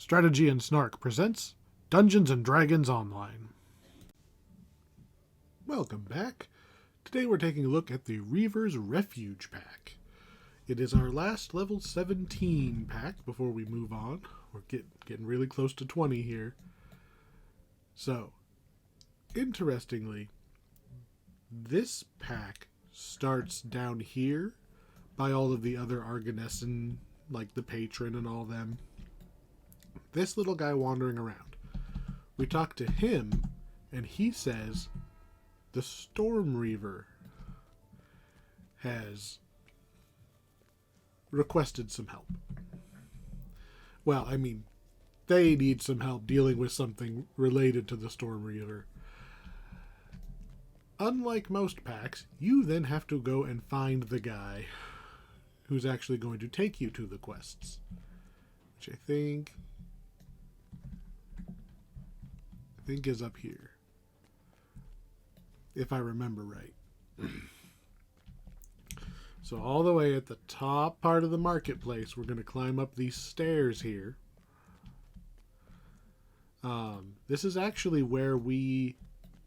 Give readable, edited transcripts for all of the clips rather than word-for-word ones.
Strategy and Snark presents Dungeons & Dragons Online. Welcome back. Today we're taking a look at the Reaver's Refuge pack. It is our last level 17 pack before we move on. We're getting really close to 20 here. So, interestingly, this pack starts down here by all of the other Arganessan, like the Patron and all them. This little guy wandering around. We talk to him, and he says the Storm Reaver has requested some help. Well, I mean, they need some help dealing with something related to the Storm Reaver. Unlike most packs, you then have to go and find the guy who's actually going to take you to the quests, which I think is up here, if I remember right. So all the way at the top part of the marketplace, we're going to climb up these stairs here. This is actually where we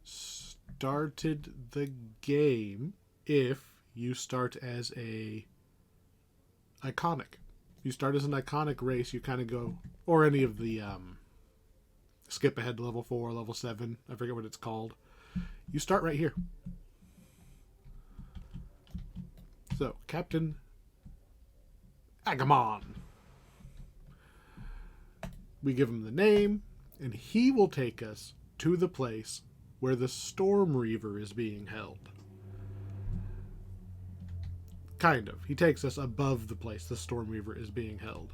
started the game. If you start as a iconic, you start as an iconic race, you kind of go, or any of the skip ahead to level 4, level 7, I forget what it's called. You start right here. So, Captain Agamon. We give him the name, and he will take us to the place where the Storm Reaver is being held. Kind of. He takes us above the place the Storm Reaver is being held.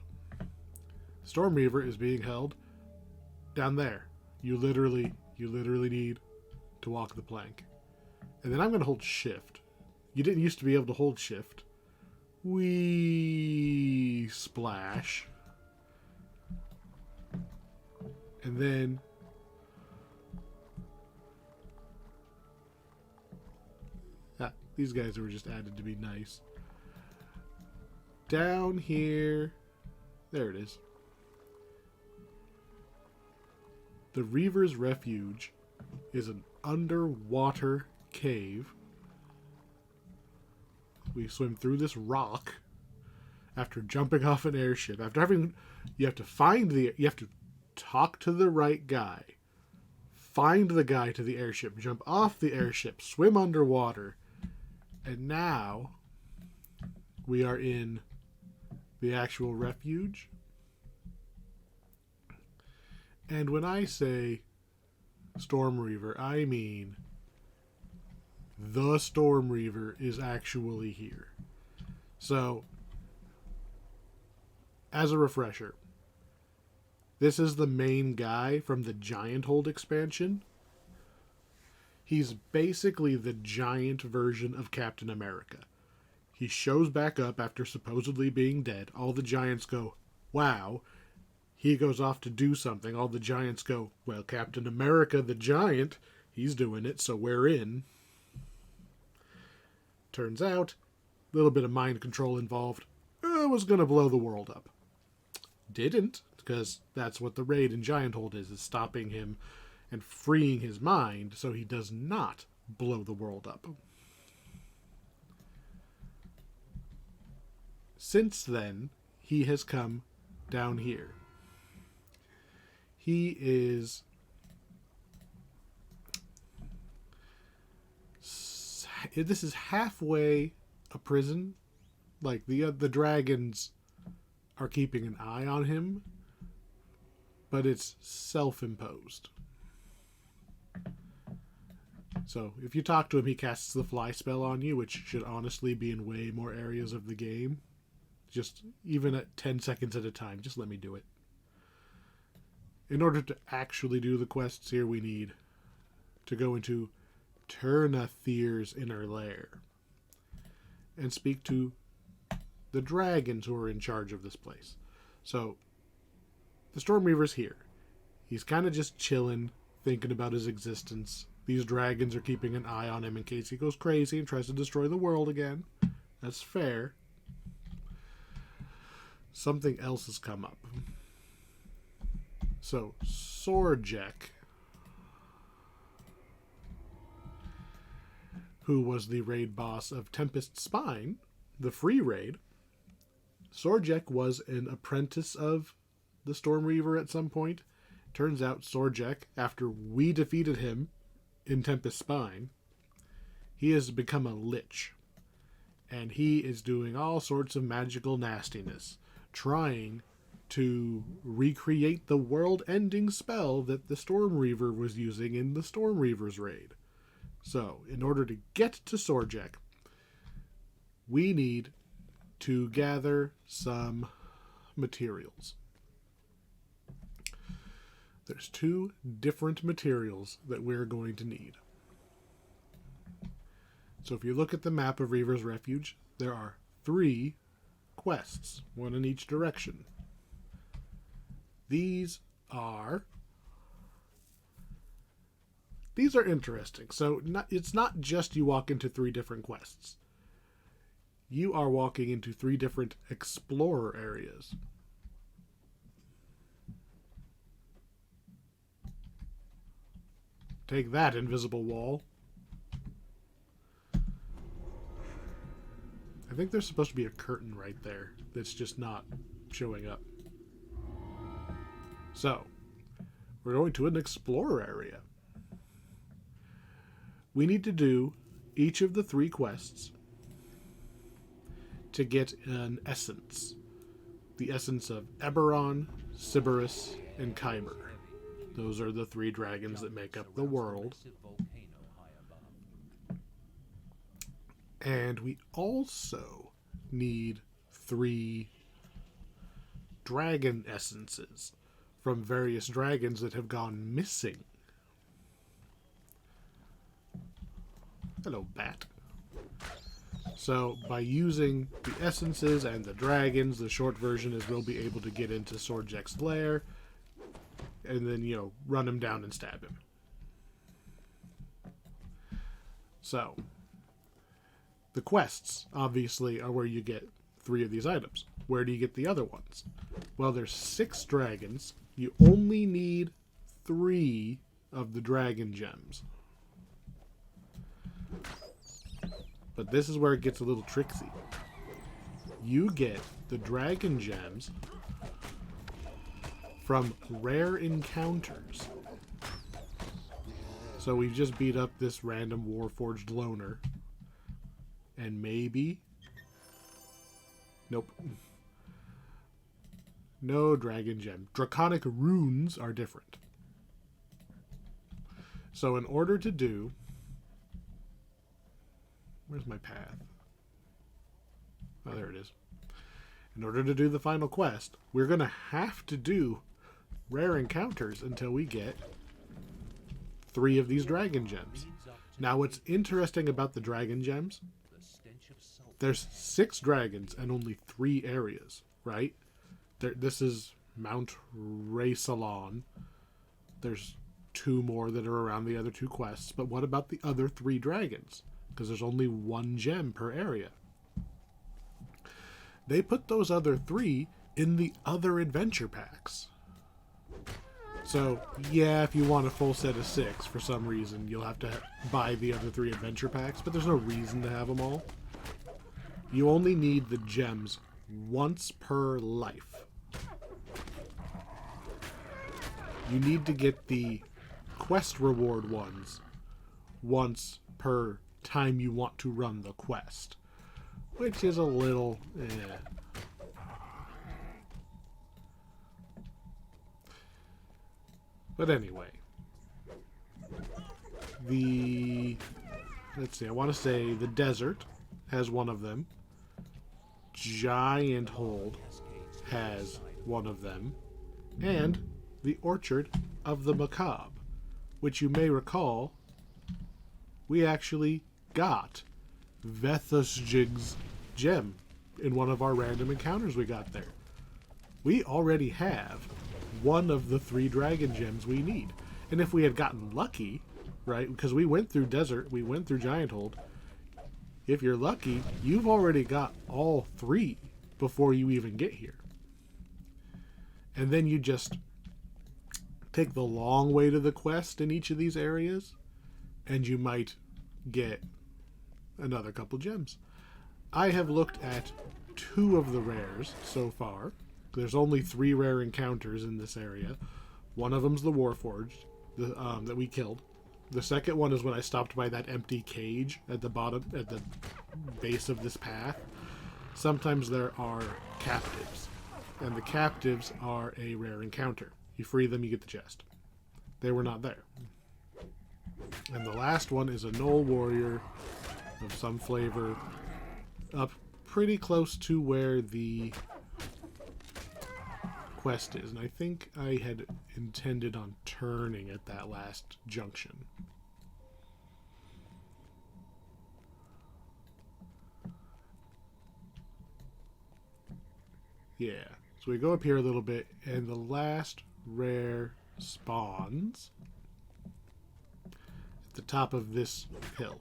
Storm Reaver is being held down there. You literally need to walk the plank. And then I'm going to hold shift. You didn't used to be able to hold shift. We splash. And then these guys were just added to be nice. Down here. There it is. The Reaver's Refuge is an underwater cave. We swim through this rock after jumping off an airship. You have to talk to the right guy, find the guy to the airship, jump off the airship, swim underwater, and now we are in the actual refuge. And when I say Storm Reaver, I mean the Storm Reaver is actually here. So, as a refresher, this is the main guy from the Giant Hold expansion. He's basically the giant version of Captain America. He shows back up after supposedly being dead. All the giants go, wow. He goes off to do something. All the giants go, well, Captain America, the giant, he's doing it, so we're in. Turns out, a little bit of mind control involved. Was going to blow the world up. Didn't, because that's what the raid in Giant Hold is stopping him and freeing his mind so he does not blow the world up. Since then, he has come down here. He is this is halfway a prison. Like the dragons are keeping an eye on him, but it's self-imposed. So if you talk to him, he casts the fly spell on you, which should honestly be in way more areas of the game. Just even at 10 seconds at a time, just let me do it. In order to actually do the quests here, we need to go into Ternathir's inner lair and speak to the dragons who are in charge of this place. So, the Storm Reaver's here. He's kind of just chilling, thinking about his existence. These dragons are keeping an eye on him in case he goes crazy and tries to destroy the world again. That's fair. Something else has come up. So, Sorjek, who was the raid boss of Tempest Spine, the free raid, Sorjek was an apprentice of the Storm Reaver at some point. Turns out Sorjek, after we defeated him in Tempest Spine, he has become a lich. And he is doing all sorts of magical nastiness, trying to recreate the world-ending spell that the Storm Reaver was using in the Storm Reaver's raid. So, in order to get to Sorjek, we need to gather some materials. There's 2 different materials that we're going to need. So if you look at the map of Reaver's Refuge, there are 3 quests, 1 in each direction. These are interesting. So it's not just you walk into 3 different quests. You are walking into 3 different explorer areas. Take that, invisible wall. I think there's supposed to be a curtain right there that's just not showing up. So, we're going to an explorer area. We need to do each of the 3 quests to get an essence. The essence of Eberron, Sybaris, and Kyber. Those are the 3 dragons that make up the world. And we also need 3 dragon essences from various dragons that have gone missing. Hello, bat. So, by using the essences and the dragons, the short version is we'll be able to get into Sorjek's lair and then, run him down and stab him. So, the quests, obviously, are where you get 3 of these items. Where do you get the other ones? Well, there's 6 dragons. You only need 3 of the dragon gems. But this is where it gets a little tricksy. You get the dragon gems from rare encounters. So we've just beat up this random Warforged loner. And maybe... Nope. No dragon gem. Draconic runes are different. So in order to do... Where's my path? Oh, there it is. In order to do the final quest, we're going to have to do rare encounters until we get 3 of these dragon gems. Now, what's interesting about the dragon gems, there's 6 dragons and only 3 areas, right? This is Mount Raysalon. There's 2 more that are around the other 2 quests, but what about the other 3 dragons? Because there's only 1 gem per area. They put those other 3 in the other adventure packs. So, yeah, if you want a full set of 6, for some reason, you'll have to buy the other 3 adventure packs, but there's no reason to have them all. You only need the gems once per life. You need to get the quest reward ones once per time you want to run the quest, which is a little But anyway, let's see, I want to say the desert has one of them. Giant Hold has one of them. And the Orchard of the Macabre, which you may recall, we actually got Vethusjig's gem in one of our random encounters we got there. We already have one of the 3 dragon gems we need. And if we had gotten lucky, right, because we went through desert, we went through Giant Hold, if you're lucky, you've already got all 3 before you even get here. And then you just take the long way to the quest in each of these areas, and you might get another couple gems. I have looked at 2 of the rares so far. There's only 3 rare encounters in this area. One of them's the Warforged that we killed. The second one is when I stopped by that empty cage at the bottom, at the base of this path. Sometimes there are captives, and the captives are a rare encounter. You free them, you get the chest. They were not there. And the last one is a Knoll Warrior of some flavor, up pretty close to where the quest is. And I think I had intended on turning at that last junction. Yeah. So we go up here a little bit, and the last rare spawns at the top of this hill.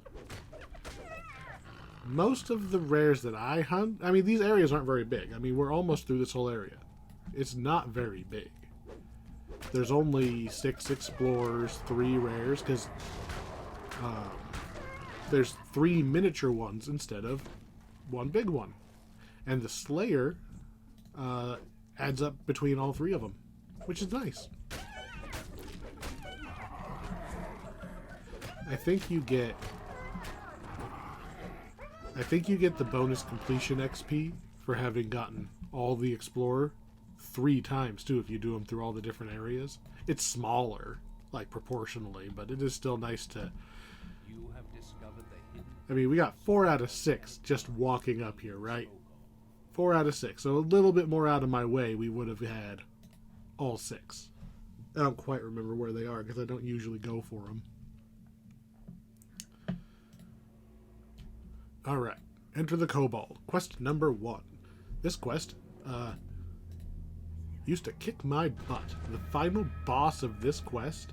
Most of the rares that I hunt, I mean, these areas aren't very big. I mean, we're almost through this whole area. It's not very big. There's only 6 explorers, 3 rares, because there's 3 miniature ones instead of 1 big one. And the Slayer adds up between all 3 of them, which is nice. I think you get the bonus completion XP for having gotten all the Explorer 3 times, too, if you do them through all the different areas. It's smaller, like, proportionally, but it is still nice to... You have discovered the hidden... I mean, we got 4 out of 6 just walking up here, right? 4 out of 6. So a little bit more out of my way, we would have had all 6. I don't quite remember where they are, because I don't usually go for them. Alright, enter the Kobold. Quest number 1. This quest used to kick my butt. The final boss of this quest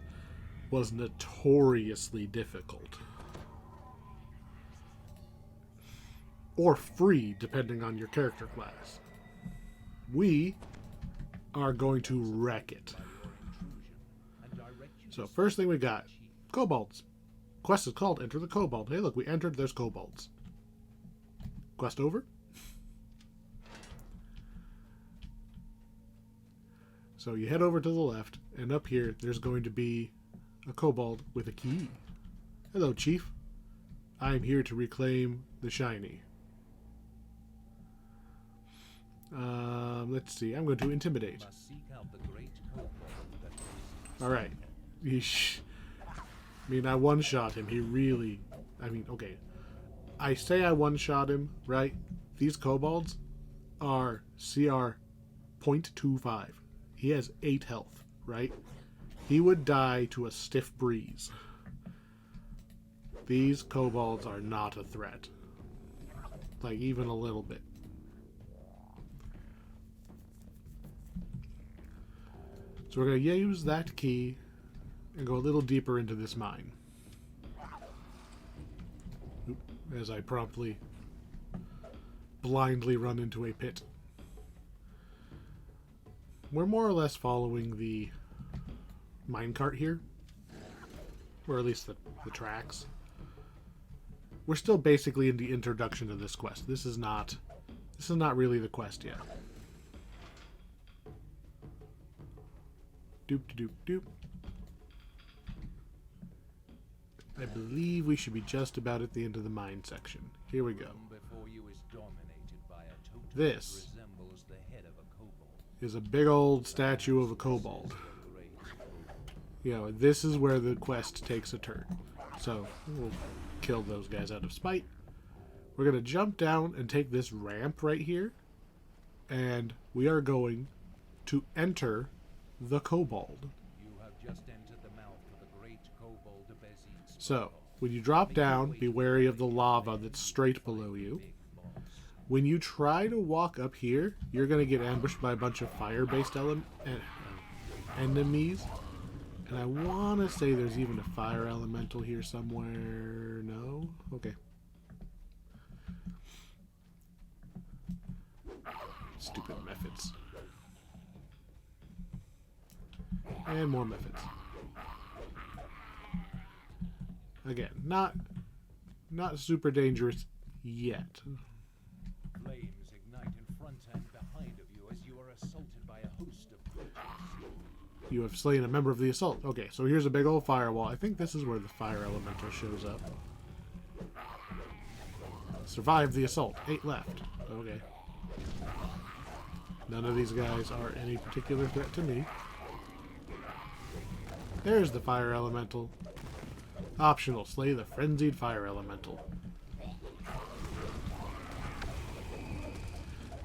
was notoriously difficult. Or free, depending on your character class. We are going to wreck it. So first thing we got, kobolds. Quest is called Enter the Kobold. Hey look, we entered, there's kobolds. Quest over. So you head over to the left, and up here there's going to be a kobold with a key. Hello, Chief. I'm here to reclaim the shiny. Let's see. I'm going to intimidate. Alright. Yeesh. I mean, I one-shot him. He really... I mean, okay. I say I one-shot him, right? These kobolds are CR 0.25. He has 8 health, right? He would die to a stiff breeze. These kobolds are not a threat. Like, even a little bit. So we're going to use that key and go a little deeper into this mine. Oop, as I promptly blindly run into a pit. We're more or less following the minecart here. Or at least the tracks. We're still basically in the introduction to this quest. This is not really the quest yet. Doop doop doop. I believe we should be just about at the end of the mine section. Here we go. This is a big old statue of a kobold. You know, this is where the quest takes a turn. So, we'll kill those guys out of spite. We're going to jump down and take this ramp right here. And we are going to enter the kobold. You have just entered the mouth of the great kobold devise. So, when you drop down, be wary of the lava that's straight below you. When you try to walk up here, you're going to get ambushed by a bunch of fire-based enemies. And I want to say there's even a fire elemental here somewhere. No? Okay. Stupid methods. And more methods. Again, not super dangerous yet. Flames ignite in front and behind of you as you are assaulted by a host of creatures. You have slain a member of the assault. Okay, so here's a big old firewall. I think this is where the fire elemental shows up. Survive the assault. 8 left. Okay. None of these guys are any particular threat to me. There's the fire elemental. Optional. Slay the frenzied fire elemental.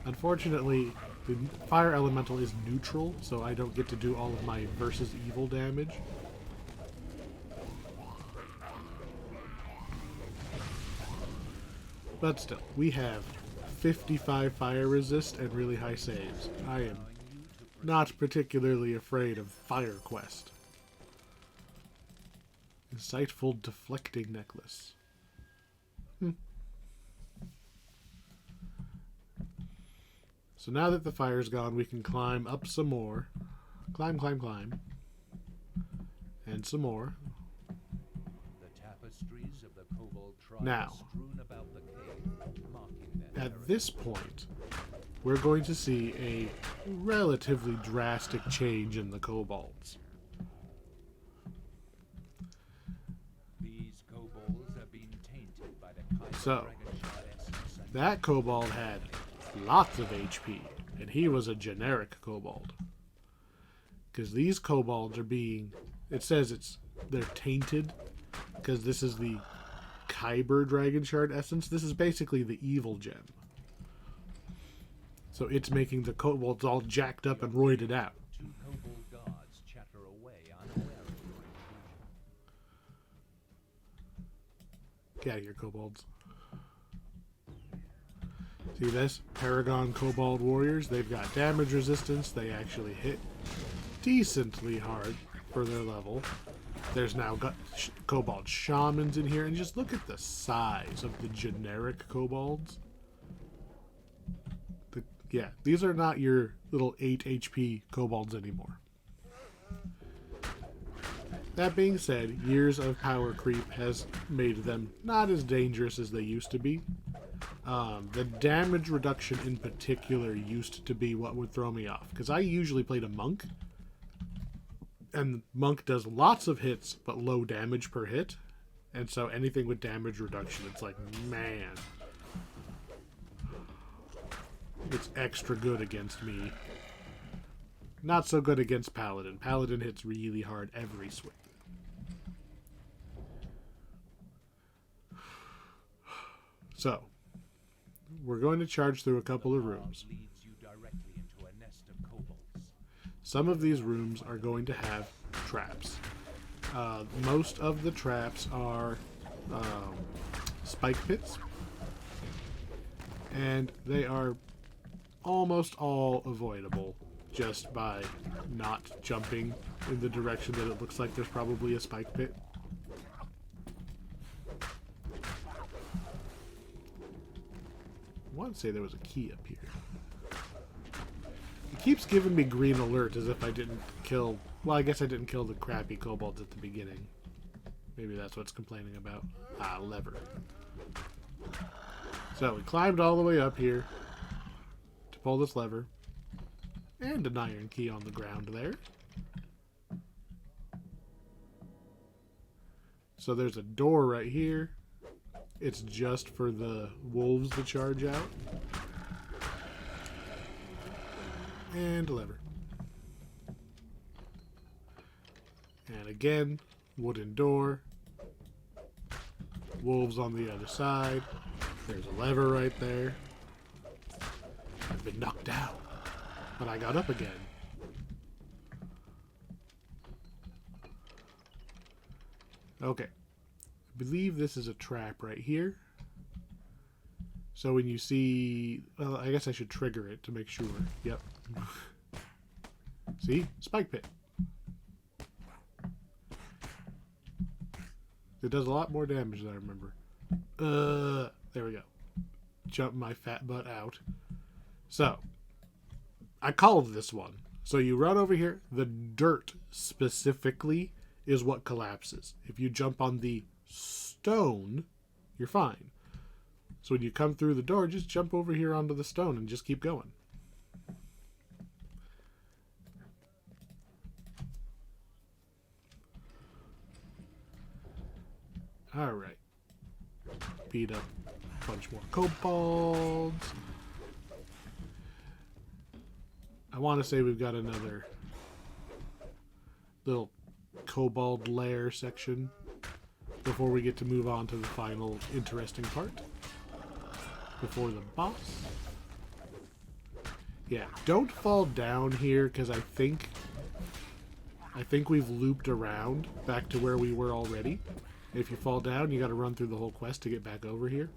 Unfortunately, the fire elemental is neutral, so I don't get to do all of my versus evil damage. But still, we have 55 fire resist and really high saves. I am not particularly afraid of Fire Quest. Insightful deflecting necklace. So now that the fire's gone, we can climb up some more. Climb, climb, climb. And some more. The tapestries of the kobold tribe Now, strewn about the cave, marking their at this point, we're going to see a relatively drastic change in the kobolds. These kobolds have been tainted by the kind So, of dragon-shard essence and that kobold had lots of HP, and he was a generic kobold. Because these kobolds are being, it says they're tainted, because this is the Kyber Dragon Shard essence. This is basically the evil gem. So it's making the kobolds all jacked up and roided out. two kobold guards chatter away unaware of your intrusion. Get out of here, kobolds. See this? Paragon Kobold Warriors. They've got damage resistance. They actually hit decently hard for their level. There's now got Kobold Shamans in here. And just look at the size of the generic kobolds. Yeah, these are not your little 8 HP kobolds anymore. That being said, years of power creep has made them not as dangerous as they used to be. The damage reduction in particular used to be what would throw me off, because I usually played a monk, and monk does lots of hits but low damage per hit, and so anything with damage reduction, it's like, man, it's extra good against me. Not so good against paladin. Paladin hits really hard every swing. So, we're going to charge through a couple of rooms. Leads you directly into a nest of kobolds. Some of these rooms are going to have traps. Most of the traps are spike pits, and they are almost all avoidable just by not jumping in the direction that it looks like there's probably a spike pit. I want to say there was a key up here. It keeps giving me green alert as if I didn't kill... Well, I guess I didn't kill the crappy kobolds at the beginning. Maybe that's what's complaining about. Ah, lever. So we climbed all the way up here to pull this lever. And an iron key on the ground there. So there's a door right here. It's just for the wolves to charge out. And a lever. And again, wooden door. Wolves on the other side. There's a lever right there. I've been knocked down, but I got up again. Okay. I believe this is a trap right here. So when you see... Well, I guess I should trigger it to make sure. Yep. See? Spike pit. It does a lot more damage than I remember. There we go. Jump my fat butt out. So, I called this one. So you run over here. The dirt specifically is what collapses. If you jump on the stone, you're fine. So when you come through the door, just jump over here onto the stone and just keep going. Alright. Beat up a bunch more kobolds. I want to say we've got another little kobold lair section before we get to move on to the final interesting part. Before the boss. Yeah, don't fall down here because I think we've looped around back to where we were already. If you fall down, you got to run through the whole quest to get back over here.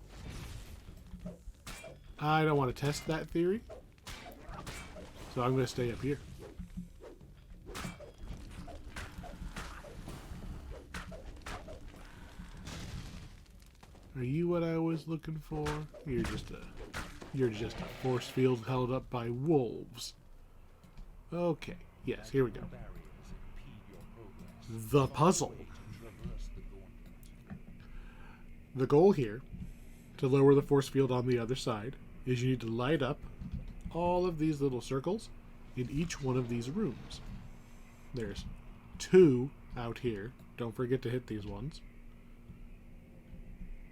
I don't want to test that theory, so I'm going to stay up here. Are you what I was looking for? You're just a force field held up by wolves. Okay, yes, here we go. The puzzle. The goal here, to lower the force field on the other side, is you need to light up all of these little circles in each one of these rooms. There's 2 out here. Don't forget to hit these ones.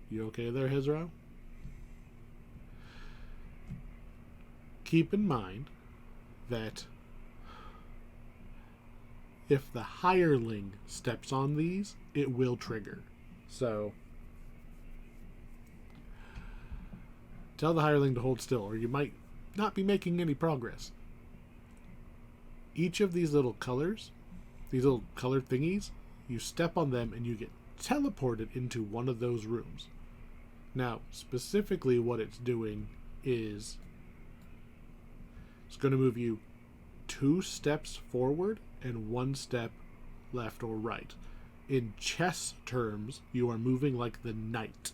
You okay there, Hizro? Keep in mind that if the hireling steps on these, it will trigger. So tell the hireling to hold still, or you might not be making any progress. Each of these little colors, these little colored thingies, you step on them and you get teleported into one of those rooms. Now, specifically what it's doing is it's going to move you 2 steps forward and 1 step left or right. In chess terms, you are moving like the knight.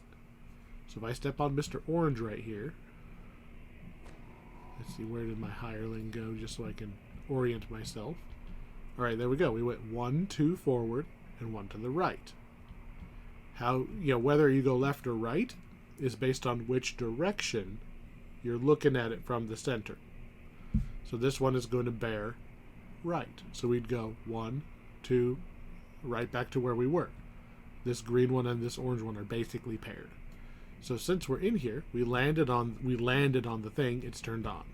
So if I step on Mr. Orange right here, let's see, where did my hireling go, just so I can orient myself. Alright, there we go. We went 1, 2 forward and 1 to the right. How, whether you go left or right is based on which direction you're looking at it from the center. So this one is going to bear right. So we'd go 1, 2, right back to where we were. This green one and this orange one are basically paired. So since we're in here, we landed on the thing, it's turned on.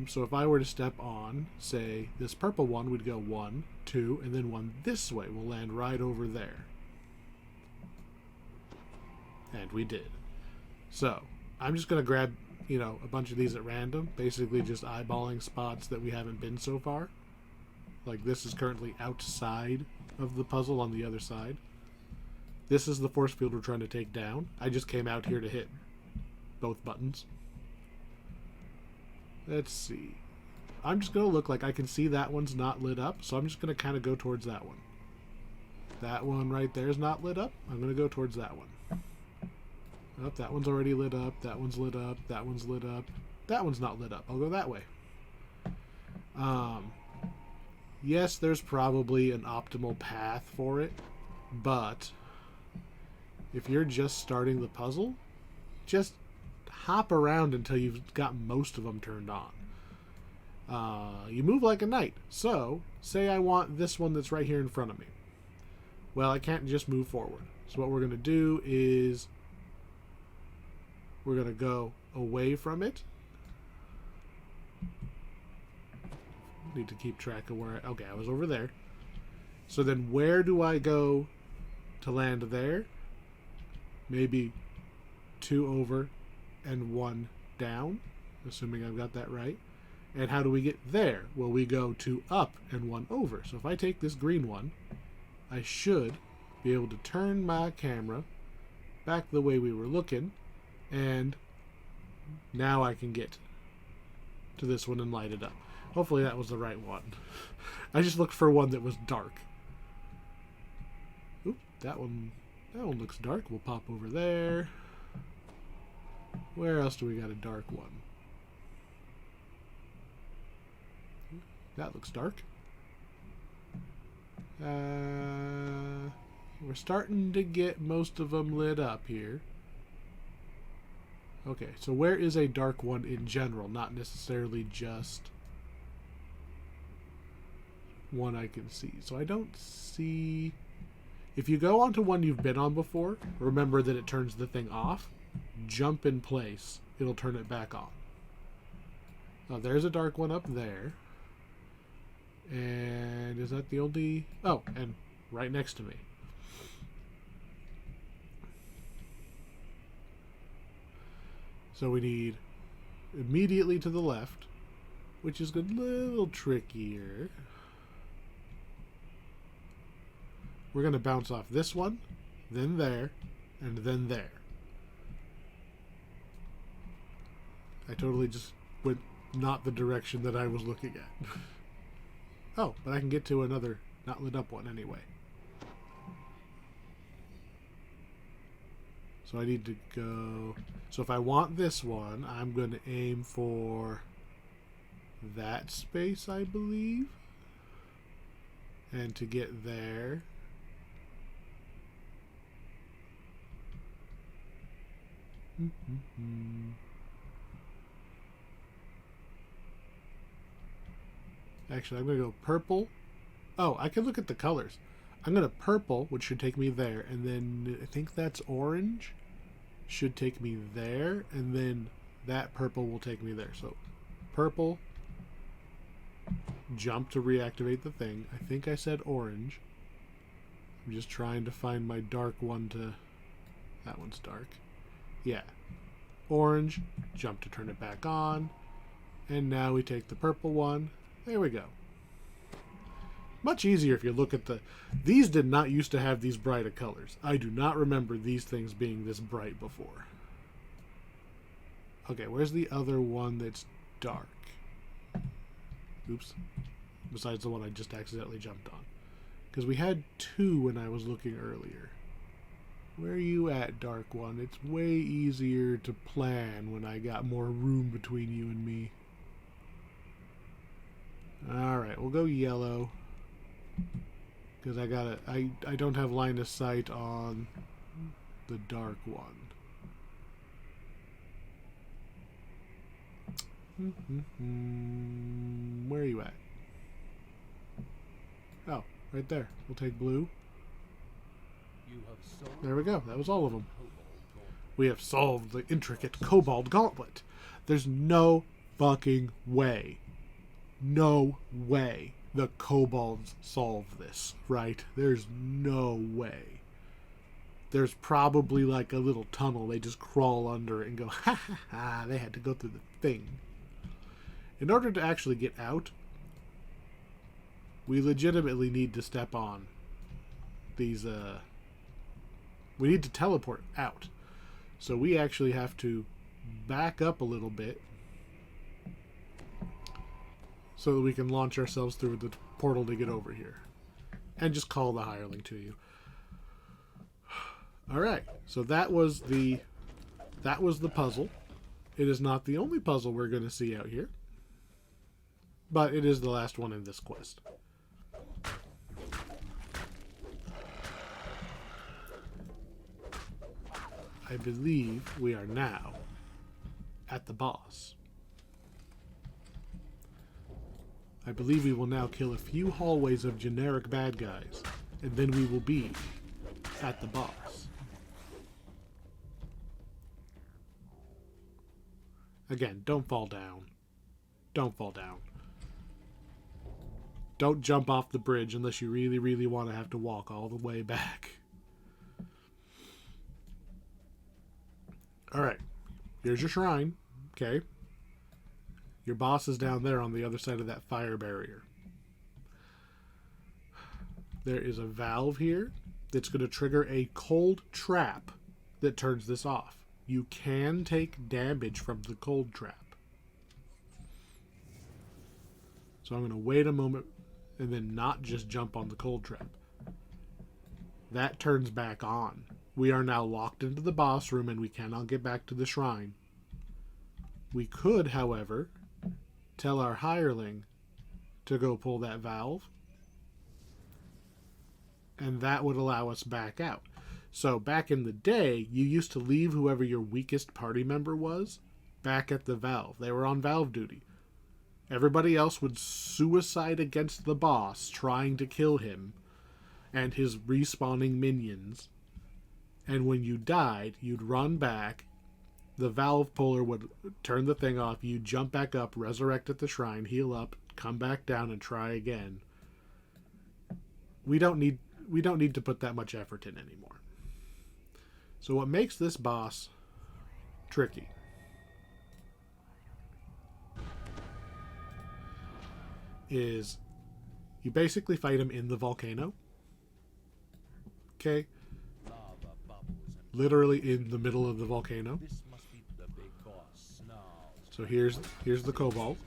So if I were to step on, say, this purple one, we'd go 1, 2, and then 1 this way. We'll land right over there. And we did. So I'm just going to grab, a bunch of these at random, basically just eyeballing spots that we haven't been so far. Like this is currently outside of the puzzle on the other side. This is the force field we're trying to take down. I just came out here to hit both buttons. Let's see. I'm just going to look like I can see that one's not lit up, so I'm just going to kind of go towards that one. That one right there is not lit up. I'm going to go towards that one. Oh, that one's already lit up. That one's lit up. That one's lit up. That one's not lit up. I'll go that way. Yes, there's probably an optimal path for it, but if you're just starting the puzzle, just hop around until you've got most of them turned on. You move like a knight. So, say I want this one that's right here in front of me. Well, I can't just move forward. So what we're going to do is we're going to go away from it. Need to keep track of where okay, I was over there. So then where do I go to land there? Maybe 2 over and 1 down, assuming I've got that right. And how do we get there? Well, we go 2 up and 1 over. So if I take this green one, I should be able to turn my camera back the way we were looking, and now I can get to this one and light it up. Hopefully that was the right one. I just looked for one that was dark. Oop, that one looks dark. We'll pop over there. Where else do we got a dark one? That looks dark. We're starting to get most of them lit up here. Okay, so where is a dark one in general? Not necessarily just one I can see. So I don't see... If you go onto one you've been on before, remember that it turns the thing off. Jump in place. It'll turn it back on. Oh, there's a dark one up there. And is that the only... Oh, and right next to me. So we need immediately to the left, which is a little trickier. We're going to bounce off this one, then there, and then there. I totally just went not the direction that I was looking at. Oh, but I can get to another not lit up one anyway. So I need to go... So if I want this one, I'm going to aim for that space, I believe. And to get there... Actually, I'm going to go purple. Oh, I can look at the colors. I'm going to purple, which should take me there. And then I think that's orange. Should take me there. And then that purple will take me there. So purple. Jump to reactivate the thing. I think I said orange. I'm just trying to find my dark one to... That one's dark. Yeah. Orange. Jump to turn it back on. And now we take the purple one. There we go. Much easier if you look at the... These did not used to have these brighter colors. I do not remember these things being this bright before. Okay, where's the other one that's dark? Oops. Besides the one I just accidentally jumped on. Because we had two when I was looking earlier. Where are you at, dark one? It's way easier to plan when I got more room between you and me. Alright, we'll go yellow. Because I don't have line of sight on the dark one. Where are you at? Oh, right there. We'll take blue. There we go. That was all of them. We have solved the intricate Kobold Gauntlet. There's no fucking way. No way the kobolds solve this, right? There's no way. There's probably like a little tunnel. They just crawl under it and go, ha ha ha, they had to go through the thing. In order to actually get out, we legitimately need to step on these, we need to teleport out. So we actually have to back up a little bit so that we can launch ourselves through the portal to get over here. And just call the hireling to you. Alright, so that was the puzzle. It is not the only puzzle we're going to see out here. But it is the last one in this quest. I believe we are now at the boss. I believe we will now kill a few hallways of generic bad guys, and then we will be at the boss. Again, don't fall down. Don't fall down. Don't jump off the bridge unless you really, really want to have to walk all the way back. Alright, here's your shrine, okay? Your boss is down there on the other side of that fire barrier. There is a valve here that's going to trigger a cold trap that turns this off. You can take damage from the cold trap. So I'm going to wait a moment and then not just jump on the cold trap. That turns back on. We are now locked into the boss room and we cannot get back to the shrine. We could, however, tell our hireling to go pull that valve. And that would allow us back out. So back in the day, you used to leave whoever your weakest party member was back at the valve. They were on valve duty. Everybody else would suicide against the boss, trying to kill him and his respawning minions. And when you died, you'd run back. The valve puller would turn the thing off. You'd jump back up, resurrect at the shrine, heal up, come back down, and try again. We don't need to put that much effort in anymore. So what makes this boss tricky is you basically fight him in the volcano. Okay? Literally in the middle of the volcano. So here's the cobalt.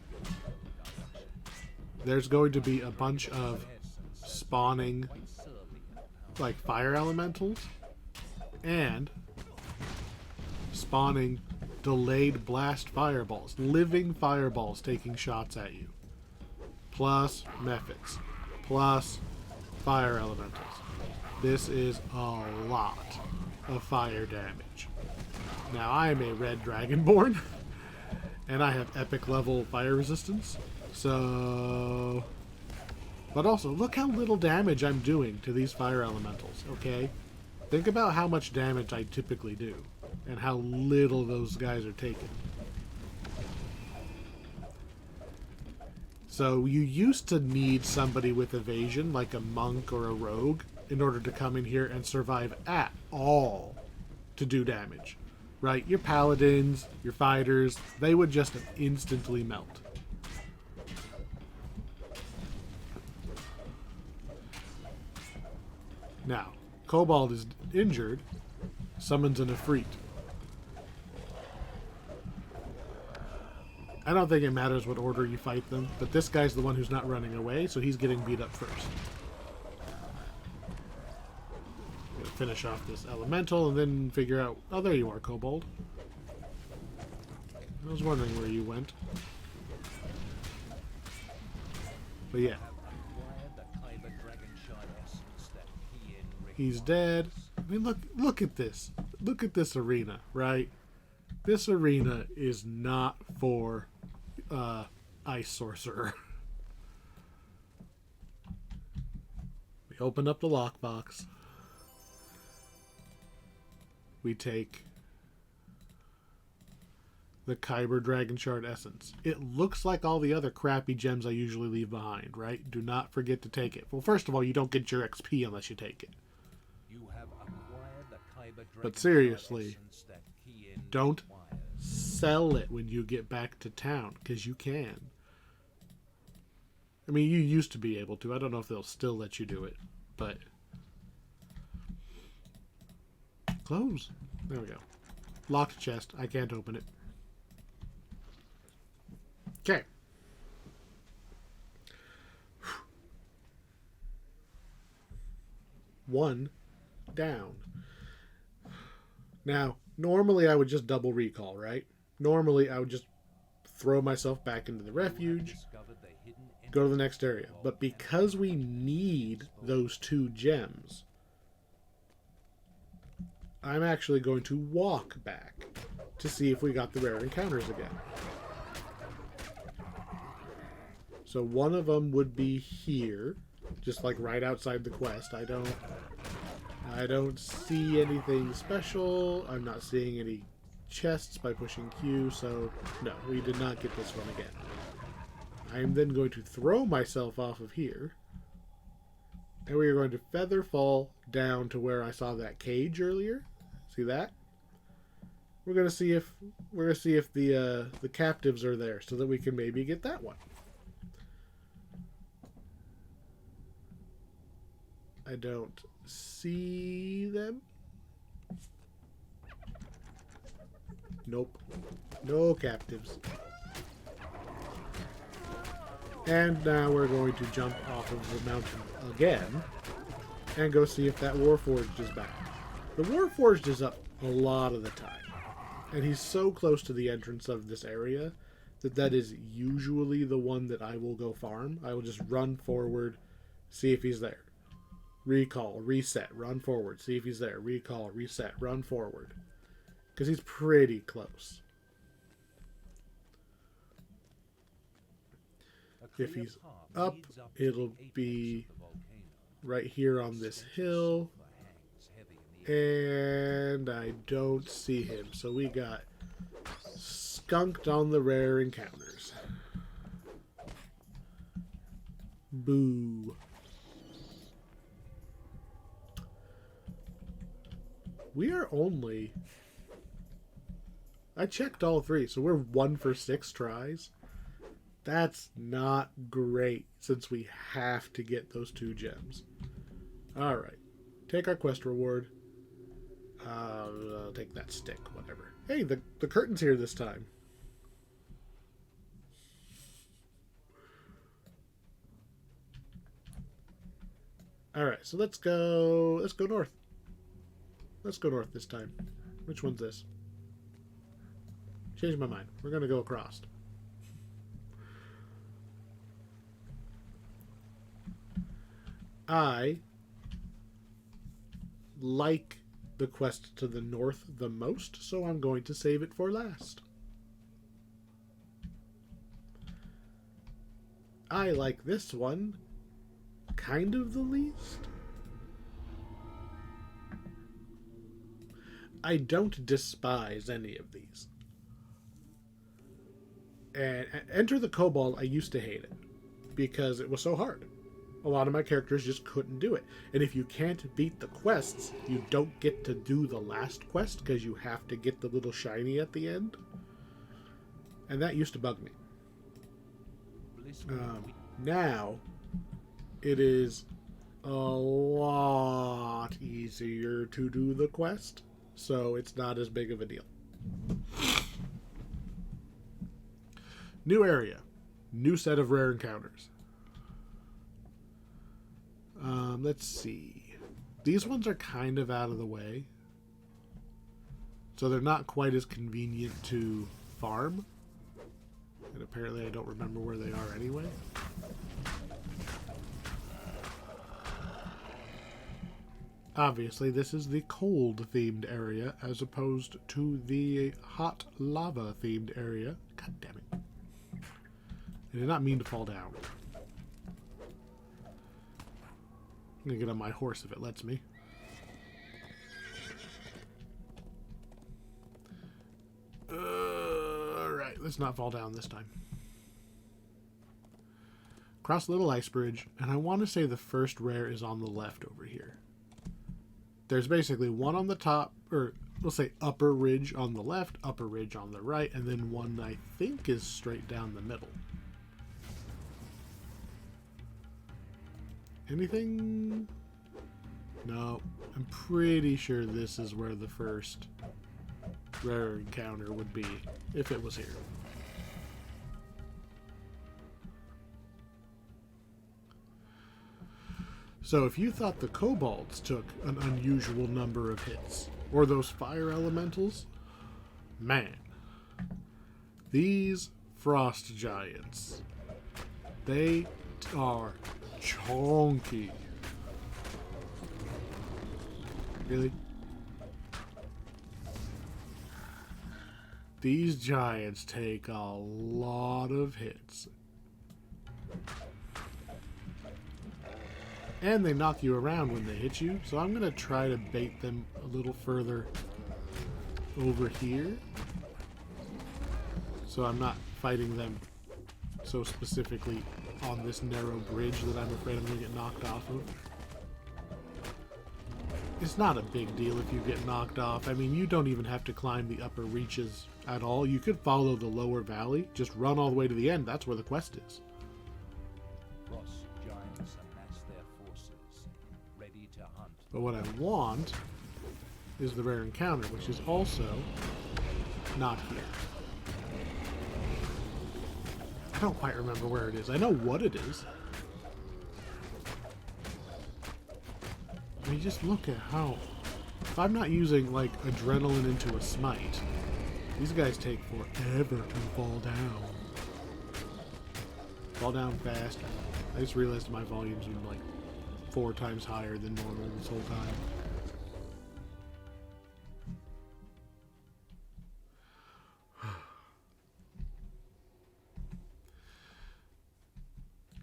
There's going to be a bunch of spawning like fire elementals and spawning delayed blast fireballs, living fireballs taking shots at you, plus mephits, plus fire elementals. This is a lot of fire damage. Now I am a red dragonborn and I have epic level fire resistance, so... But also, look how little damage I'm doing to these fire elementals, okay? Think about how much damage I typically do, and how little those guys are taking. So you used to need somebody with evasion, like a monk or a rogue, in order to come in here and survive at all to do damage, right? Your paladins, your fighters, they would just instantly melt. Now, Kobold is injured, summons an Ifrit. I don't think it matters what order you fight them, but this guy's the one who's not running away, so he's getting beat up first. I'm gonna finish off this elemental and then figure out... Oh, there you are, Kobold. I was wondering where you went. But yeah. He's dead. I mean, look at this. Look at this arena, right? This arena is not for Ice Sorcerer. We open up the lockbox. We take the Kyber Dragon Shard Essence. It looks like all the other crappy gems I usually leave behind, right? Do not forget to take it. Well, first of all, you don't get your XP unless you take it. But seriously, don't sell it when you get back to town, because you can. I mean, you used to be able to. I don't know if they'll still let you do it, but... Close. There we go. Locked chest. I can't open it. Okay. One down. Now, normally I would just double recall, right? Normally I would just throw myself back into the refuge, go to the next area. But because we need those 2 gems, I'm actually going to walk back to see if we got the rare encounters again. So one of them would be here, just like right outside the quest. I don't see anything special. I'm not seeing any chests by pushing Q, so no, we did not get this one again. I am then going to throw myself off of here, and we are going to feather fall down to where I saw that cage earlier. See that? We're gonna see if the captives are there, so that we can maybe get that one. I don't see them. Nope. No captives. And now we're going to jump off of the mountain again and go see if that Warforged is back. The Warforged is up a lot of the time. And he's so close to the entrance of this area that is usually the one that I will go farm. I will just run forward, see if he's there. Recall, reset, run forward, see if he's there. Recall, reset, run forward. Because he's pretty close. If he's up, it'll be right here on this hill. And I don't see him. So we got skunked on the rare encounters. Boo. We are only... I checked all three, so we're 1 for 6 tries. That's not great, since we have to get those 2 gems. Alright. Take our quest reward. I'll take that stick, whatever. Hey, the curtain's here this time. Alright, so let's go north. Let's go north this time. Which one's this? Changed my mind. We're gonna go across. I like the quest to the north the most, so I'm going to save it for last. I like this one kind of the least. I don't despise any of these. And Enter the Kobold, I used to hate it because it was so hard. A lot of my characters just couldn't do it. And if you can't beat the quests, you don't get to do the last quest because you have to get the little shiny at the end. And that used to bug me. Now, it is a lot easier to do the quest, so it's not as big of a deal. New area. New set of rare encounters. Let's see. These ones are kind of out of the way. So they're not quite as convenient to farm. And apparently I don't remember where they are anyway. Obviously, this is the cold-themed area as opposed to the hot lava-themed area. God damn it. I did not mean to fall down. I'm going to get on my horse if it lets me. Alright, let's not fall down this time. Cross the little ice bridge, and I want to say the first rare is on the left over here. There's basically one on the top, or we'll say upper ridge on the left, upper ridge on the right, and then one I think is straight down the middle. Anything? No. I'm pretty sure this is where the first rare encounter would be, if it was here. So if you thought the kobolds took an unusual number of hits, or those fire elementals, man, these frost giants, they are chonky. Really? These giants take a lot of hits. And they knock you around when they hit you, so I'm going to try to bait them a little further over here. So I'm not fighting them so specifically on this narrow bridge that I'm afraid I'm going to get knocked off of. It's not a big deal if you get knocked off. I mean, you don't even have to climb the upper reaches at all. You could follow the lower valley, just run all the way to the end. That's where the quest is. Frost giants amass their forces, ready to hunt. But what I want is the rare encounter, which is also not here. I don't quite remember where it is. I know what it is. I mean, just look at how... If I'm not using, like, adrenaline into a smite, these guys take forever to fall down. fall down fast. I just realized my volume's been like 4 times higher than normal this whole time.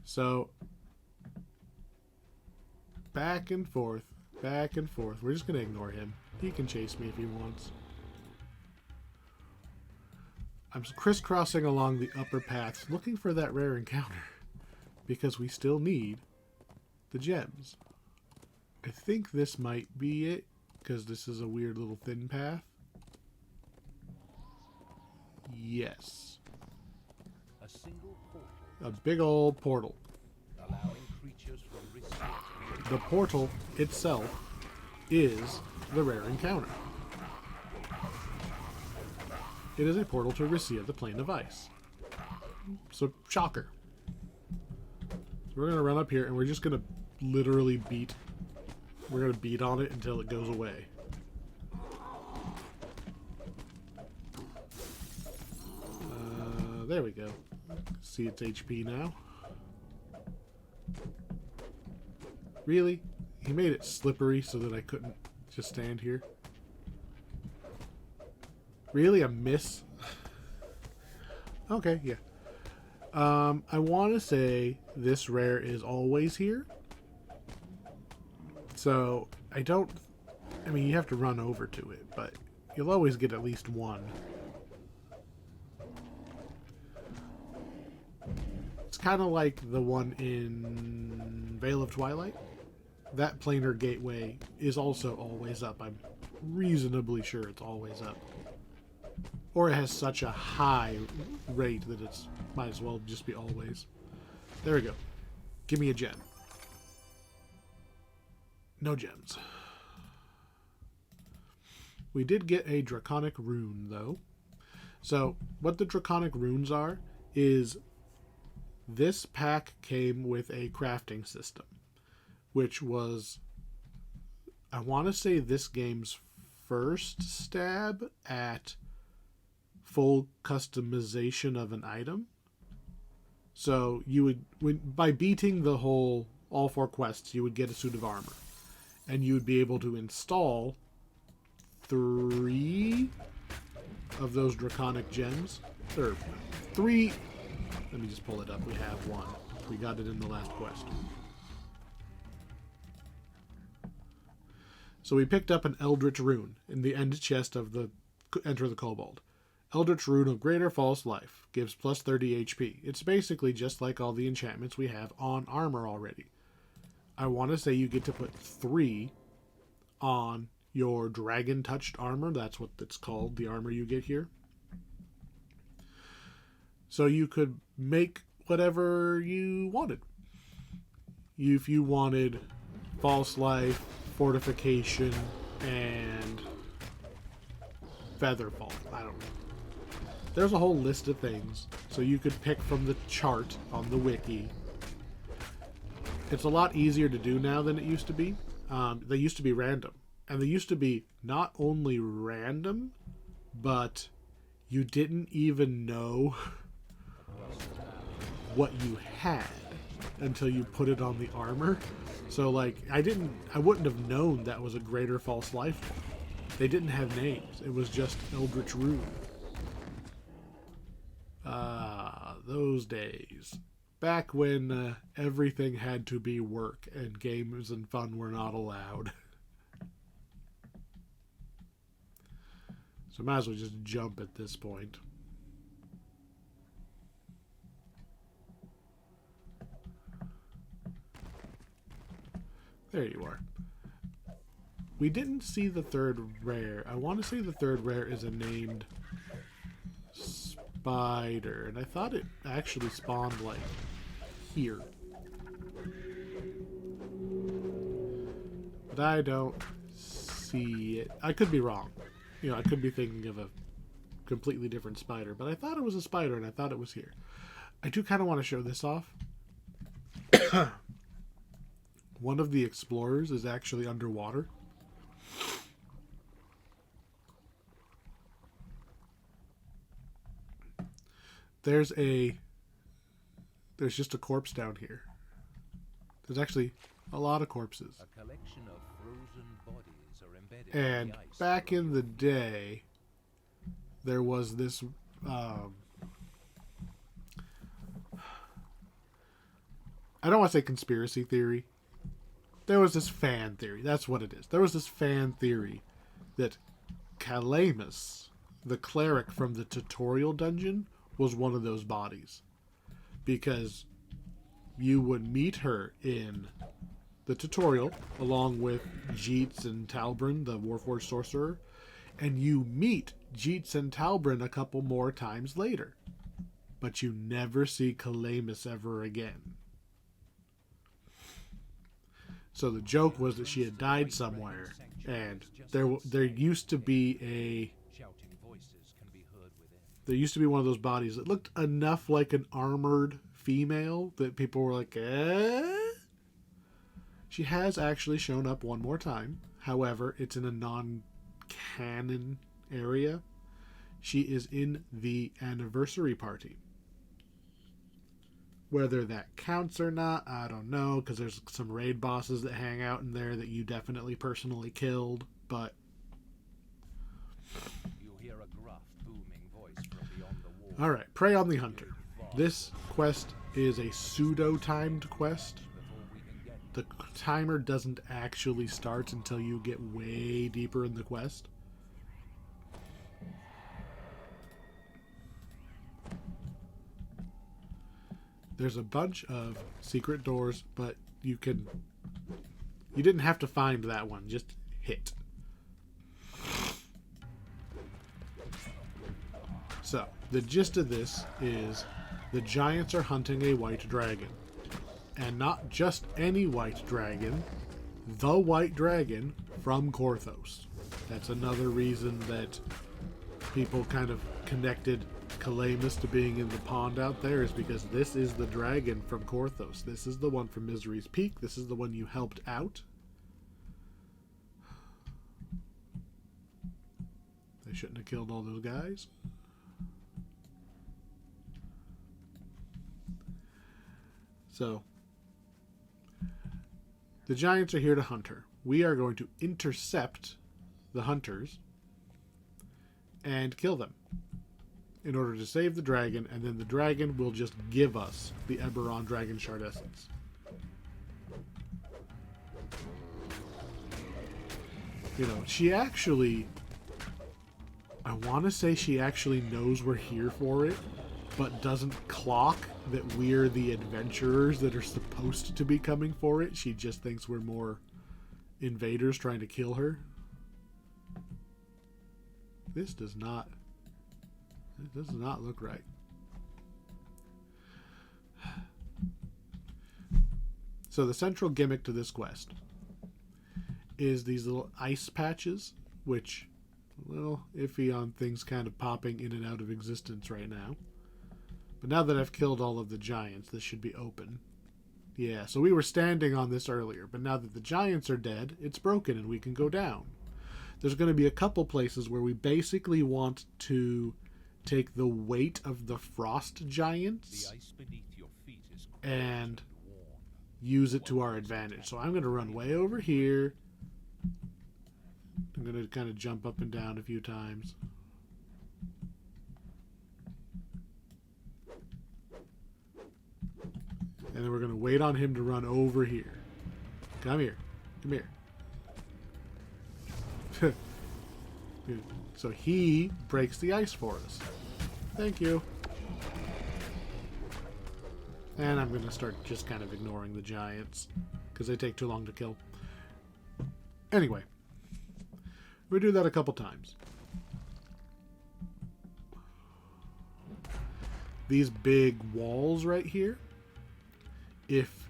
So, back and forth, back and forth. We're just going to ignore him. He can chase me if he wants. I'm crisscrossing along the upper paths looking for that rare encounter because we still need the gems. I think this might be it because this is a weird little thin path. Yes. A single portal. A big old portal. Allowing creatures from Refuge. The portal itself is the rare encounter. It is a portal to Recia, the plane of ice. So, shocker. So we're going to run up here and we're just going to literally beat. We're going to beat on it until it goes away. There we go. See its HP now. Really? He made it slippery so that I couldn't just stand here. Really? A miss? Okay, yeah. I want to say this rare is always here. So, I mean, you have to run over to it, but you'll always get at least one. It's kind of like the one in Veil of Twilight. That planar gateway is also always up. I'm reasonably sure it's always up. Or it has such a high rate that it's might as well just be always. There we go. Give me a gem. No gems. We did get a draconic rune, though. So, what the draconic runes are is this pack came with a crafting system, which was, I want to say, this game's first stab at full customization of an item. So you would, by beating all 4 quests, you would get a suit of armor, and you would be able to install 3 of those draconic gems, or 3. Let me just pull it up. We have 1. We got it in the last quest. So we picked up an Eldritch Rune in the end chest of the Enter the Kobold. Eldritch Rune of Greater False Life. Gives plus 30 HP. It's basically just like all the enchantments we have on armor already. I want to say you get to put 3 on your dragon-touched armor. That's what it's called, the armor you get here. So you could make whatever you wanted. If you wanted False Life, Fortification, and Featherfall. I don't know. There's a whole list of things. So you could pick from the chart on the wiki. It's a lot easier to do now than it used to be. They used to be random. And they used to be not only random, but you didn't even know what you had until you put it on the armor. So like I wouldn't have known that was a Greater False Life. They didn't have names. It was just Eldritch Rune. Those days. Back when everything had to be work and games and fun were not allowed. So might as well just jump at this point. There you are. We didn't see the third rare. I want to say the third rare is a named spider. And I thought it actually spawned like here. But I don't see it. I could be wrong. You know, I could be thinking of a completely different spider. But I thought it was a spider and I thought it was here. I do kind of want to show this off. One of the explorers is actually underwater. There's there's just a corpse down here. There's actually a lot of corpses. A collection of frozen bodies are embedded And in the ice back in the day, there was this I don't want to say conspiracy theory. There was this fan theory. That's what it is. There was this fan theory that Calamus, the cleric from the tutorial dungeon, was one of those bodies. Because you would meet her in the tutorial, along with Jeets and Talbrin, the Warforged sorcerer, and you meet Jeets and Talbrin a couple more times later. But you never see Calamus ever again. So the joke was that she had died somewhere, and there used to be one of those bodies that looked enough like an armored female that people were like, eh? She has actually shown up one more time. However, it's in a non-canon area. She is in the anniversary party. Whether that counts or not, I don't know, because there's some raid bosses that hang out in there that you definitely personally killed, but... You hear a gruff, booming voice from beyond the wall. Alright, Prey on the Hunter. This quest is a pseudo-timed quest. The timer doesn't actually start until you get way deeper in the quest. There's a bunch of secret doors, but you didn't have to find that one, just hit. So, the gist of this is the giants are hunting a white dragon. And not just any white dragon, the white dragon from Korthos. That's another reason that people kind of connected Calamus to being in the pond out there, is because this is the dragon from Korthos. This is the one from Misery's Peak. This is the one you helped out. They shouldn't have killed all those guys. So, the giants are here to hunt her. We are going to intercept the hunters and kill them in order to save the dragon, and then the dragon will just give us the Eberron Dragon Shard Essence. You know, she actually... I want to say she actually knows we're here for it, but doesn't clock that we're the adventurers that are supposed to be coming for it. She just thinks we're more invaders trying to kill her. This does not... It does not look right. So the central gimmick to this quest is these little ice patches, which a little iffy on things kind of popping in and out of existence right now. But now that I've killed all of the giants, this should be open. Yeah, so we were standing on this earlier, but now that the giants are dead, it's broken and we can go down. There's going to be a couple places where we basically want to take the weight of the frost giants The ice beneath your feet is and use it to our advantage. So I'm going to run way over here. I'm going to kind of jump up and down a few times. And then we're going to wait on him to run over here. Come here. Come here. So he breaks the ice for us. Thank you. And I'm going to start just kind of ignoring the giants, because they take too long to kill. Anyway. We do that a couple times. These big walls right here, if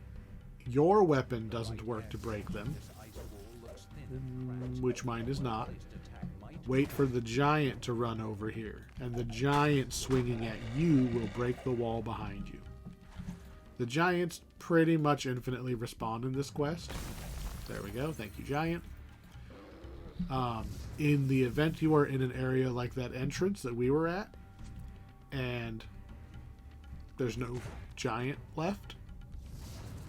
your weapon doesn't work to break them, which mine is not, wait for the giant to run over here, and the giant swinging at you will break the wall behind you. The giants pretty much infinitely respawn in this quest. There we go. Thank you, giant. In the event you are in an area like that entrance that we were at, and there's no giant left.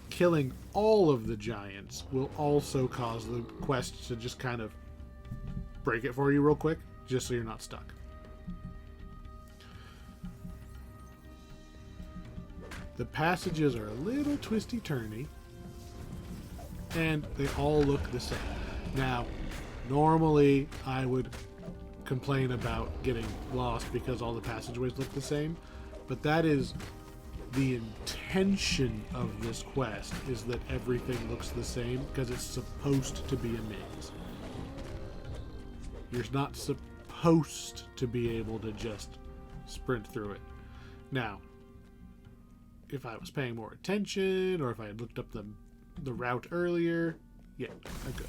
Killing all of the giants will also cause the quest to just kind of break it for you real quick, just so you're not stuck. The passages are a little twisty-turny, and they all look the same. Now, normally I would complain about getting lost because all the passageways look the same, but that is the intention of this quest, is that everything looks the same because it's supposed to be a maze. You're not supposed to be able to just sprint through it. Now, if I was paying more attention, or if I had looked up the route earlier, yeah, I could.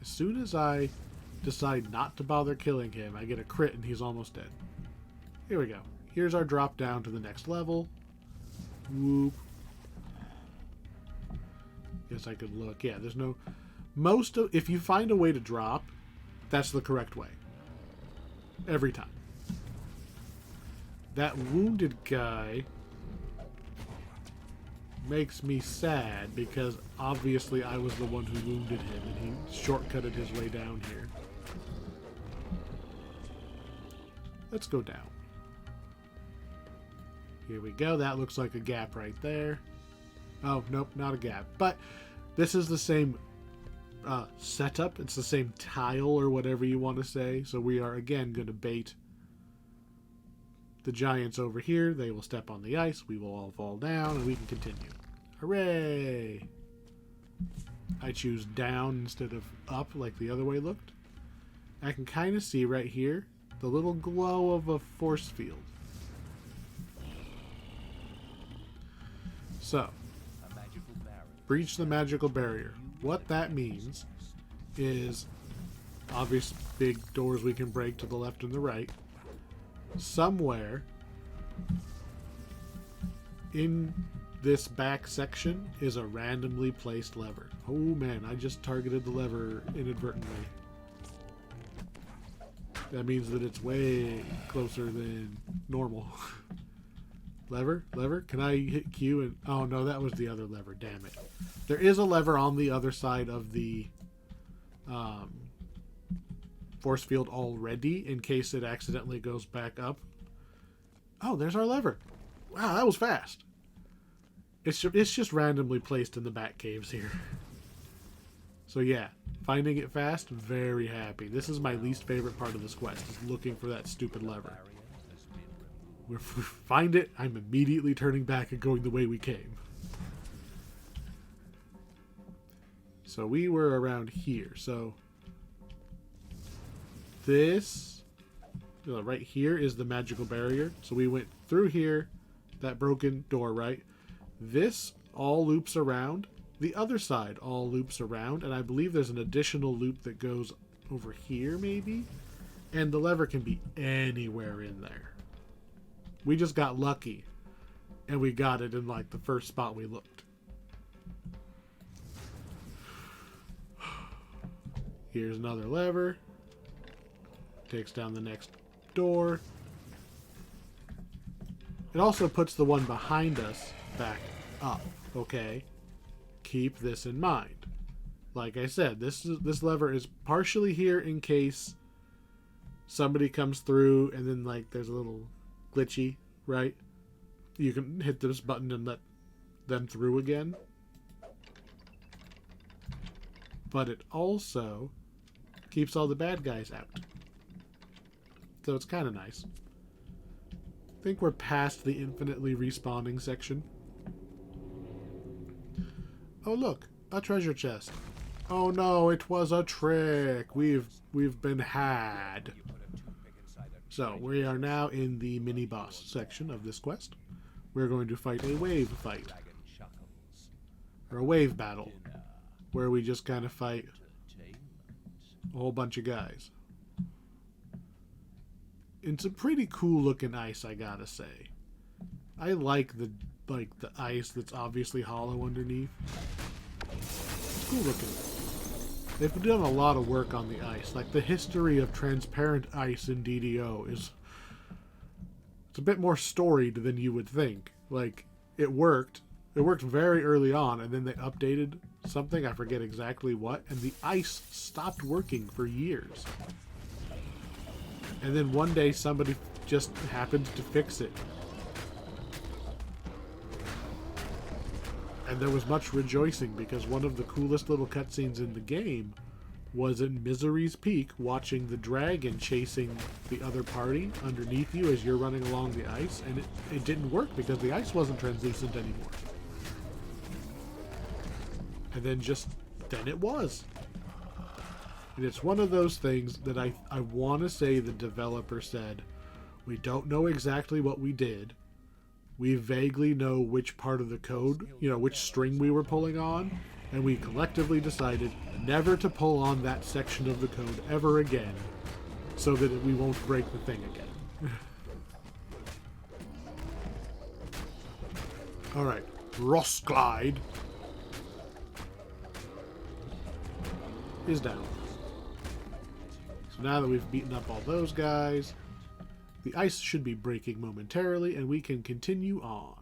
As soon as I decide not to bother killing him, I get a crit and he's almost dead. Here we go. Here's our drop down to the next level. Whoop. Guess I could look. Yeah, there's no... if you find a way to drop, that's the correct way. Every time. That wounded guy makes me sad because obviously I was the one who wounded him and he shortcutted his way down here. Let's go down. Here we go. That looks like a gap right there. Oh, nope, not a gap. But this is the same setup. It's the same tile or whatever you want to say. So we are, again, going to bait the giants over here. They will step on the ice. We will all fall down, and we can continue. Hooray! I choose down instead of up like the other way looked. I can kind of see right here the little glow of a force field. So, breach the magical barrier. What that means is obvious big doors we can break to the left and the right. Somewhere in this back section is a randomly placed lever. Oh man, I just targeted the lever inadvertently. That means that it's way closer than normal. Lever? Lever? Can I hit Q and... Oh no, that was the other lever. Damn it. There is a lever on the other side of the force field already in case it accidentally goes back up. Oh, there's our lever. Wow, that was fast. It's just randomly placed in the back caves here. So yeah, finding it fast, very happy. This is my least favorite part of this quest, is looking for that stupid lever. If we find it, I'm immediately turning back and going the way we came. So we were around here. So this right here is the magical barrier. So we went through here, that broken door, right? This all loops around. The other side all loops around. And I believe there's an additional loop that goes over here, maybe? And the lever can be anywhere in there. We just got lucky, and we got it in like the first spot we looked. Here's another lever. Takes down the next door. It also puts the one behind us back up, okay? Keep this in mind. Like I said, this lever is partially here in case somebody comes through and then like there's a little glitchy, right? You can hit this button and let them through again. But it also keeps all the bad guys out. So it's kind of nice. I think we're past the infinitely respawning section. Oh look, a treasure chest. Oh no, it was a trick. We've been had. So, we are now in the mini-boss section of this quest. We're going to fight a wave fight. Or a wave battle. Where we just kind of fight a whole bunch of guys. It's a pretty cool looking ice, I gotta say. I like the ice that's obviously hollow underneath. It's cool looking. They've done a lot of work on the ice. Like, the history of transparent ice in DDO is It's a bit more storied than you would think. Like, it worked. It worked very early on, and then they updated something, I forget exactly what, and the ice stopped working for years. And then one day somebody just happened to fix it. And there was much rejoicing because one of the coolest little cutscenes in the game was in Misery's Peak, watching the dragon chasing the other party underneath you as you're running along the ice, and it didn't work because the ice wasn't translucent anymore. And then it was. And it's one of those things that I want to say the developer said, we don't know exactly what we did. We vaguely know which part of the code, which string we were pulling on, and we collectively decided never to pull on that section of the code ever again so that we won't break the thing again. Alright, Roskilde is down. So now that we've beaten up all those guys, the ice should be breaking momentarily, and we can continue on.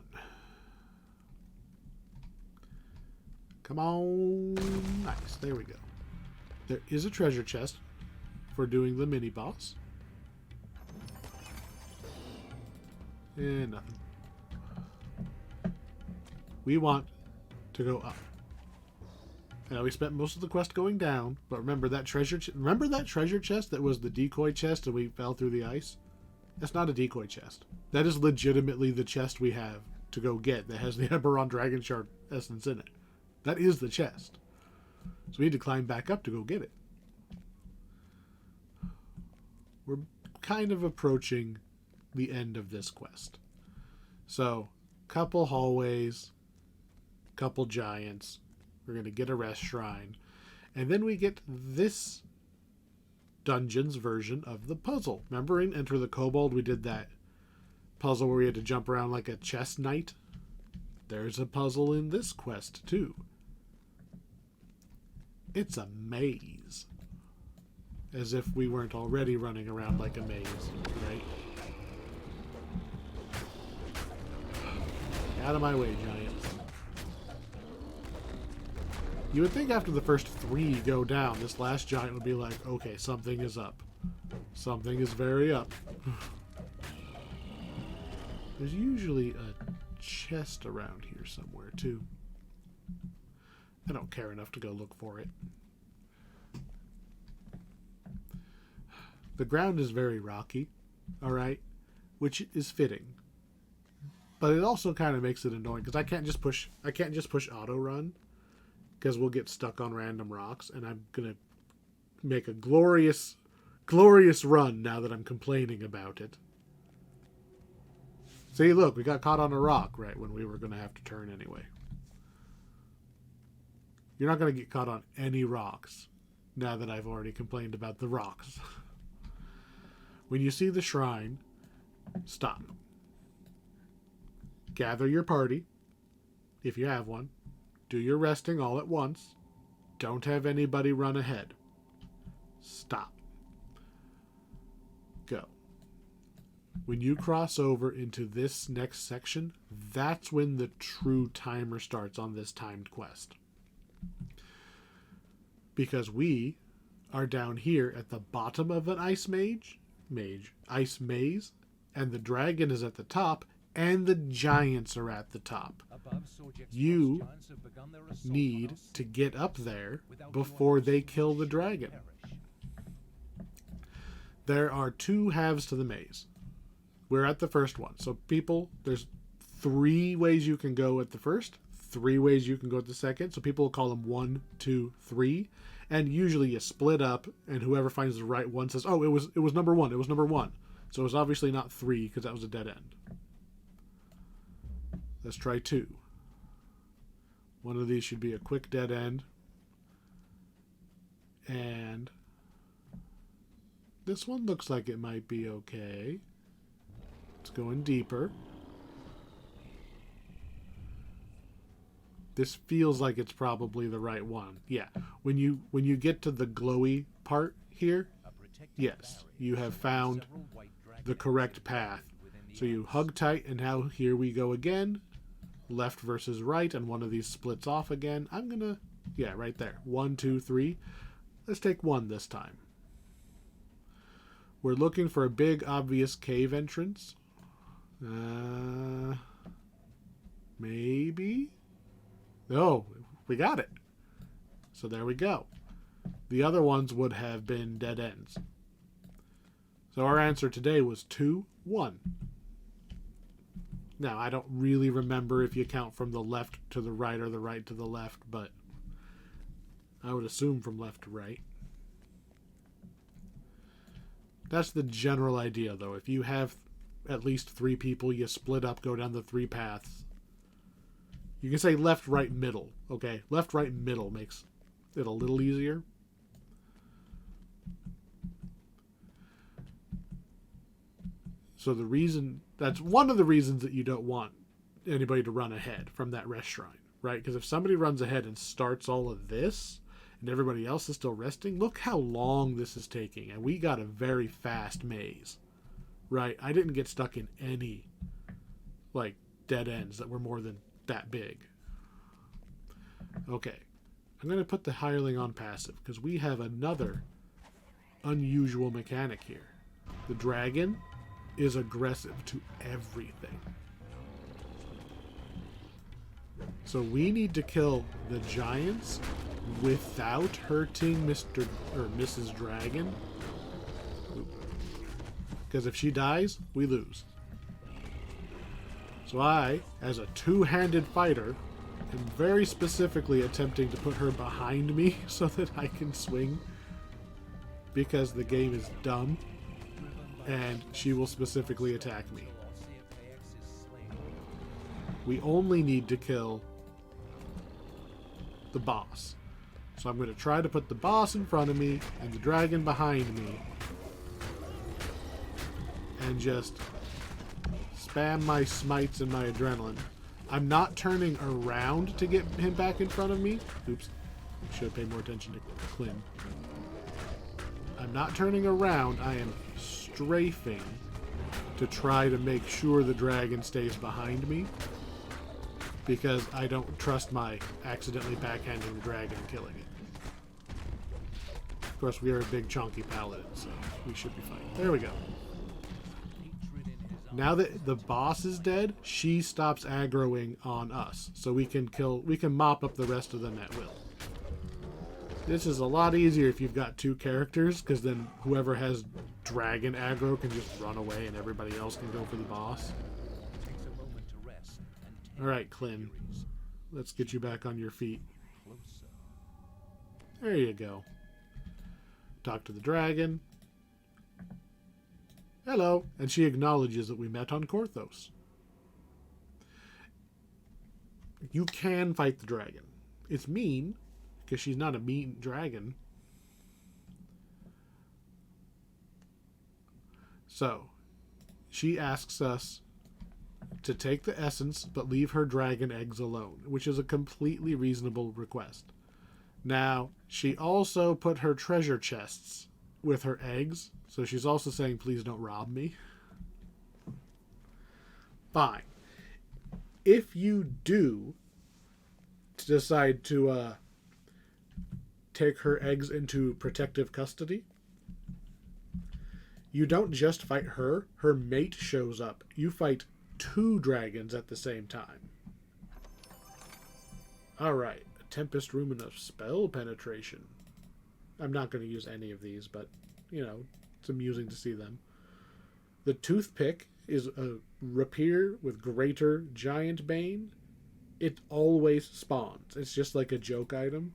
Come on. Nice. There we go. There is a treasure chest for doing the mini-boss. And nothing. We want to go up. Now, we spent most of the quest going down, but remember that treasure chest that was the decoy chest and we fell through the ice? That's not a decoy chest. That is legitimately the chest we have to go get that has the Eberron Dragon Shard essence in it. That is the chest. So we need to climb back up to go get it. We're kind of approaching the end of this quest. So, couple hallways, couple giants. We're going to get a rest shrine. And then we get this dungeon's version of the puzzle. Remember in Enter the Kobold we did that puzzle where we had to jump around like a chess knight? There's a puzzle in this quest too. It's a maze. As if we weren't already running around like a maze, right? Out of my way, giants. You would think after the first 3 go down, this last giant would be like, okay, something is up. Something is very up. There's usually a chest around here somewhere, too. I don't care enough to go look for it. The ground is very rocky, alright? Which is fitting. But it also kind of makes it annoying, because I can't just push auto run. Because we'll get stuck on random rocks, and I'm gonna make a glorious run now that I'm complaining about it. See, look, we got caught on a rock right when we were gonna have to turn anyway. You're not gonna get caught on any rocks now that I've already complained about the rocks. When you see the shrine, stop. Gather your party, if you have one. Do your resting all at once. Don't have anybody run ahead. Stop. Go. When you cross over into this next section, that's when the true timer starts on this timed quest. Because we are down here at the bottom of an ice maze, and the dragon is at the top, and the giants are at the top. You need to get up there before they kill the dragon. There are 2 halves to the maze. We're at the first one. So people, there's 3 ways you can go at the first, 3 ways you can go at the second. So people will call them 1, 2, 3. And usually you split up, and whoever finds the right one says, oh, it was number 1. It was number 1. So it was obviously not 3 because that was a dead end. Let's try 2. One of these should be a quick dead end. And this one looks like it might be okay. It's going deeper. This feels like it's probably the right one. Yeah. When you get to the glowy part here, yes, you have found the correct path. So you hug tight, and now here we go again. Left versus right, and one of these splits off again. I'm gonna, yeah, right there. 1, 2, 3. Let's take 1 this time. We're looking for a big, obvious cave entrance. Maybe? Oh, we got it. So there we go. The other ones would have been dead ends. So our answer today was 2, 1. Now, I don't really remember if you count from the left to the right or the right to the left, but I would assume from left to right. That's the general idea, though. If you have at least 3 people, you split up, go down the 3 paths. You can say left, right, middle. Okay, left, right, middle makes it a little easier. So the reason, that's one of the reasons that you don't want anybody to run ahead from that rest shrine, right? Because if somebody runs ahead and starts all of this and everybody else is still resting, look how long this is taking. And we got a very fast maze, right? I didn't get stuck in any, like, dead ends that were more than that big. Okay. I'm going to put the hireling on passive because we have another unusual mechanic here. The dragon is aggressive to everything. So we need to kill the giants without hurting Mr. or Mrs. Dragon. Because if she dies, we lose. So I, as a two-handed fighter, am very specifically attempting to put her behind me so that I can swing. Because the game is dumb. And she will specifically attack me. We only need to kill the boss. So I'm going to try to put the boss in front of me and the dragon behind me. And just spam my smites and my adrenaline. I'm not turning around to get him back in front of me. Oops. Should pay more attention to Clem. I'm not turning around. I am strafing to try to make sure the dragon stays behind me because I don't trust my accidentally backhanding the dragon and killing it. Of course, we are a big chunky paladin, so we should be fine. There we go. Now that the boss is dead, she stops aggroing on us, so we can mop up the rest of them at will. This is a lot easier if you've got 2 characters, because then whoever has dragon aggro can just run away and everybody else can go for the boss. Alright, Clint. Let's get you back on your feet. There you go. Talk to the dragon. Hello. And she acknowledges that we met on Korthos. You can fight the dragon. It's mean, because she's not a mean dragon. So, she asks us to take the essence, but leave her dragon eggs alone, which is a completely reasonable request. Now, she also put her treasure chests with her eggs, so she's also saying, please don't rob me. Fine. If you do decide to take her eggs into protective custody, you don't just fight her. Her mate shows up. You fight 2 dragons at the same time. Alright. A Tempest Room and a Spell Penetration. I'm not going to use any of these, but, you know, it's amusing to see them. The Toothpick is a rapier with greater giant bane. It always spawns. It's just like a joke item.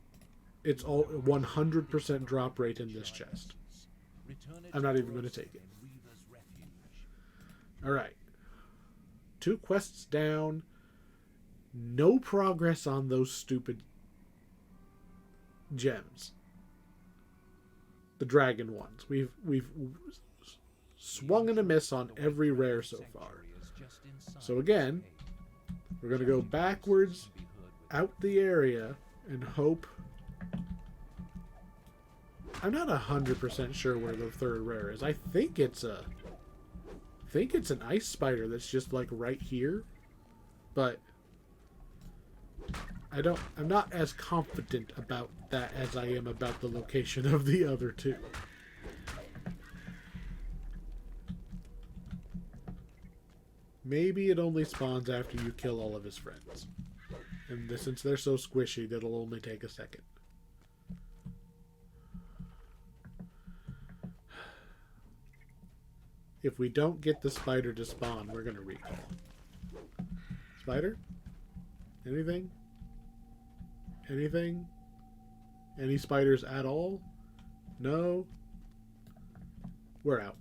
It's all 100% drop rate in this chest. I'm not even going to take it. Alright. 2 quests down. No progress on those stupid gems. The dragon ones. We've swung and a miss on every rare so far. So again, we're going to go backwards out the area and hope. I'm not 100% sure where the 3rd rare is. I think it's a think it's an ice spider that's just like right here, but I'm not as confident about that as I am about the location of the other two. Maybe it only spawns after you kill all of his friends. And since they're so squishy, that'll only take a second. If we don't get the spider to spawn, we're going to recall. Spider? Anything? Anything? Any spiders at all? No? We're out.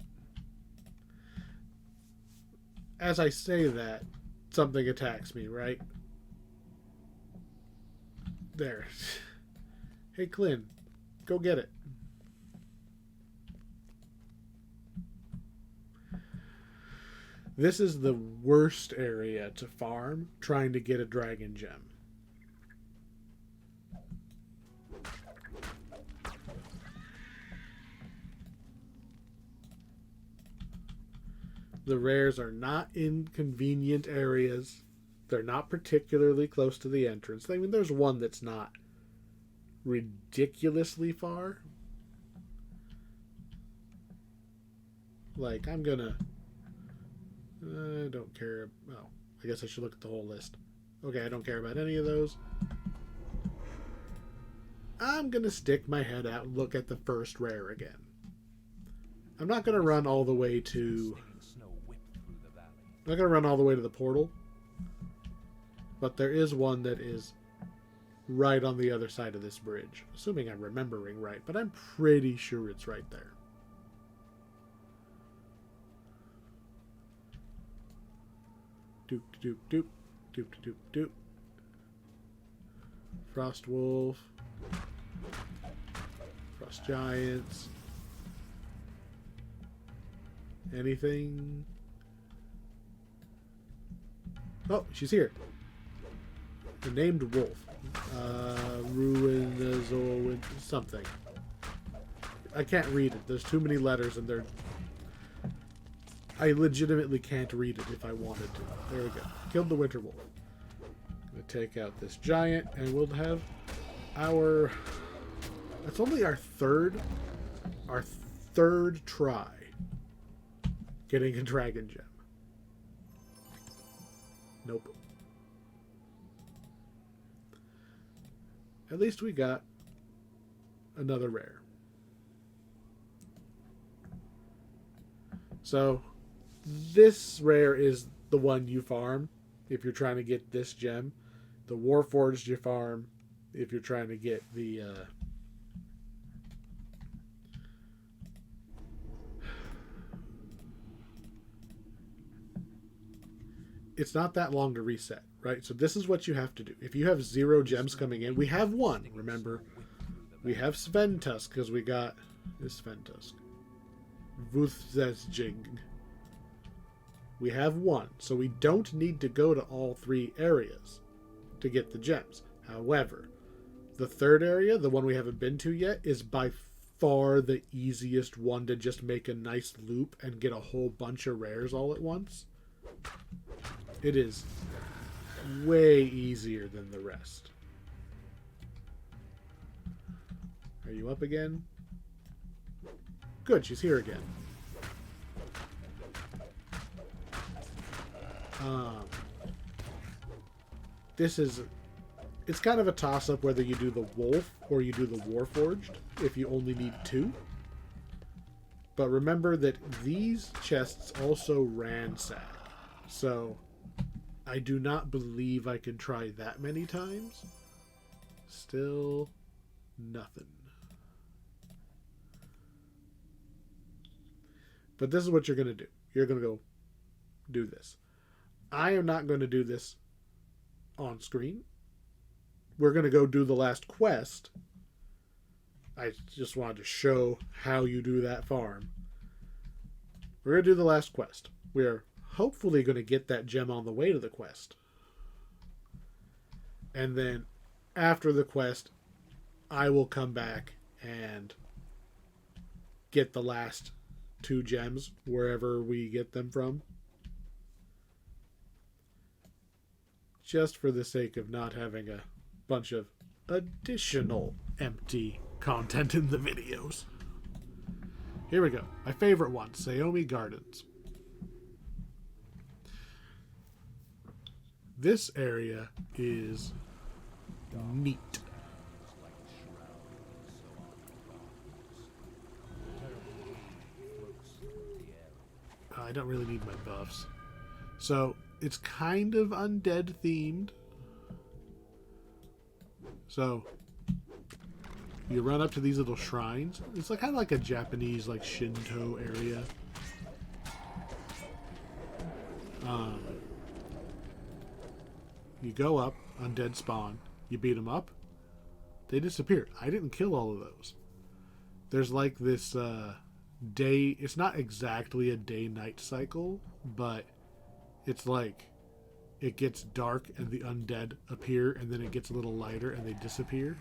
As I say that, something attacks me, right? There. Hey, Clint, go get it. This is the worst area to farm trying to get a dragon gem. The rares are not in convenient areas. They're not particularly close to the entrance. I mean, there's one that's not ridiculously far. Like, I'm gonna... I don't care. Oh, I guess I should look at the whole list. Okay, I don't care about any of those. I'm gonna stick my head out and look at the first rare again. I'm not gonna run all the way to... I'm not gonna run all the way to the portal. But there is one that is right on the other side of this bridge. Assuming I'm remembering right, but I'm pretty sure it's right there. Doop doop doop doop doop doop. Frost wolf. Frost giants. Anything? Oh, she's here. The named wolf. Ruinazol something. I can't read it. There's too many letters and they're... I legitimately can't read it if I wanted to. There we go. Killed the winter wolf. Gonna take out this giant and we'll have our... That's only our third try getting a dragon gem. Nope. At least we got another rare. So, this rare is the one you farm if you're trying to get this gem. The Warforged you farm if you're trying to get the... It's not that long to reset, right? So this is what you have to do. If you have 0 gems coming in, we have 1, remember. We have Sventusk because we got this Sventusk. Vuthzesjig. We have 1, so we don't need to go to all 3 areas to get the gems. However, the third area, the one we haven't been to yet, is by far the easiest one to just make a nice loop and get a whole bunch of rares all at once. It is way easier than the rest. Are you up again? Good, she's here again. It's kind of a toss-up whether you do the wolf or you do the Warforged if you only need 2. But remember that these chests also ransack. So I do not believe I can try that many times. Still nothing. But this is what you're going to do. You're going to go do this. I am not going to do this on screen. We're going to go do the last quest. I just wanted to show how you do that farm. We're going to do the last quest. We are hopefully going to get that gem on the way to the quest. And then after the quest, I will come back and get the last 2 gems wherever we get them from. Just for the sake of not having a bunch of additional empty content in the videos. Here we go. My favorite one, Saomi Gardens. This area is neat. I don't really need my buffs. So, it's kind of undead themed. So, you run up to these little shrines. It's like kind of like a Japanese like Shinto area. You go up, undead spawn. You beat them up. They disappear. I didn't kill all of those. There's like this day. It's not exactly a day-night cycle, but it's like it gets dark and the undead appear, and then it gets a little lighter and they disappear.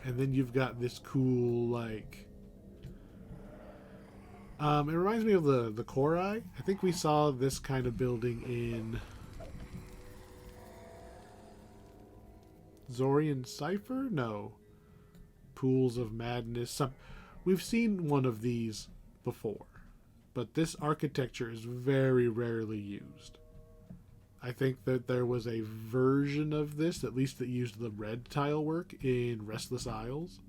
And then you've got this cool, like... it reminds me of the Korai. I think we saw this kind of building in Zorian Cipher? No. Pools of Madness. We've seen one of these before. But this architecture is very rarely used. I think that there was a version of this, at least that used the red tile work in Restless Isles.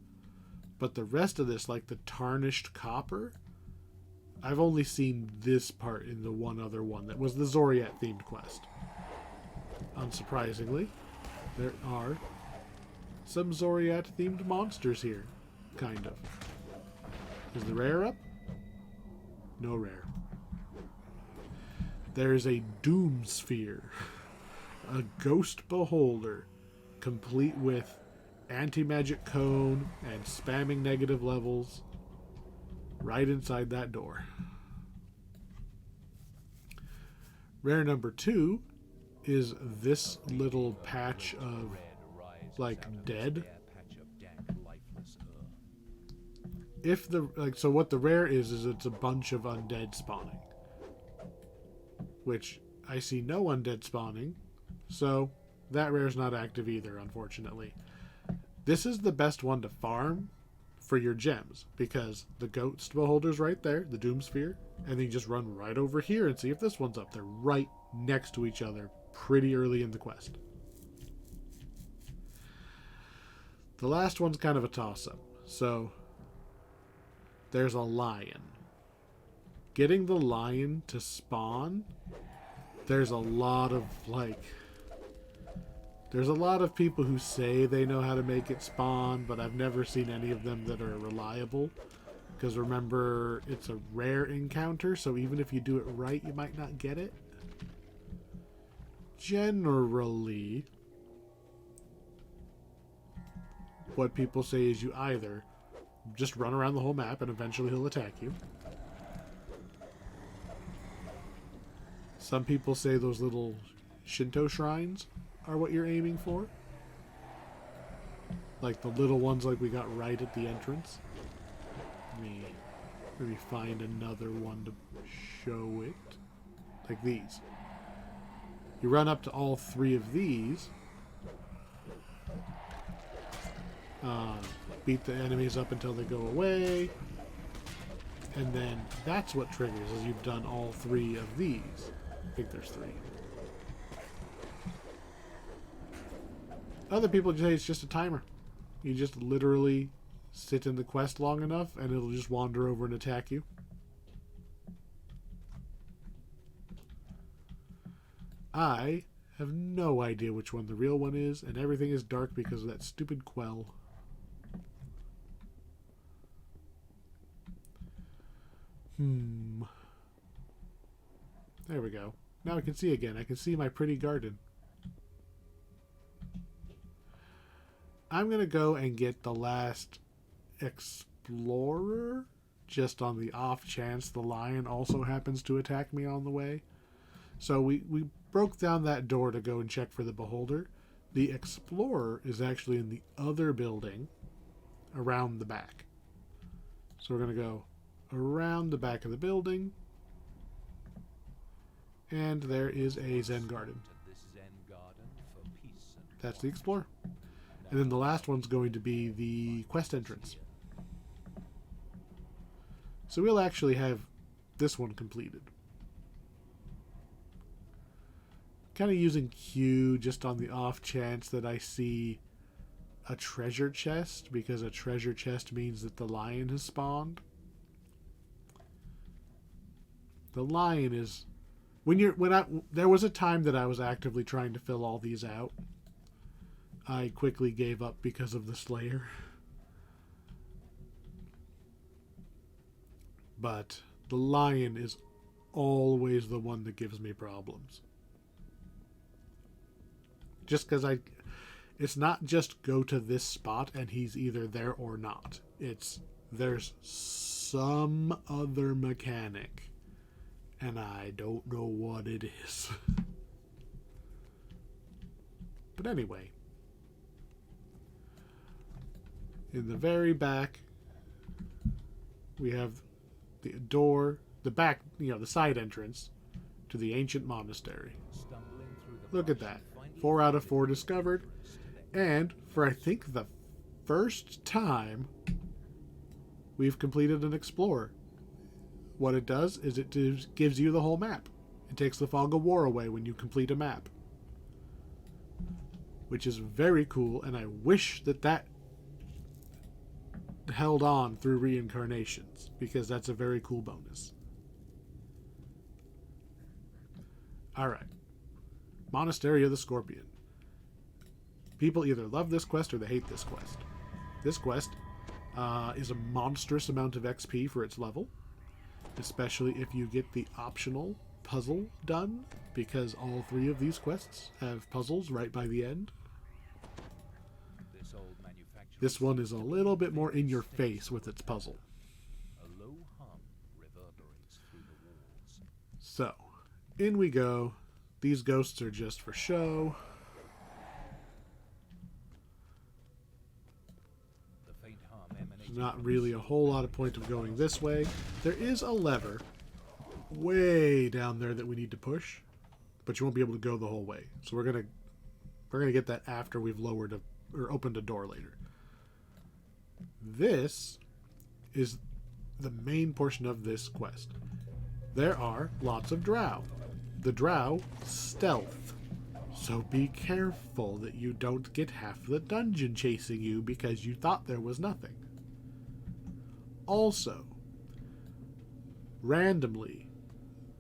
But the rest of this, like the tarnished copper, I've only seen this part in the one other one that was the Zoriat themed quest. Unsurprisingly, there are some Zoriat themed monsters here. Kind of. Is the rare up? No rare. There's a Doom Sphere, a Ghost Beholder, complete with anti-magic cone and spamming negative levels right inside that door. Rare number 2 is this little patch of like dead. If the so what the rare is it's a bunch of undead spawning. Which I see no undead spawning, so that rare is not active either, unfortunately. This is the best one to farm for your gems, because the Ghost Beholder's right there, the Doom Sphere, and then you just run right over here and see if this one's up. They're right next to each other pretty early in the quest. The last one's kind of a toss-up. So, there's a lion. Getting the lion to spawn, there's a lot of people who say they know how to make it spawn, but I've never seen any of them that are reliable. Because remember, it's a rare encounter, so even if you do it right, you might not get it. Generally, what people say is you either just run around the whole map and eventually he'll attack you. Some people say those little Shinto shrines are what you're aiming for. Like the little ones like we got right at the entrance. Let me find another one to show it. Like these. You run up to all 3 of these. Beat the enemies up until they go away. And then that's what triggers is you've done all 3 of these. I think there's 3. Other people say it's just a timer. You just literally sit in the quest long enough and it'll just wander over and attack you. I have no idea which one the real one is, and everything is dark because of that stupid quell. There we go. Now I can see again. I can see my pretty garden. I'm going to go and get the last explorer, just on the off chance the lion also happens to attack me on the way. So we broke down that door to go and check for the beholder. The explorer is actually in the other building around the back. So we're going to go around the back of the building. And there is a Zen garden. That's the Explorer. And then the last one's going to be the quest entrance. So we'll actually have this one completed. Kind of using Q just on the off chance that I see a treasure chest, because a treasure chest means that the lion has spawned. The lion is... there was a time that I was actively trying to fill all these out. I quickly gave up because of the Slayer. But the lion is always the one that gives me problems. Just because it's not just go to this spot and he's either there or not. There's some other mechanic and I don't know what it is. But anyway, in the very back we have the door, the back, the side entrance to the ancient monastery. Look at that. 4 out of 4 discovered. And for I think the first time, we've completed an Explorer. What it does is it gives you the whole map. It takes the fog of war away when you complete a map. Which is very cool, and I wish that held on through reincarnations, because that's a very cool bonus. Alright. Monastery of the Scorpion. People either love this quest or they hate this quest. This quest is a monstrous amount of XP for its level, especially if you get the optional puzzle done, because all 3 of these quests have puzzles right by the end. This one is a little bit more in your face with its puzzle. So, in we go. These ghosts are just for show. There's not really a whole lot of point of going this way. There is a lever way down there that we need to push, but you won't be able to go the whole way. So we're gonna get that after we've lowered or opened a door later. This is the main portion of this quest. There are lots of drow. The drow stealth, so be careful that you don't get half the dungeon chasing you because you thought there was nothing. Also, randomly,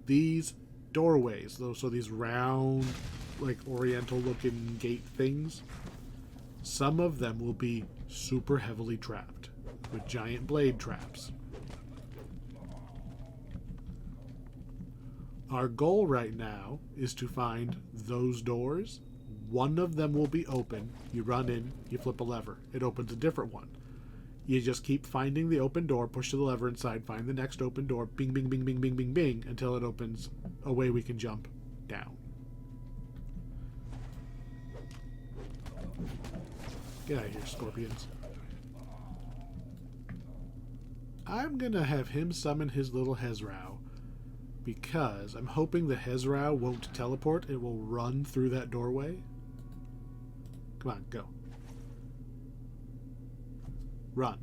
these doorways, so these round, like oriental looking gate things, some of them will be super heavily trapped with giant blade traps. Our goal right now is to find those doors. One of them will be open. You run in, you flip a lever. It opens a different one. You just keep finding the open door, push the lever inside, find the next open door, bing, bing, bing, bing, bing, bing, bing, until it opens a way we can jump down. Get out of here, scorpions. I'm gonna have him summon his little Hezrao, because I'm hoping the Hezrao won't teleport. It will run through that doorway. Come on, go. Run.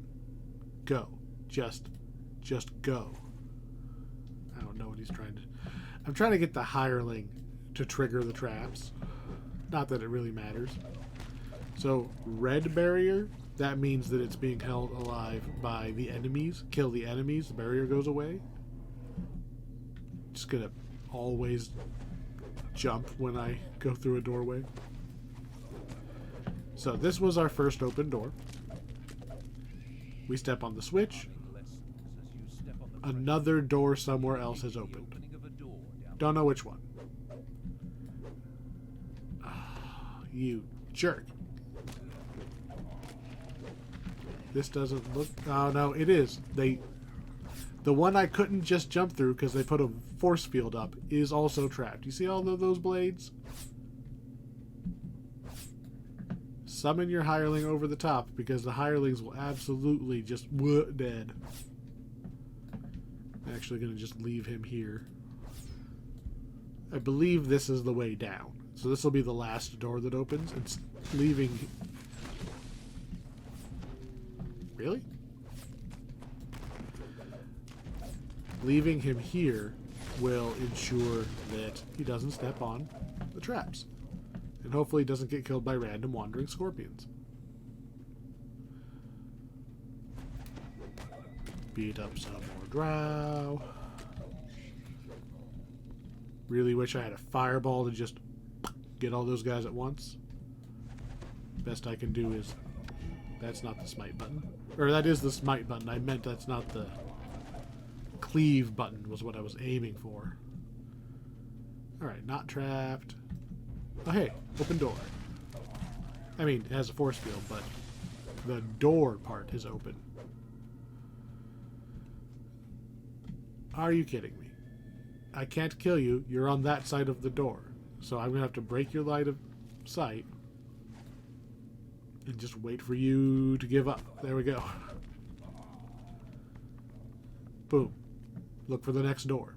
Go. Just go. I don't know what he's trying to... I'm trying to get the hireling to trigger the traps. Not that it really matters. So, red barrier, that means that it's being held alive by the enemies. Kill the enemies, the barrier goes away. Just gonna always jump when I go through a doorway. So this was our first open door. We step on the switch. Another door somewhere else has opened. Don't know which one. You jerk. This doesn't look... Oh, no, it is. The one I couldn't just jump through because they put a force field up is also trapped. You see all of those blades? summon your hireling over the top, because the hirelings will absolutely just dead. I'm actually going to just leave him here. I believe this is the way down. So this will be the last door that opens. It's leaving... Really? Leaving him here will ensure that he doesn't step on the traps. And hopefully doesn't get killed by random wandering scorpions. Beat up some more drow. Really wish I had a fireball to just get all those guys at once. Best I can do is... That's not the smite button. Or that is the smite button. I meant that's not the cleave button was what I was aiming for. Alright, not trapped. Oh hey, open door. I mean, it has a force field, but the door part is open. Are you kidding me? I can't kill you. You're on that side of the door. So I'm going to have to break your line of sight and just wait for you to give up. There we go. Boom. Look for the next door.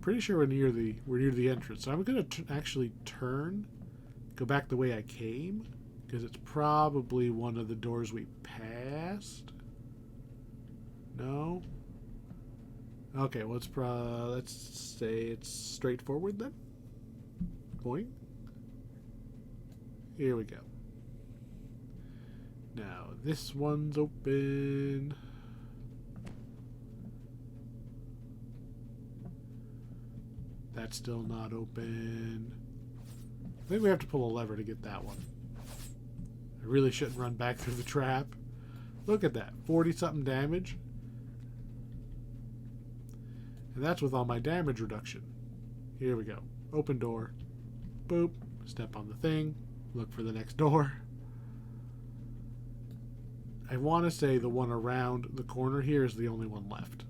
Pretty sure we're near the entrance. So I'm going to actually turn, go back the way I came, because it's probably one of the doors we passed. No. Okay, well, let's say it's straightforward then. Boing. Here we go. Now, this one's open. That's still not open. I think we have to pull a lever to get that one. I really shouldn't run back through the trap. Look at that. 40-something damage. And that's with all my damage reduction. Here we go. Open door. Boop. Step on the thing. Look for the next door. I want to say the one around the corner here is the only one left.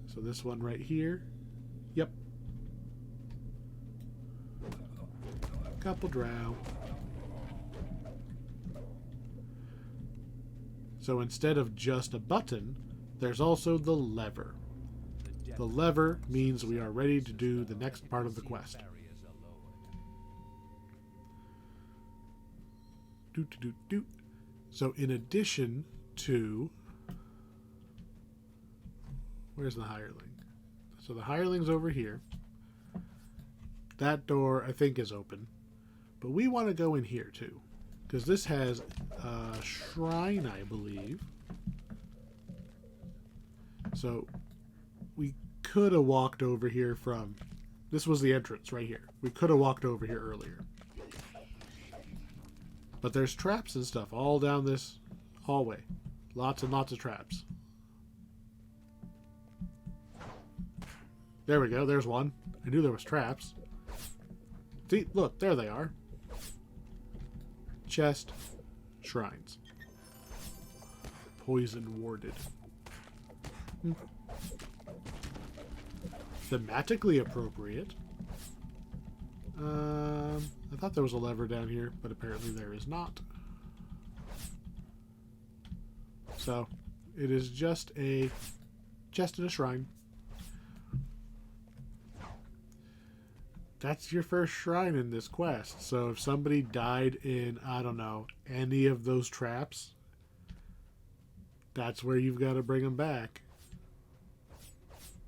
So this one right here. Yep. Couple drow. So instead of just a button, there's also the lever. The lever means we are ready to do the next part of the quest. So in addition to... Where's the hireling? So the hireling's over here. That door, I think, is open. But we want to go in here, too. Because this has a shrine, I believe. So we could have walked over here from... This was the entrance right here. We could have walked over here earlier. But there's traps and stuff all down this hallway. Lots and lots of traps. There we go. There's one. I knew there was traps. See, look, there they are. Chest. Shrines. Poison warded. Thematically appropriate. I thought there was a lever down here, but apparently there is not. So, it is just a chest and a shrine. That's your first shrine in this quest. So if somebody died in, I don't know, any of those traps, that's where you've got to bring them back.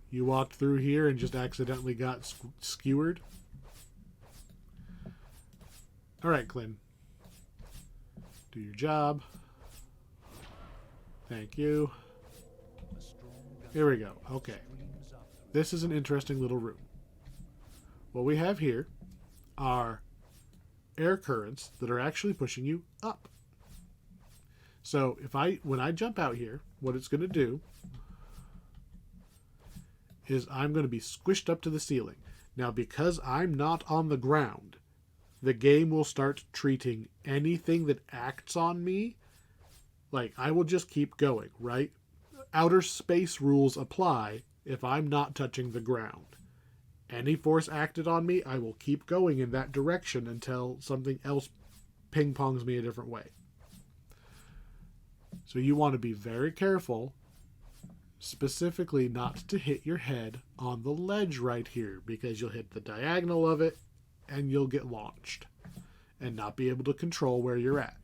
You walked through here and just accidentally got skewered. Alright, Clint. Do your job. Thank you. Here we go. Okay. This is an interesting little room. What we have here are air currents that are actually pushing you up. So when I jump out here, what it's going to do is I'm going to be squished up to the ceiling. Now, because I'm not on the ground, the game will start treating anything that acts on me like I will just keep going, right? Outer space rules apply if I'm not touching the ground. any force acted on me, I will keep going in that direction until something else ping-pongs me a different way. So you want to be very careful, specifically not to hit your head on the ledge right here, because you'll hit the diagonal of it and you'll get launched and not be able to control where you're at.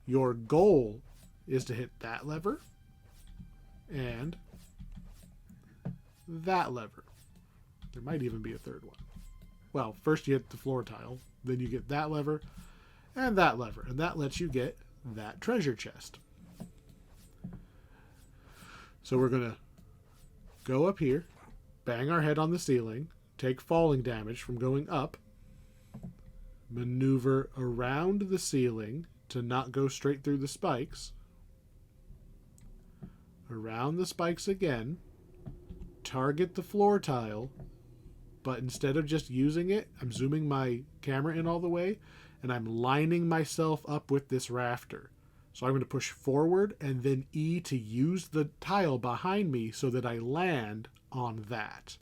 Your goal is to hit that lever and that lever. There might even be a third one. Well, first you hit the floor tile, then you get that lever, and that lets you get that treasure chest. So we're going to go up here, bang our head on the ceiling, take falling damage from going up, maneuver around the ceiling to not go straight through the spikes, around the spikes again, target the floor tile, but instead of just using it, I'm zooming my camera in all the way, and I'm lining myself up with this rafter. So I'm going to push forward and then E to use the tile behind me so that I land on that.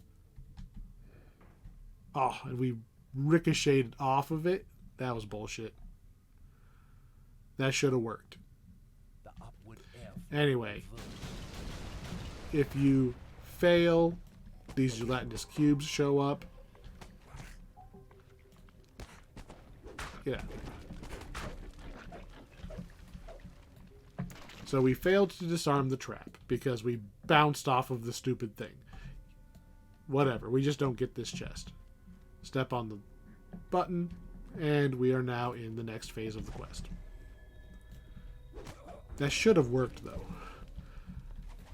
Oh, and we ricocheted off of it. That was bullshit. That should have worked. Anyway, if you fail, these gelatinous cubes show up. Get out. So we failed to disarm the trap because we bounced off of the stupid thing. Whatever, we just don't get this chest. Step on the button, and we are now in the next phase of the quest. That should have worked, though.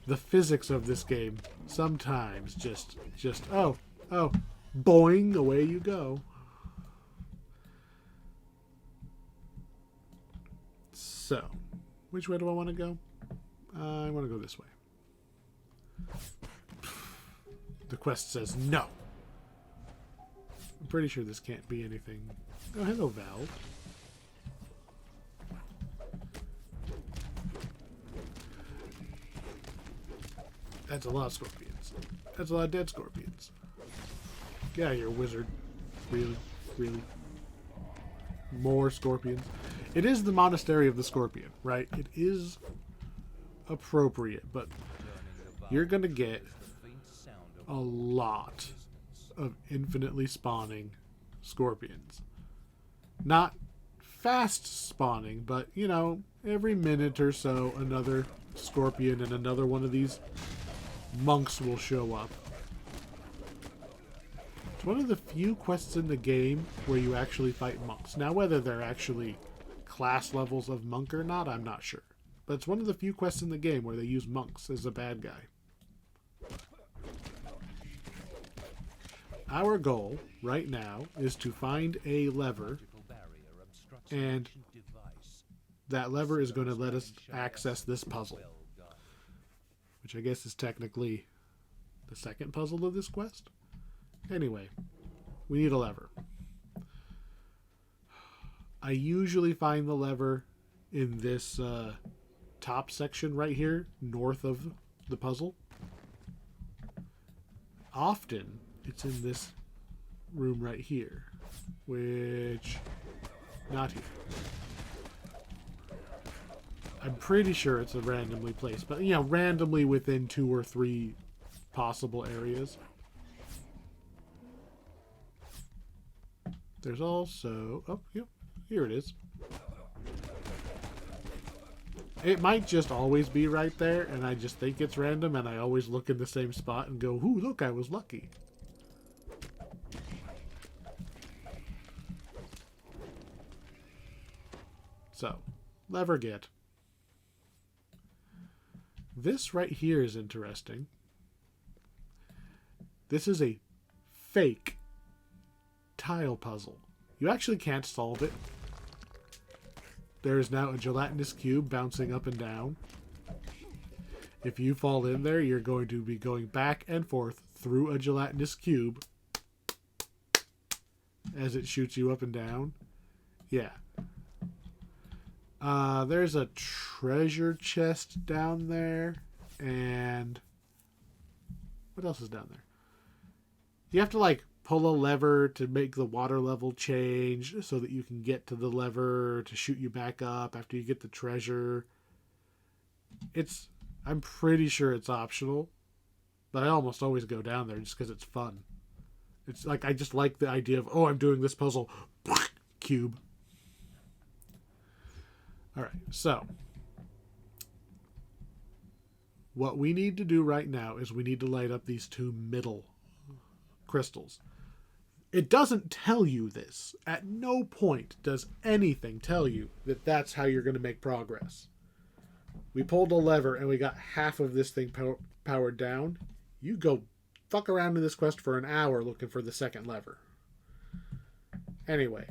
The physics of this game sometimes just oh, boing, away you go. So, which way do I want to go? I want to go this way. The quest says no. I'm pretty sure this can't be anything. Oh, hello, Valve. That's a lot of scorpions. That's a lot of dead scorpions. Get out of here, wizard. Really? Really? More scorpions. It is the Monastery of the Scorpion, right? It is appropriate, but you're going to get a lot of infinitely spawning scorpions. Not fast spawning, but, you know, every minute or so, another scorpion and another one of these monks will show up. It's one of the few quests in the game where you actually fight monks. Now, whether they're actually class levels of monk or not, I'm not sure. But it's one of the few quests in the game where they use monks as a bad guy. Our goal right now is to find a lever, and that lever is going to let us access this puzzle, which I guess is technically the second puzzle of this quest. Anyway, we need a lever. I usually find the lever in this top section right here, north of the puzzle. Often, it's in this room right here, which, not here. I'm pretty sure it's a randomly placed, but, you know, randomly within 2 or 3 possible areas. There's also, oh, yep, here it is. It might just always be right there, and I just think it's random, and I always look in the same spot and go, ooh, look, I was lucky. So, lever get. This right here is interesting. This is a fake tile puzzle. You actually can't solve it. There is now a gelatinous cube bouncing up and down. If you fall in there, you're going to be going back and forth through a gelatinous cube as it shoots you up and down. Yeah. There's a treasure chest down there, and what else is down there? You have to like pull a lever to make the water level change so that you can get to the lever to shoot you back up after you get the treasure. I'm pretty sure it's optional, but I almost always go down there just because it's fun. It's like I just like the idea of, oh, I'm doing this puzzle. Cube. All right, so what we need to do right now is we need to light up these two middle crystals. It doesn't tell you this. At no point does anything tell you that that's how you're going to make progress. We pulled a lever and we got half of this thing powered down. You go fuck around in this quest for an hour looking for the second lever. Anyway,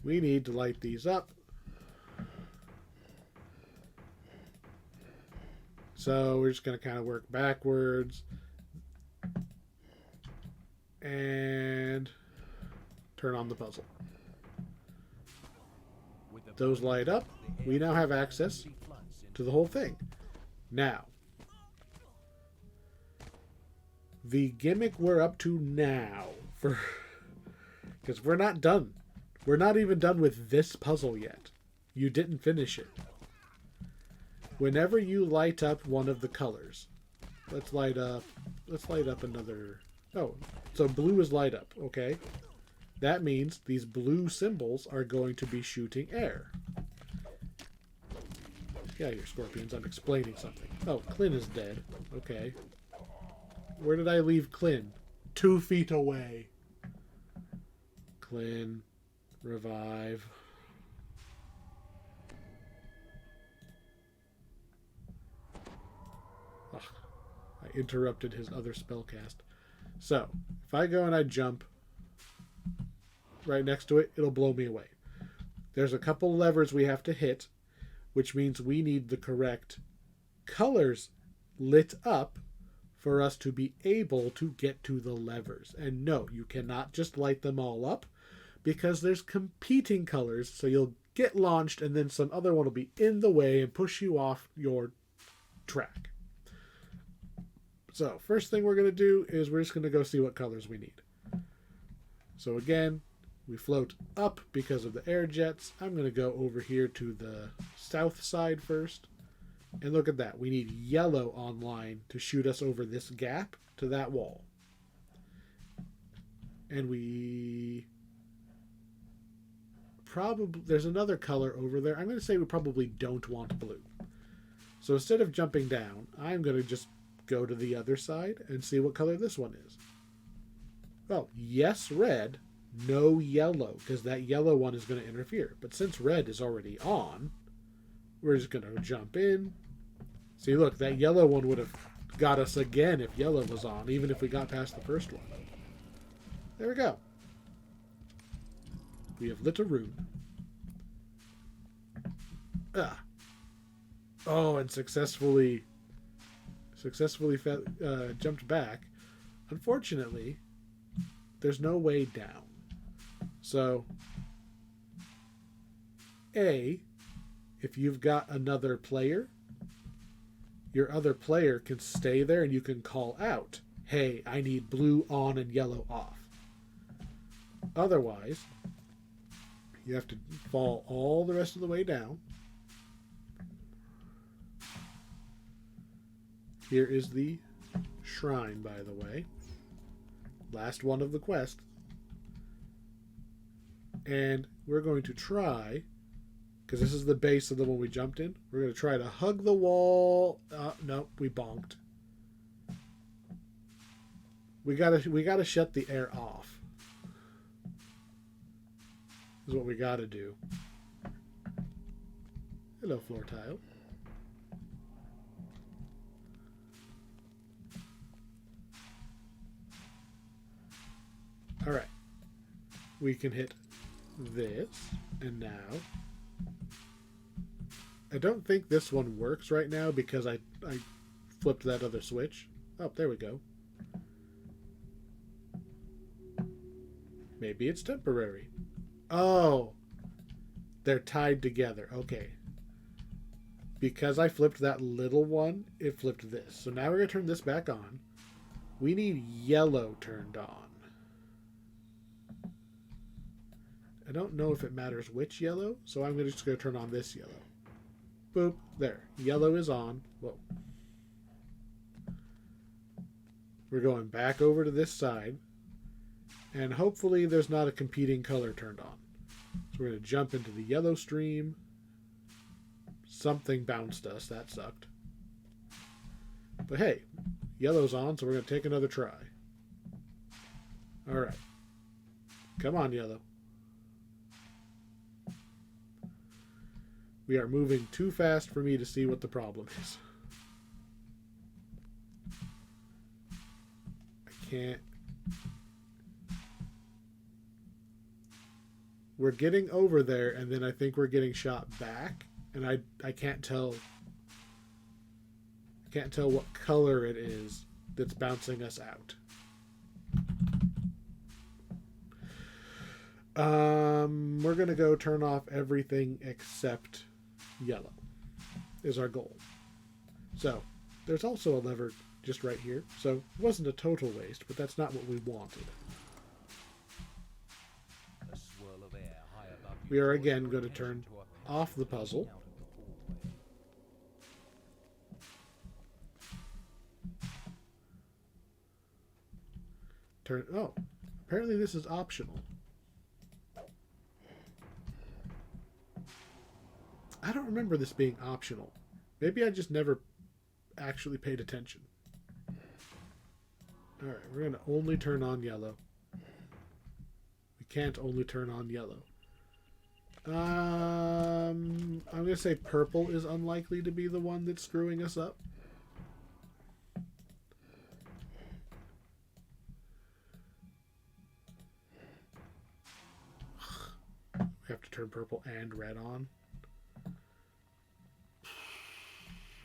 we need to light these up. So we're just going to kind of work backwards and turn on the puzzle. Those light up. We now have access to the whole thing. Now, the gimmick we're up to now, because we're not done. We're not even done with this puzzle yet. You didn't finish it. Whenever you light up one of the colors, let's light up another. Oh, so blue is light up, okay? That means these blue symbols are going to be shooting air. Yeah, your scorpions, I'm explaining something. Oh, Clin is dead. Okay. Where did I leave Clin? 2 feet away. Clin. Revive. Ugh, I interrupted his other spellcast. So, if I go and I jump right next to it, it'll blow me away. There's a couple levers we have to hit, which means we need the correct colors lit up for us to be able to get to the levers. And no, you cannot just light them all up because there's competing colors, so you'll get launched and then some other one will be in the way and push you off your track. So first thing we're going to do is we're just going to go see what colors we need. So again, we float up because of the air jets. I'm going to go over here to the south side first. And look at that. We need yellow online to shoot us over this gap to that wall. And we probably... There's another color over there. I'm going to say we probably don't want blue. So instead of jumping down, I'm going to just go to the other side and see what color this one is. Well, yes, red. No yellow, because that yellow one is going to interfere. But since red is already on, we're just going to jump in. See, look, that yellow one would have got us again if yellow was on, even if we got past the first one. There we go. We have lit a rune. Ah. Oh, and successfully jumped back. Unfortunately, there's no way down. So, if you've got another player, your other player can stay there and you can call out, hey, I need blue on and yellow off. Otherwise, you have to fall all the rest of the way down. Here is the shrine, by the way. Last one of the quest. And we're going to try, because this is the base of the one we jumped in, we're going to try to hug the wall. No, we bonked. We gotta shut the air off. Is what we gotta do. Hello, floor tile. All right. We can hit this, and now I don't think this one works right now because I flipped that other switch. Oh, there we go. Maybe it's temporary. Oh, they're tied together. Okay. Because I flipped that little one, it flipped this. So now we're going to turn this back on. We need yellow turned on. I don't know if it matters which yellow, so I'm just going to turn on this yellow. Boop. There. Yellow is on. Whoa. We're going back over to this side. And hopefully there's not a competing color turned on. So we're going to jump into the yellow stream. Something bounced us. That sucked. But hey, yellow's on, so we're going to take another try. Alright. Come on, yellow. We are moving too fast for me to see what the problem is. I can't. We're getting over there, and then I think we're getting shot back, and I can't tell. I can't tell what color it is that's bouncing us out. We're gonna go turn off everything except yellow is our goal. So there's also a lever just right here, so it wasn't a total waste, but that's not what we wanted. A swirl of air high above you We are draws again your going to attention turn to a path off the puzzle. leading out of the hallway. Oh, apparently this is optional. I don't remember this being optional. Maybe I just never actually paid attention. Alright, we're going to only turn on yellow. We can't only turn on yellow. I'm going to say purple is unlikely to be the one that's screwing us up. We have to turn purple and red on.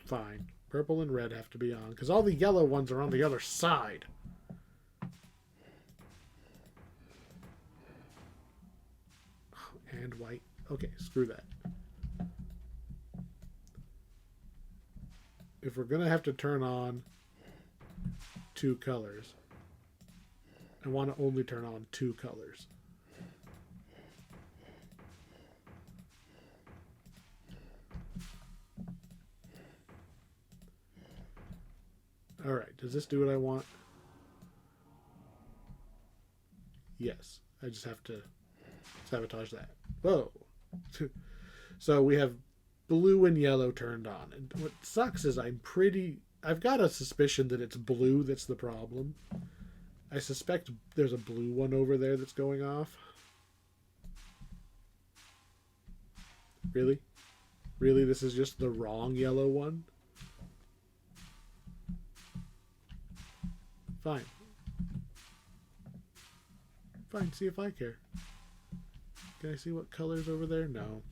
Fine. Purple and red have to be on, because all the yellow ones are on the other side. And white. Okay, screw that. If we're going to have to turn on two colors, I want to only turn on two colors. Alright, does this do what I want? Yes. I just have to sabotage that. Whoa. So we have blue and yellow turned on. And what sucks is I've got a suspicion that it's blue that's the problem. I suspect there's a blue one over there that's going off. Really? Really, this is just the wrong yellow one? Fine. Fine, see if I care. Can I see what color's over there? No.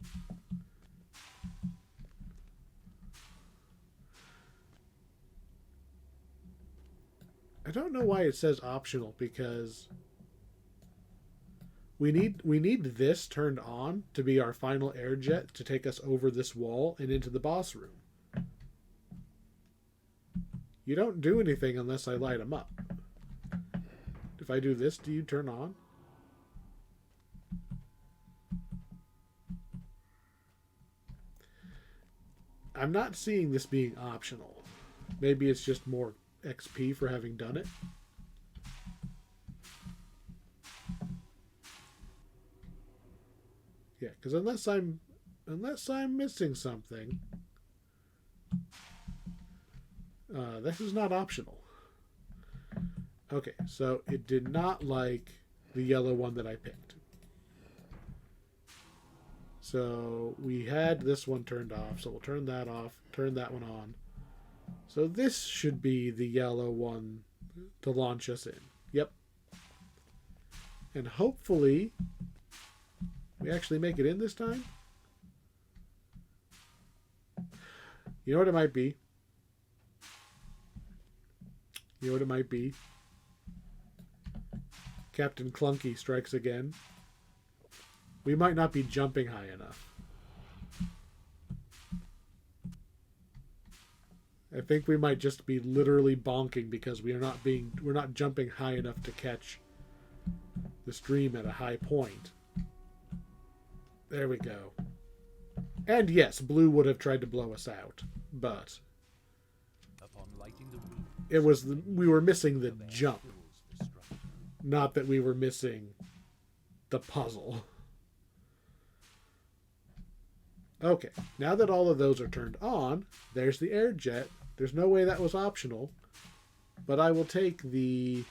I don't know why it says optional, because we need this turned on to be our final air jet to take us over this wall and into the boss room. You don't do anything unless I light them up. If I do this, do you turn on? I'm not seeing this being optional. Maybe it's just more XP for having done it. Yeah, because unless I'm missing something, this is not optional. Okay, so it did not like the yellow one that I picked. So we had this one turned off, so we'll turn that off, turn that one on. So this should be the yellow one to launch us in. Yep. And hopefully we actually make it in this time. You know what it might be? You know what it might be? Captain Clunky strikes again. We might not be jumping high enough. think we might just be literally bonking because we're not jumping high enough to catch the stream at a high point. There we go. And yes, blue would have tried to blow us out, but Upon lighting the room, it was we were missing the jump, fills the structure. not that we were missing the puzzle. Okay, now that all of those are turned on, there's the air jet. There's no way that was optional, but I will take the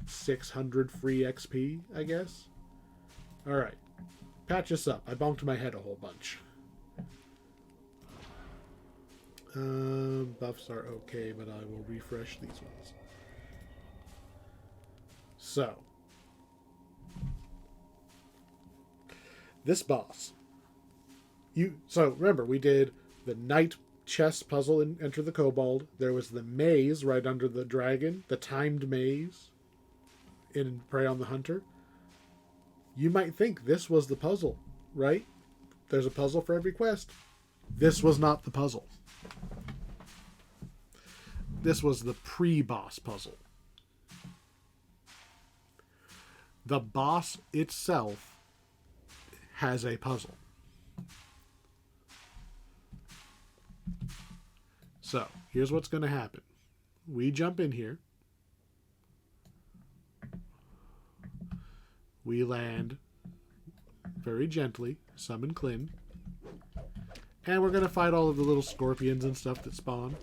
600 free XP, I guess. Alright, patch us up. I bonked my head a whole bunch. Buffs are okay, but I will refresh these ones. So, this boss. So remember, we did the knight chess puzzle in Enter the Kobold. There was the maze right under the dragon, the timed maze in Prey on the Hunter. You might think this was the puzzle, right? There's a puzzle for every quest. This was not the puzzle. This was the pre-boss puzzle. The boss itself has a puzzle. So, here's what's going to happen. We jump in here. We land very gently, summon Klin. And we're going to fight all of the little scorpions and stuff that spawn.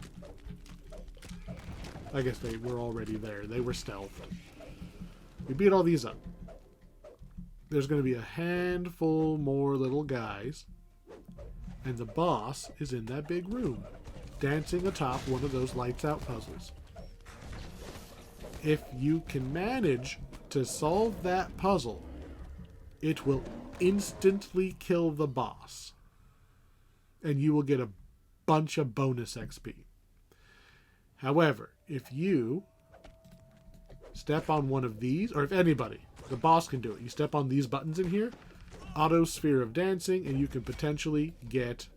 I guess they were already there. They were stealth. We beat all these up. There's going to be a handful more little guys. And the boss is in that big room, dancing atop one of those lights out puzzles. If you can manage to solve that puzzle, it will instantly kill the boss. And you will get a bunch of bonus XP. However, if you step on one of these, or if anybody, the boss can do it. You step on these buttons in here, auto sphere of dancing, and you can potentially get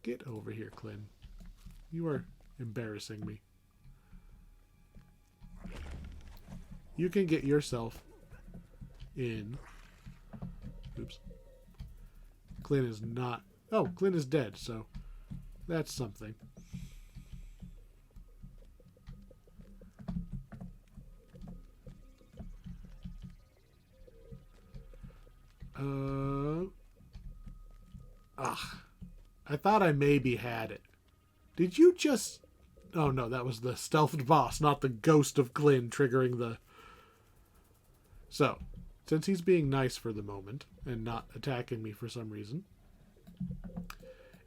get over here, Klin. You are embarrassing me. You can get yourself in. Oops. Klin is not. Oh, Klin is dead, so that's something. I thought I maybe had it. Did you just... Oh no, that was the stealthed boss, not the ghost of Klin triggering the... So, since he's being nice for the moment, and not attacking me for some reason,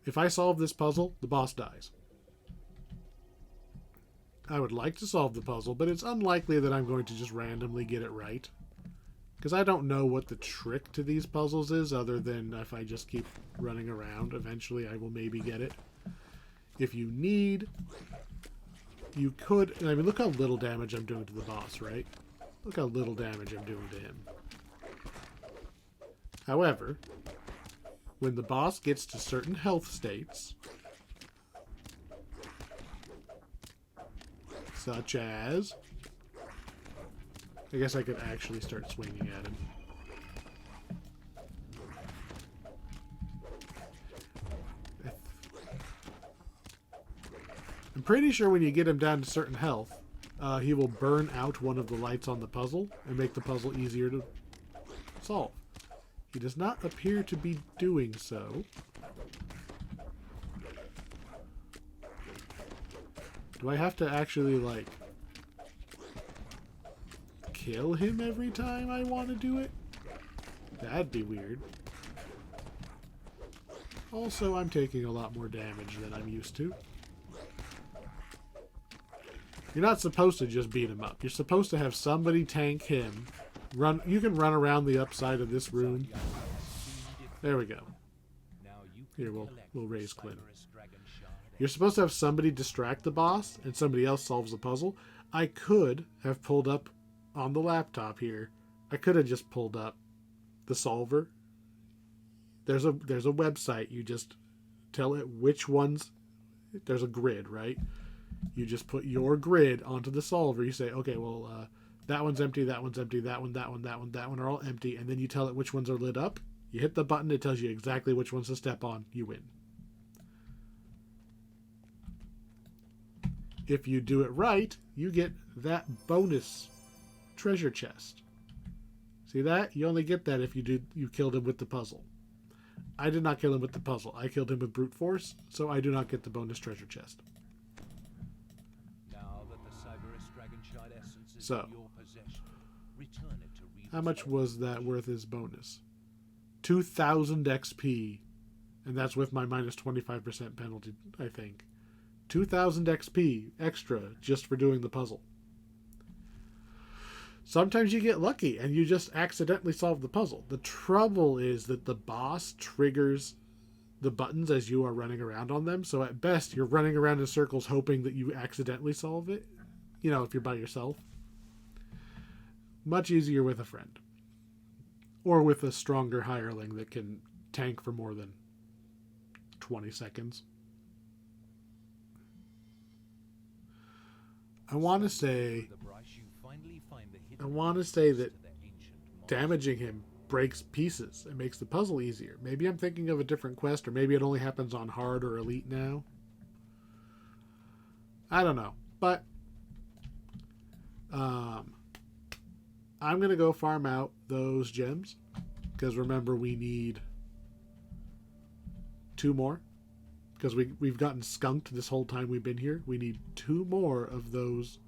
if I solve this puzzle, the boss dies. I would like to solve the puzzle, but it's unlikely that I'm going to just randomly get it right. Because I don't know what the trick to these puzzles is, other than if I just keep running around, eventually I will maybe get it. If you need, you could... I mean, look how little damage I'm doing to the boss, right? Look how little damage I'm doing to him. However, when the boss gets to certain health states, such as... I guess I could actually start swinging at him. I'm pretty sure when you get him down to certain health, he will burn out one of the lights on the puzzle and make the puzzle easier to solve. He does not appear to be doing so. Do I have to actually, like, kill him every time I want to do it? That'd be weird. Also, I'm taking a lot more damage than I'm used to. You're not supposed to just beat him up. You're supposed to have somebody tank him. Run. You can run around the upside of this room. There we go. Here, we'll raise Klin. You're supposed to have somebody distract the boss, and somebody else solves the puzzle. I could have pulled up on the laptop here. I could have just pulled up the solver. there's a website. You just tell it which ones. There's a grid, right? You just put your grid onto the solver. You say, okay, well, that one's empty, that one's empty, that one are all empty, and then you tell it which ones are lit up. You hit the button, it tells you exactly which ones to step on. You win. If you do it right, you get that bonus treasure chest. See that? You only get that if you killed him with the puzzle. I did not kill him with the puzzle. I killed him with brute force, so I do not get the bonus treasure chest. Now that the Cyberus Dragonshard essence is So, in your possession, return it to Reaver's how much was that worth as bonus? 2,000 XP, and that's with my minus 25% penalty, I think. 2,000 XP extra just for doing the puzzle. Sometimes you get lucky and you just accidentally solve the puzzle. The trouble is that the boss triggers the buttons as you are running around on them. So at best, you're running around in circles hoping that you accidentally solve it. You know, if you're by yourself. Much easier with a friend. Or with a stronger hireling that can tank for more than 20 seconds. I want to say that damaging him breaks pieces. It makes the puzzle easier. Maybe I'm thinking of a different quest, or maybe it only happens on hard or elite now. I don't know. But I'm going to go farm out those gems. Because remember, we need 2 more. Because we've gotten skunked this whole time we've been here. We need 2 more of those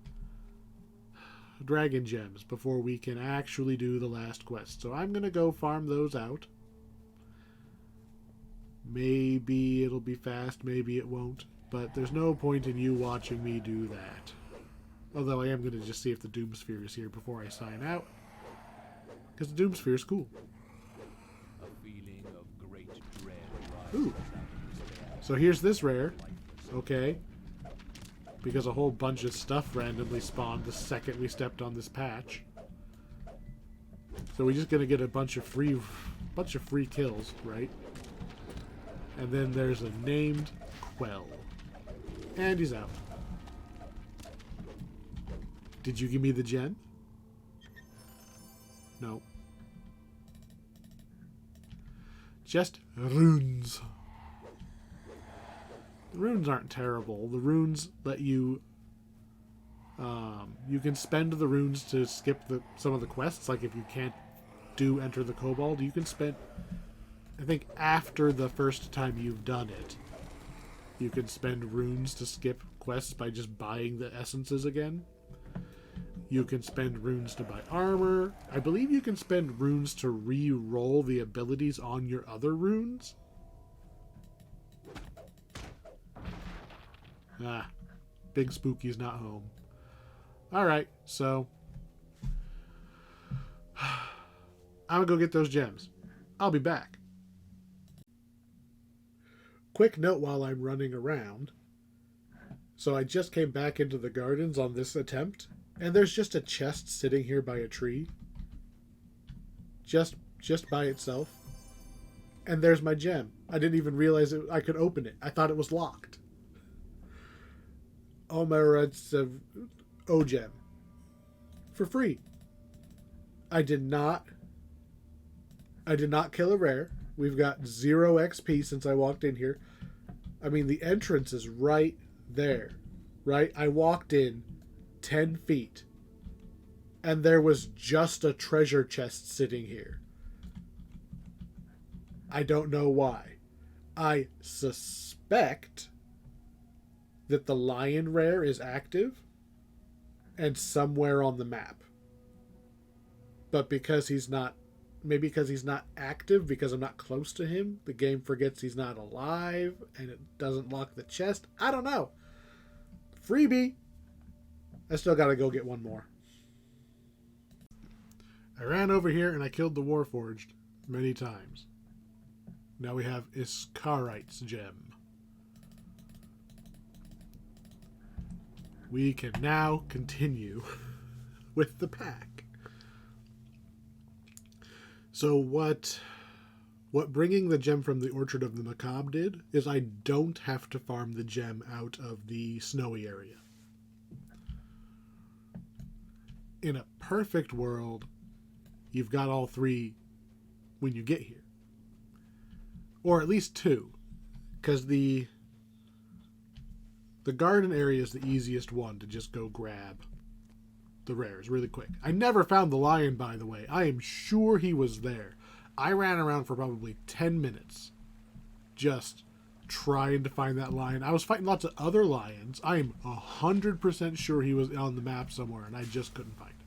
dragon gems before we can actually do the last quest. So I'm going to go farm those out. Maybe it'll be fast, maybe it won't. But there's no point in you watching me do that. Although I am going to just see if the Doomsphere is here before I sign out. Because the Doomsphere is cool. A feeling of great dread. Ooh. So here's this rare. Okay. Because a whole bunch of stuff randomly spawned the second we stepped on this patch. So we're just gonna get a bunch of free kills, right? And then there's a named Quell. And he's out. Did you give me the gen? No. Just runes. The runes aren't terrible. The runes let you... you can spend the runes to skip some of the quests. Like if you can't do Enter the Kobold, you can spend... I think after the first time you've done it, you can spend runes to skip quests by just buying the essences again. You can spend runes to buy armor. I believe you can spend runes to re-roll the abilities on your other runes. Ah, Big Spooky's not home. Alright, so I'm gonna go get those gems. I'll be back. Quick note while I'm running around. So I just came back into the gardens on this attempt, and there's just a chest sitting here by a tree. Just by itself. And there's my gem. I didn't even realize I could open it. I thought it was locked. Omerets of O-Gem. For free. I did not kill a rare. We've got 0 XP since I walked in here. I mean, the entrance is right there. Right? I walked in 10 feet. And there was just a treasure chest sitting here. I don't know why. I suspect that the lion rare is active and somewhere on the map. But because he's not, maybe because he's not active, because I'm not close to him, the game forgets he's not alive and it doesn't lock the chest. I don't know. Freebie. I still gotta go get one more. I ran over here and I killed the Warforged many times. Now we have Iskarite's gem. We can now continue with the pack. So what What bringing the gem from the Orchard of the Macabre did is I don't have to farm the gem out of the snowy area. In a perfect world, you've got all 3 when you get here. Or at least 2. Because the garden area is the easiest one to just go grab the rares really quick. I never found the lion, by the way. I am sure he was there. I ran around for probably 10 minutes just trying to find that lion. I was fighting lots of other lions. I am 100% sure he was on the map somewhere, and I just couldn't find him.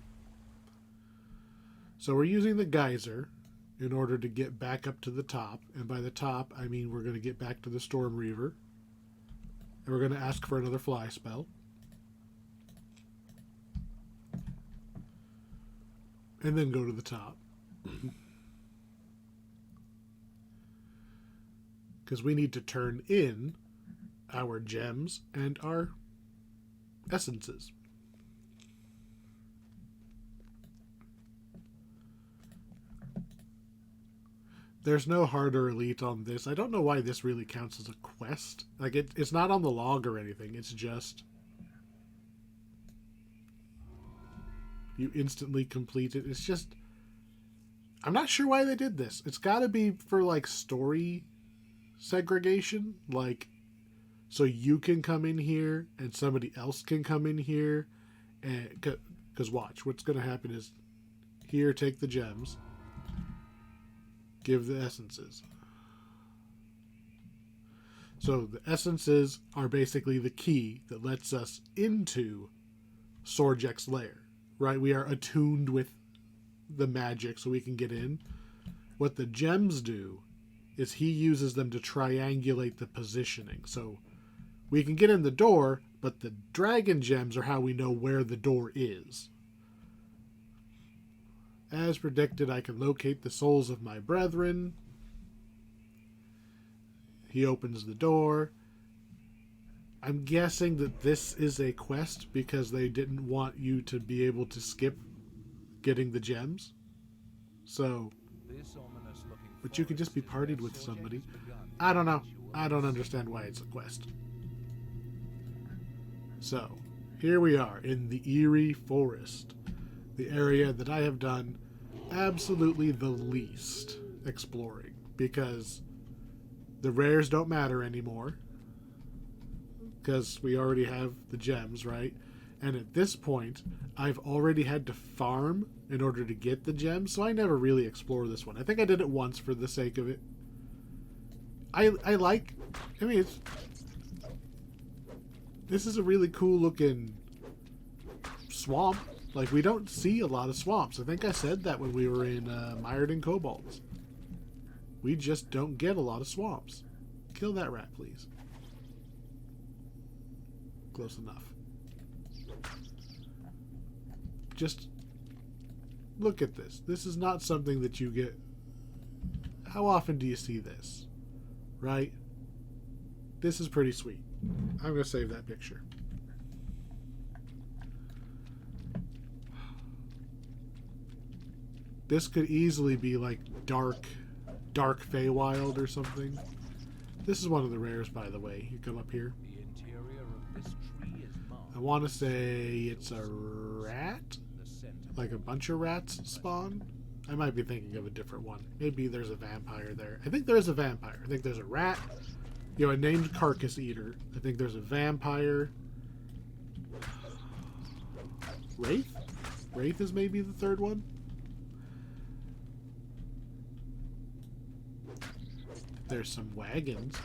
So we're using the geyser in order to get back up to the top. And by the top, I mean we're going to get back to the Storm Reaver. And we're going to ask for another fly spell. And then go to the top. Because we need to turn in our gems and our essences. There's no harder elite on this. I don't know why this really counts as a quest. Like, it's not on the log or anything. It's just you instantly complete it. It's just, I'm not sure why they did this. It's got to be for, like, story segregation. Like, so you can come in here and somebody else can come in here. And because watch, what's going to happen is here, take the gems. Give the essences. So the essences are basically the key that lets us into Sorjek's lair, right? We are attuned with the magic so we can get in. What the gems do is he uses them to triangulate the positioning. So we can get in the door, but the dragon gems are how we know where the door is. As predicted, I can locate the souls of my brethren. He opens the door. I'm guessing that this is a quest because they didn't want you to be able to skip getting the gems. So, but you could just be partied with somebody. I don't know. I don't understand why it's a quest. So, here we are in the Eerie Forest. The area that I have done absolutely the least exploring because the rares don't matter anymore because we already have the gems, right? And at this point, I've already had to farm in order to get the gems, so I never really explore this one. I think I did it once for the sake of it. This is a really cool looking swamp. Like, we don't see a lot of swamps. I think I said that when we were in Mired in Kobolds. We just don't get a lot of swamps. Kill that rat, please. Close enough. Just look at this. This is not something that you get. How often do you see this? Right? This is pretty sweet. I'm going to save that picture. This could easily be like dark Feywild or something. This is one of the rares, by the way. You come up here. The interior of this tree is marked. I want to say it's a rat? Like a bunch of rats spawn? I might be thinking of a different one. Maybe there's a vampire there. I think there's a vampire. I think there's a rat. You know, a named Carcass Eater. I think there's a vampire. Wraith? Wraith is maybe the third one? There's some wagons.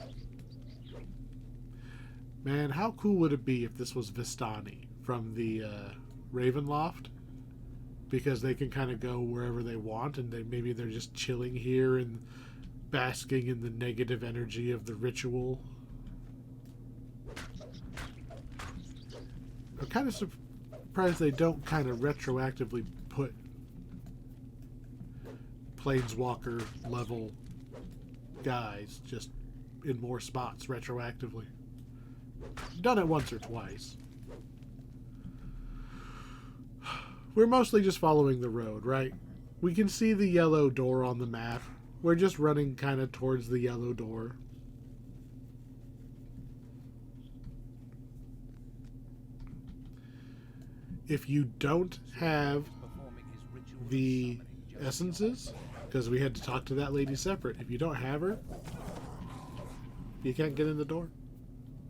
Man, how cool would it be if this was Vistani from the Ravenloft? Because they can kind of go wherever they want, and maybe they're just chilling here and basking in the negative energy of the ritual. I'm kind of surprised they don't kind of retroactively put Planeswalker level guys just in more spots retroactively. Done it once or twice. We're mostly just following the road, right? We can see the yellow door on the map We're just running kind of towards the yellow door. If you don't have the essences, because we had to talk to that lady separate, if you don't have her, you can't get in the door.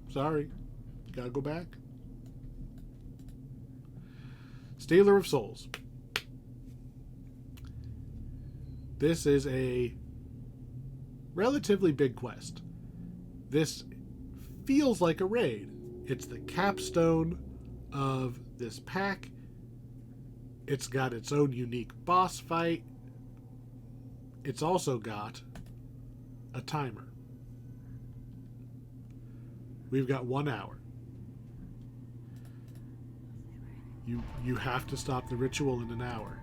Sorry. Gotta go back. Stealer of Souls. This is a relatively big quest. This feels like a raid. It's the capstone of this pack. It's got its own unique boss fight. It's also got a timer. We've got 1 hour. You have to stop the ritual in an hour,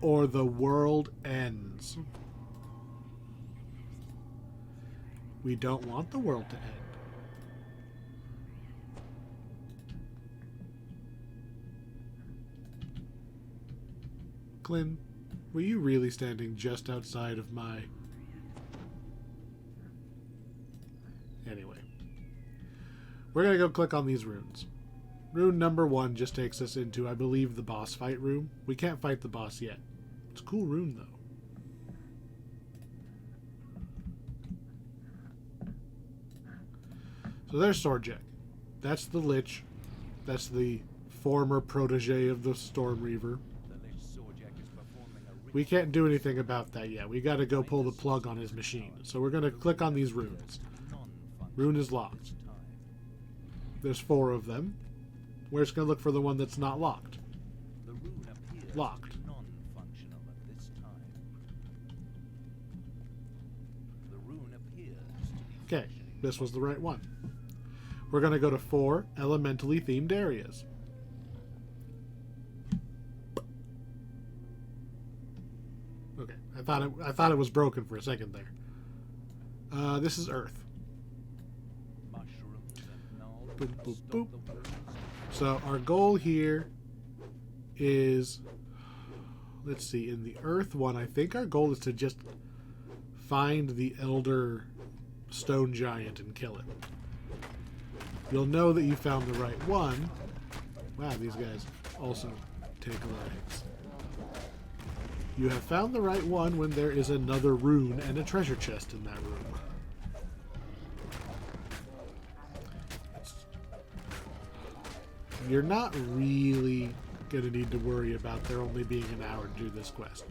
or the world ends. We don't want the world to end. Glyn, were you really standing just outside of my... Anyway. We're going to go click on these runes. Rune number 1 just takes us into, I believe, the boss fight room. We can't fight the boss yet. It's a cool rune, though. So there's Sorjek. That's the Lich. That's the former protege of the Storm Reaver. We can't do anything about that yet. We got to go pull the plug on his machine. So we're going to click on these runes. Rune is locked. There's 4 of them. We're just going to look for the one that's not locked. Locked. Okay, this was the right one. We're going to go to 4 elementally themed areas. Okay, I thought it was broken for a second there. This is Earth. Boop, boop, boop. So our goal here is, let's see, in the Earth one, I think our goal is to just find the Elder Stone Giant and kill it. You'll know that you found the right one. Wow, these guys also take a lot of hits. You have found the right one when there is another rune and a treasure chest in that room. You're not really going to need to worry about there only being an hour to do this quest.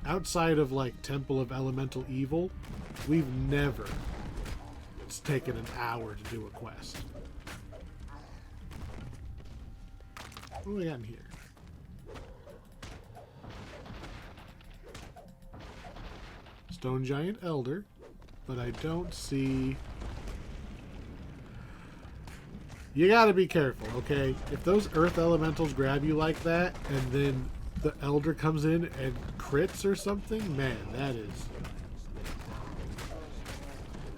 Outside of, like, Temple of Elemental Evil, we've never taken an hour to do a quest. What do we got in here? Stone Giant Elder, but I don't see... You gotta be careful, okay? If those earth elementals grab you like that, and then the elder comes in and crits or something, man, that is...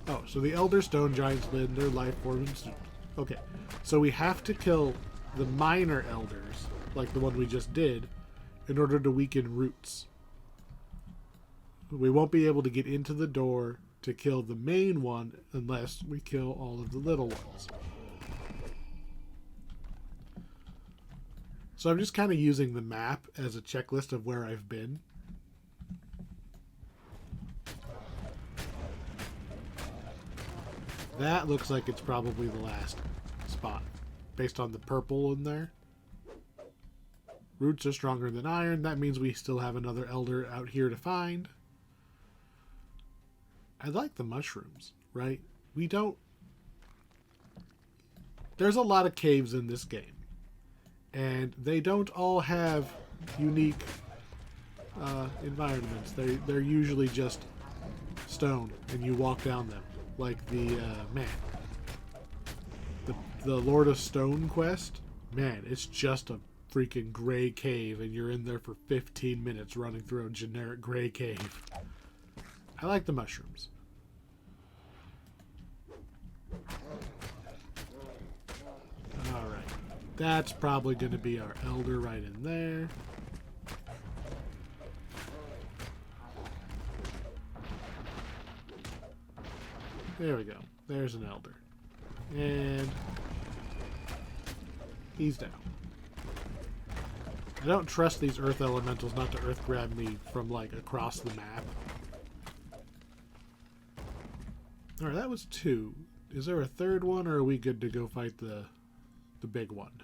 Oh, so the elder stone giants live in their life forms. Okay, so we have to kill the minor elders, like the one we just did, in order to weaken roots. We won't be able to get into the door to kill the main one unless we kill all of the little ones. So I'm just kind of using the map as a checklist of where I've been. That looks like it's probably the last spot, based on the purple in there. Roots are stronger than iron. That means we still have another elder out here to find. I like the mushrooms, right? We don't... There's a lot of caves in this game. And they don't all have unique environments. They're usually just stone, and you walk down them. Like the, the Lord of Stone quest. Man, it's just a freaking gray cave, and you're in there for 15 minutes running through a generic gray cave. I like the mushrooms. Alright. That's probably going to be our elder right in there. There we go. There's an elder. And he's down. I don't trust these earth elementals not to earth grab me from, like, across the map. Alright, that was 2. Is there a third one, or are we good to go fight the big one?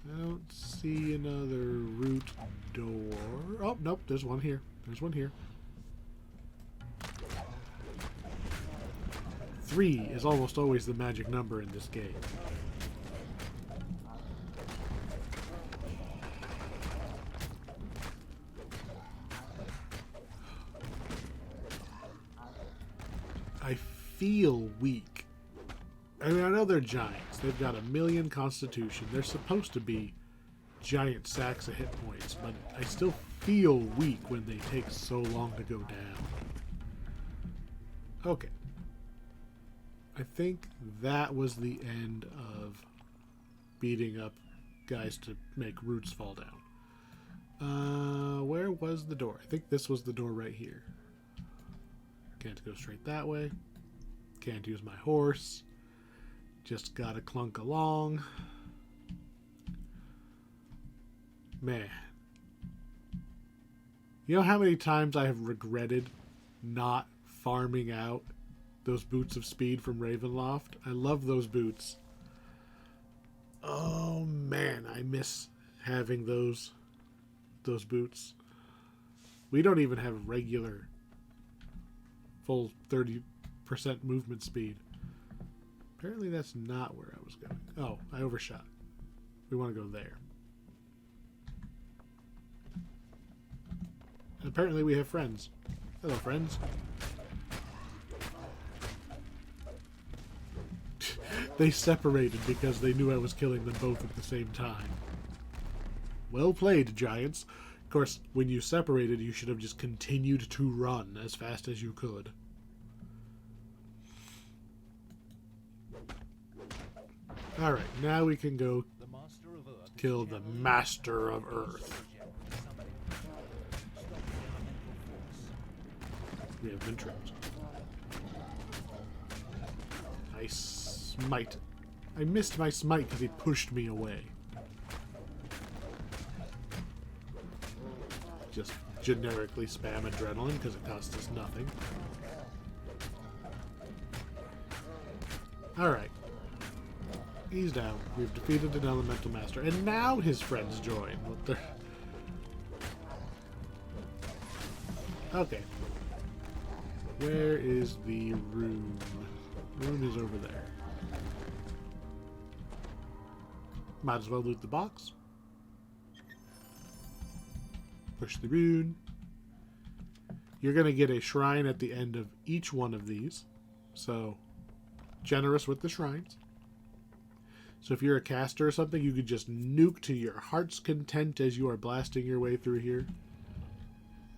I don't see another root door. Oh, nope, there's one here. There's one here. 3 is almost always the magic number in this game. I feel weak. I mean, I know they're giants. They've got 1,000,000 constitution. They're supposed to be giant sacks of hit points, but I still feel weak when they take so long to go down. Okay. I think that was the end of beating up guys to make roots fall down. Where was the door? I think this was the door right here. Can't go straight that way. Can't use my horse. Just gotta clunk along. Man. You know how many times I have regretted not farming out those boots of speed from Ravenloft? I love those boots. Oh man, I miss having those boots. We don't even have regular full 30% movement speed. Apparently that's not where I was going. Oh, I overshot. We want to go there. And apparently we have friends. Hello, friends. They separated because they knew I was killing them both at the same time. Well played, giants. Of course, when you separated, you should have just continued to run as fast as you could. Alright, now we can go kill the Master of Earth. We have been tripped. I smite. I missed my smite because he pushed me away. Just generically spam adrenaline because it costs us nothing. Alright. He's down. We've defeated an elemental master. And now his friends join. Okay. Where is the rune? The rune is over there. Might as well loot the box. Push the rune. You're going to get a shrine at the end of each one of these. So, generous with the shrines. So if you're a caster or something, you could just nuke to your heart's content as you are blasting your way through here.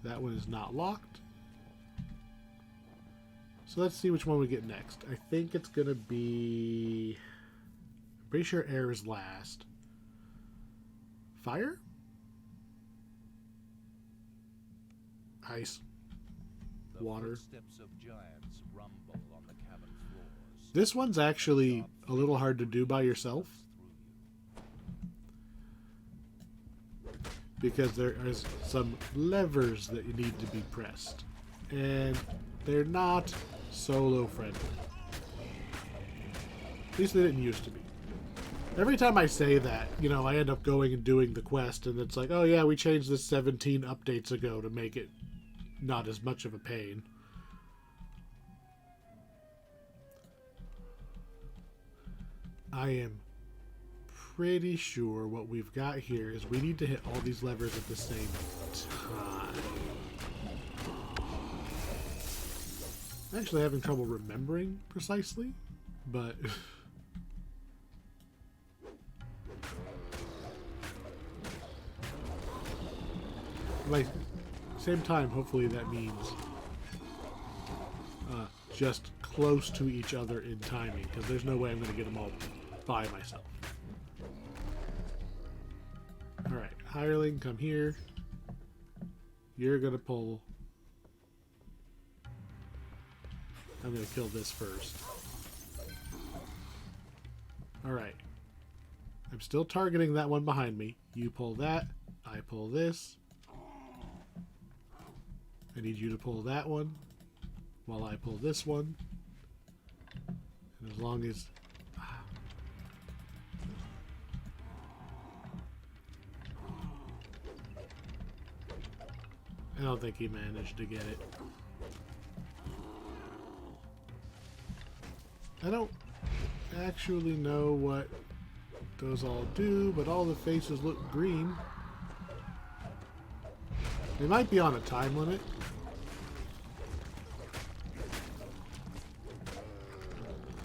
That one is not locked. So let's see which one we get next. I think it's going to be... I'm pretty sure air is last. Fire? Ice. Water. This one's actually a little hard to do by yourself. Because there is some levers that you need to be pressed. And they're not solo friendly. At least they didn't used to be. Every time I say that, you know, I end up going and doing the quest, and it's like, oh yeah, we changed this 17 updates ago to make it not as much of a pain. I am pretty sure what we've got here is we need to hit all these levers at the same time. I'm actually having trouble remembering precisely, but... Like, same time, hopefully that means just close to each other in timing, because there's no way I'm going to get them all by myself. Alright, hireling, come here. You're going to pull I'm going to kill this first. Alright. I'm still targeting that one behind me. You pull that. I pull this. I need you to pull that one while I pull this one. And as long as... I don't think he managed to get it. I don't actually know what those all do, but all the faces look green. They might be on a time limit.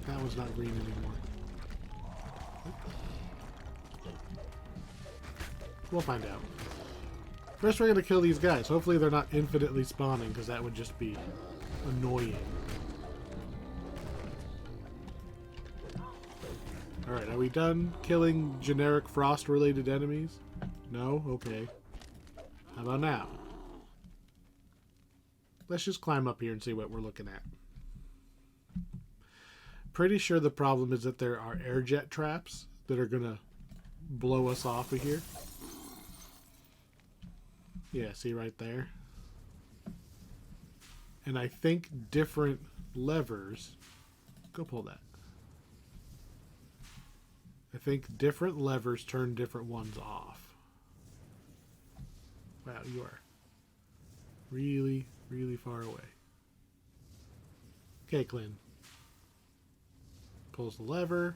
That one's not green anymore. We'll find out. First we're going to kill these guys. Hopefully they're not infinitely spawning, because that would just be annoying. Alright, are we done killing generic frost-related enemies? No? Okay. How about now? Let's just climb up here and see what we're looking at. Pretty sure the problem is that there are air jet traps that are going to blow us off of here. Yeah, see right there? And I think different levers... Go pull that. I think different levers turn different ones off. Wow, you are really, really far away. Okay, Clint. Pulls the lever.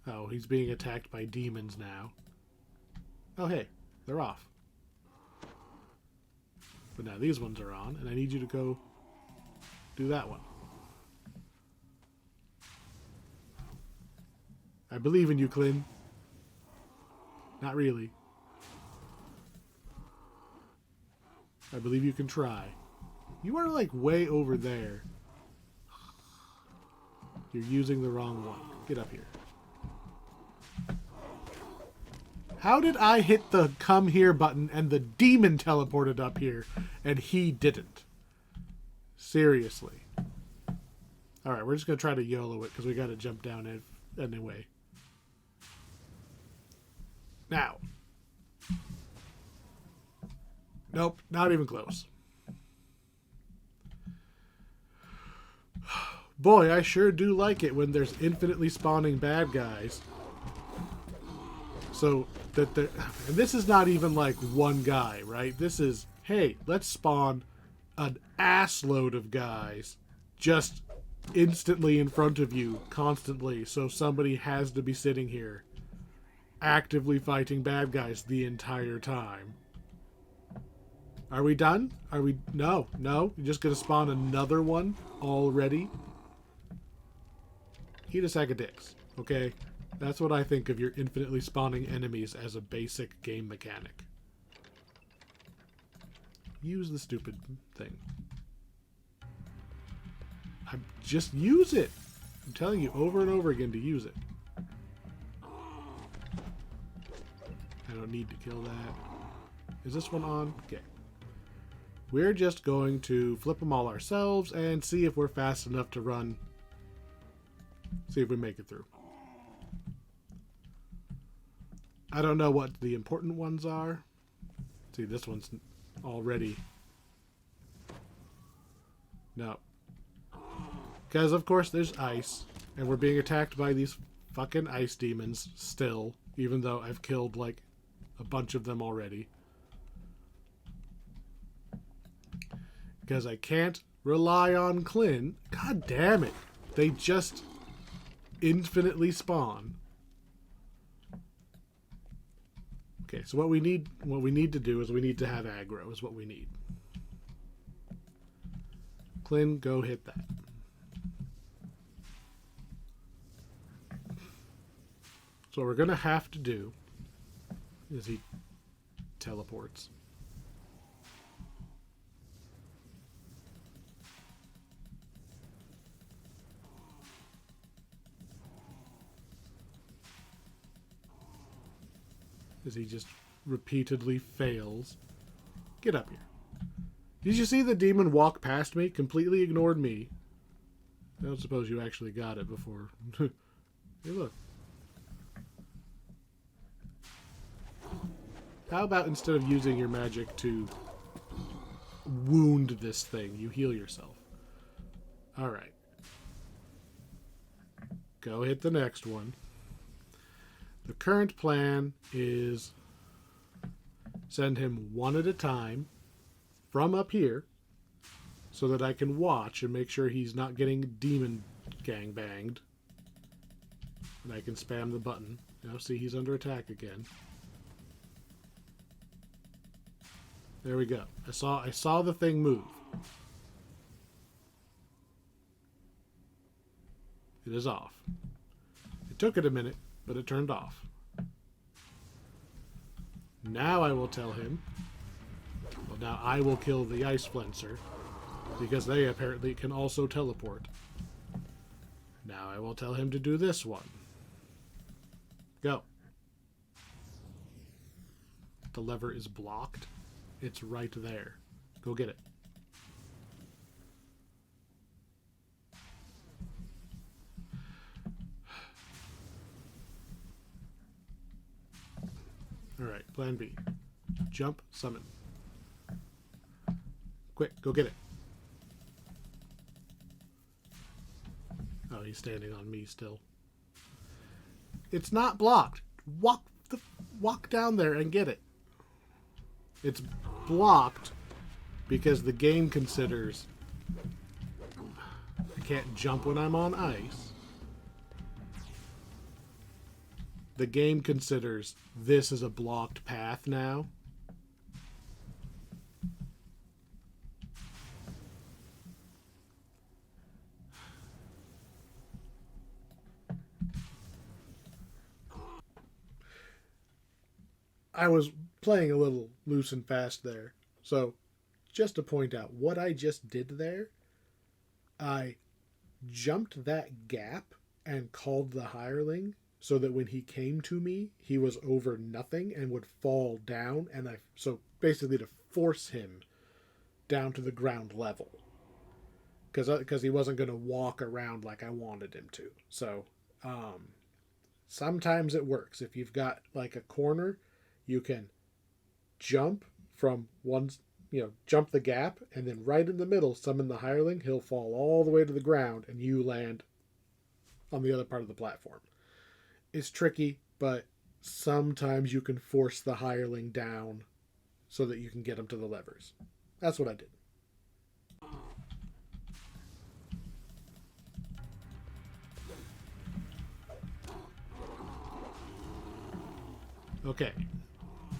Oh, he's being attacked by demons now. Oh, hey, they're off. But now these ones are on, and I need you to go do that one. I believe in you, Clint. Not really. I believe you can try. You are like way over there. You're using the wrong one. Get up here. How did I hit the come here button and the demon teleported up here and he didn't? Seriously. Alright, we're just going to try to YOLO it because we got to jump down anyway. Now. Nope, not even close. Boy, I sure do like it when there's infinitely spawning bad guys. So, and this is not even like one guy, right? This is, hey, let's spawn an ass load of guys just instantly in front of you, constantly, so somebody has to be sitting here actively fighting bad guys the entire time. Are we done? Are we... No. You're just going to spawn another one already? Eat a sack of dicks, okay? That's what I think of your infinitely spawning enemies as a basic game mechanic. Use the stupid thing. Just use it! I'm telling you over and over again to use it. I don't need to kill that. Is this one on? Okay. We're just going to flip them all ourselves and see if we're fast enough to run. See if we make it through. I don't know what the important ones are. See, this one's already... No. Because, of course, there's ice. And we're being attacked by these fucking ice demons still. Even though I've killed, like, a bunch of them already. Because I can't rely on Clint. God damn it. They just infinitely spawn. Okay, so what we need to do is we need to have aggro is what we need. Clint, go hit that. So what we're going to have to do is he teleports. As he just repeatedly fails. Get up here. Did you see the demon walk past me? Completely ignored me. I don't suppose you actually got it before. Hey, look. How about instead of using your magic to wound this thing, you heal yourself? Alright. Go hit the next one. The current plan is send him one at a time from up here so that I can watch and make sure he's not getting demon gang banged. And I can spam the button. Now see, he's under attack again. There we go. I saw the thing move. It is off. It took it a minute, but it turned off. Now I will tell him. Well, now I will kill the Ice Flencer, because they apparently can also teleport. Now I will tell him to do this one. Go. The lever is blocked. It's right there. Go get it. Alright, plan B. Jump, summon. Quick, go get it. Oh, he's standing on me still. It's not blocked. Walk down there and get it. It's blocked because the game considers I can't jump when I'm on ice. The game considers this is a blocked path now. I was playing a little loose and fast there. So, just to point out what I just did there, I jumped that gap and called the hireling so that when he came to me, he was over nothing and would fall down. And so basically to force him down to the ground level. Because he wasn't going to walk around like I wanted him to. So, sometimes it works. If you've got like a corner, you can jump from one, jump the gap, and then right in the middle, summon the hireling. He'll fall all the way to the ground, and you land on the other part of the platform. It's tricky, but sometimes you can force the hireling down so that you can get him to the levers. That's what I did. Okay.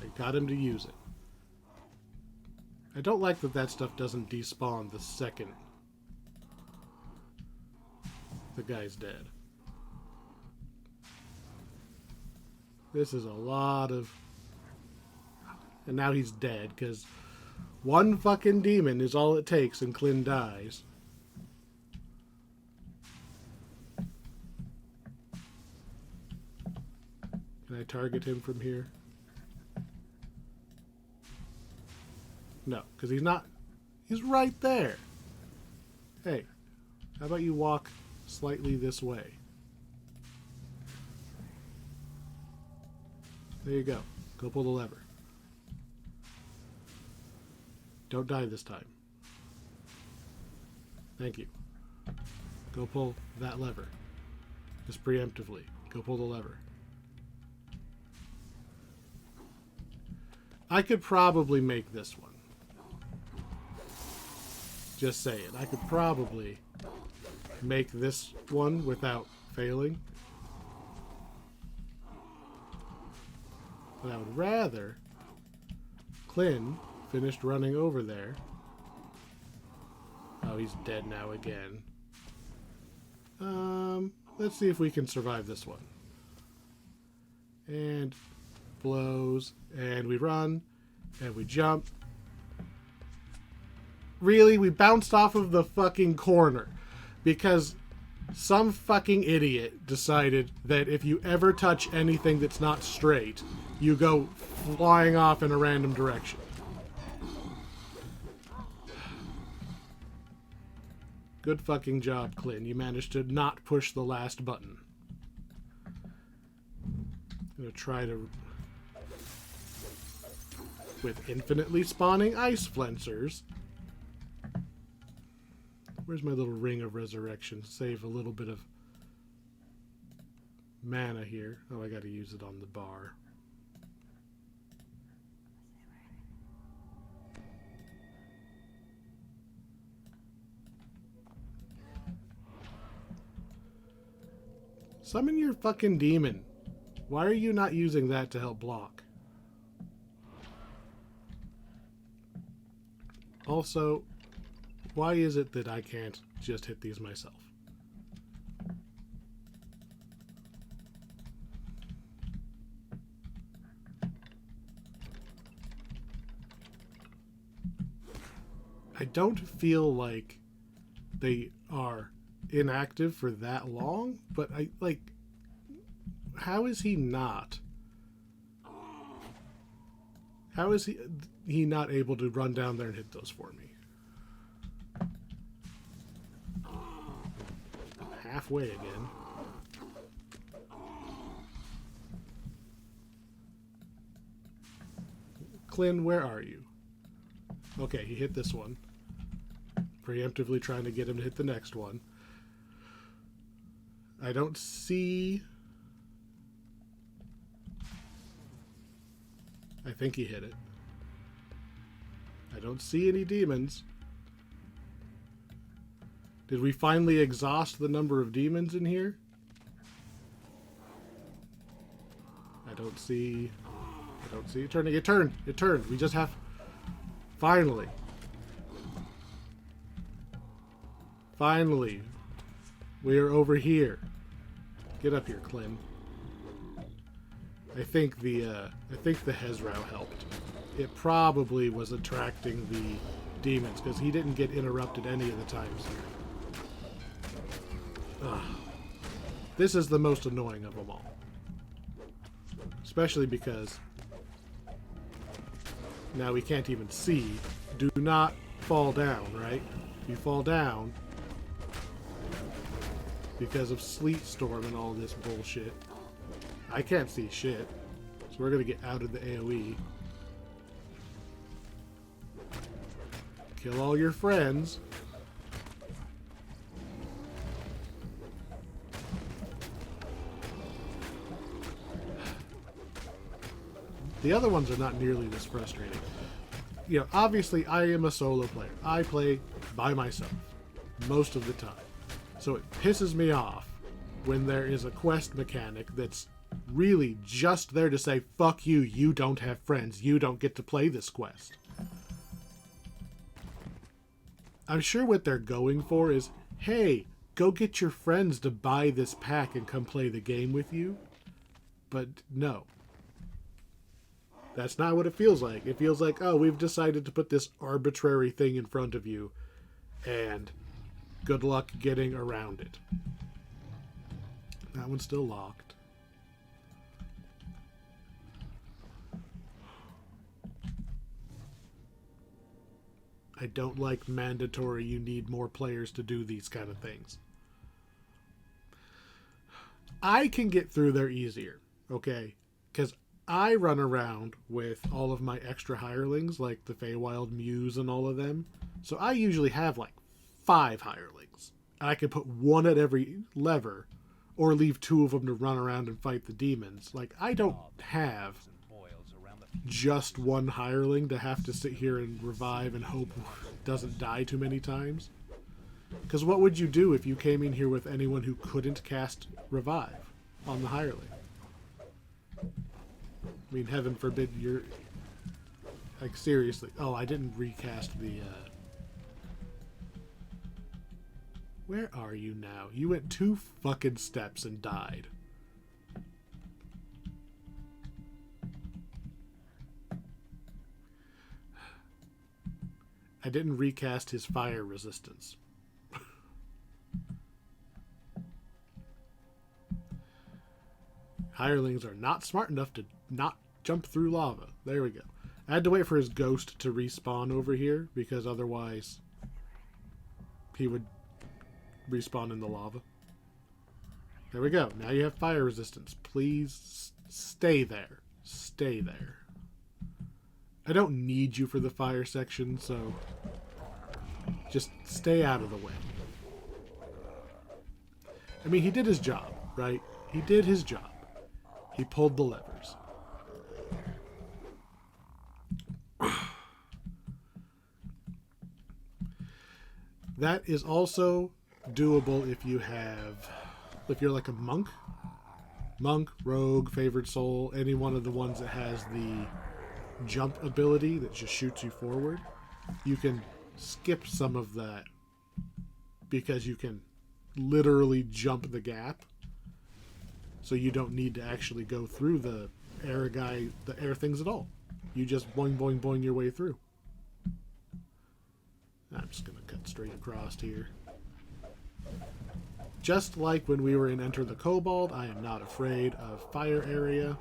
I got him to use it. I don't like that stuff doesn't despawn the second the guy's dead. This is a lot of... And now he's dead, because one fucking demon is all it takes and Clint dies. Can I target him from here? No, because he's not... He's right there. Hey, how about you walk slightly this way? There you go. Go pull the lever. Don't die this time. Thank you. Go pull that lever. Just preemptively. Go pull the lever. I could probably make this one. Just saying. I could probably make this one without failing. But I would rather Clint finished running over there. Oh, he's dead now again. Let's see if we can survive this one. And blows, and we run, and we jump. Really? We bounced off of the fucking corner because some fucking idiot decided that if you ever touch anything that's not straight, you go flying off in a random direction. Good fucking job, Clint. You managed to not push the last button. I'm gonna try to... with infinitely spawning ice flensers. Where's my little ring of resurrection? Save a little bit of mana here. Oh, I gotta use it on the bar. Summon your fucking demon. Why are you not using that to help block? Also, why is it that I can't just hit these myself? I don't feel like they are inactive for that long, but I like, how is he not? How is he not able to run down there and hit those for me? Halfway again. Clint, where are you? Okay, he hit this one. Preemptively trying to get him to hit the next one. I don't see... I think he hit it. I don't see any demons. Did we finally exhaust the number of demons in here? I don't see it turning. It turned. It turned. We just have... Finally. Finally. We are over here. Get up here, Clem. I think the Hezrau helped. It probably was attracting the demons, because he didn't get interrupted any of the times here. Ugh. This is the most annoying of them all. Especially because now we can't even see. Do not fall down, right? If you fall down because of sleet storm and all this bullshit, I can't see shit. So we're gonna get out of the AoE. Kill all your friends. The other ones are not nearly this frustrating. You know, obviously I am a solo player. I play by myself most of the time. So it pisses me off when there is a quest mechanic that's really just there to say, fuck you, you don't have friends, you don't get to play this quest. I'm sure what they're going for is, hey, go get your friends to buy this pack and come play the game with you. But no. That's not what it feels like. It feels like, oh, we've decided to put this arbitrary thing in front of you, and good luck getting around it. That one's still locked. I don't like mandatory, you need more players to do these kind of things. I can get through there easier, okay? Because I run around with all of my extra hirelings, like the Feywild Muse and all of them. So I usually have like 5 hirelings. I can put one at every lever, or leave 2 of them to run around and fight the demons. Like, I don't have just one hireling to have to sit here and revive and hope doesn't die too many times. Because what would you do if you came in here with anyone who couldn't cast revive on the hireling? I mean, heaven forbid you're... Like, seriously. Oh, I didn't recast the... Where are you now? You went 2 fucking steps and died. I didn't recast his fire resistance. Hirelings are not smart enough to not jump through lava. There we go. I had to wait for his ghost to respawn over here, because otherwise he would respawn in the lava. There we go. Now you have fire resistance. Please stay there. Stay there. I don't need you for the fire section, so just stay out of the way. I mean, he did his job, right? He did his job. He pulled the levers. That is also doable if you're like a monk, rogue, favored soul, any one of the ones that has the jump ability that just shoots you forward. You can skip some of that because you can literally jump the gap, so you don't need to actually go through the air things at all. You just boing boing boing your way through. I'm just gonna cut straight across here. Just like when we were in Enter the Kobold, I am not afraid of fire area.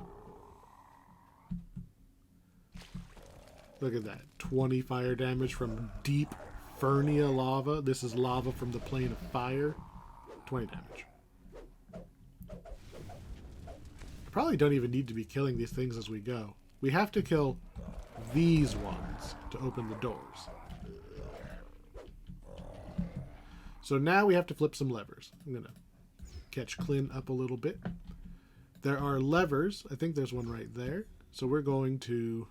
Look at that. 20 fire damage from deep Fernia lava. This is lava from the plane of fire. 20 damage. I probably don't even need to be killing these things as we go. We have to kill these ones to open the doors. So now we have to flip some levers. I'm going to catch Clint up a little bit. There are levers. I think there's one right there. So we're going to...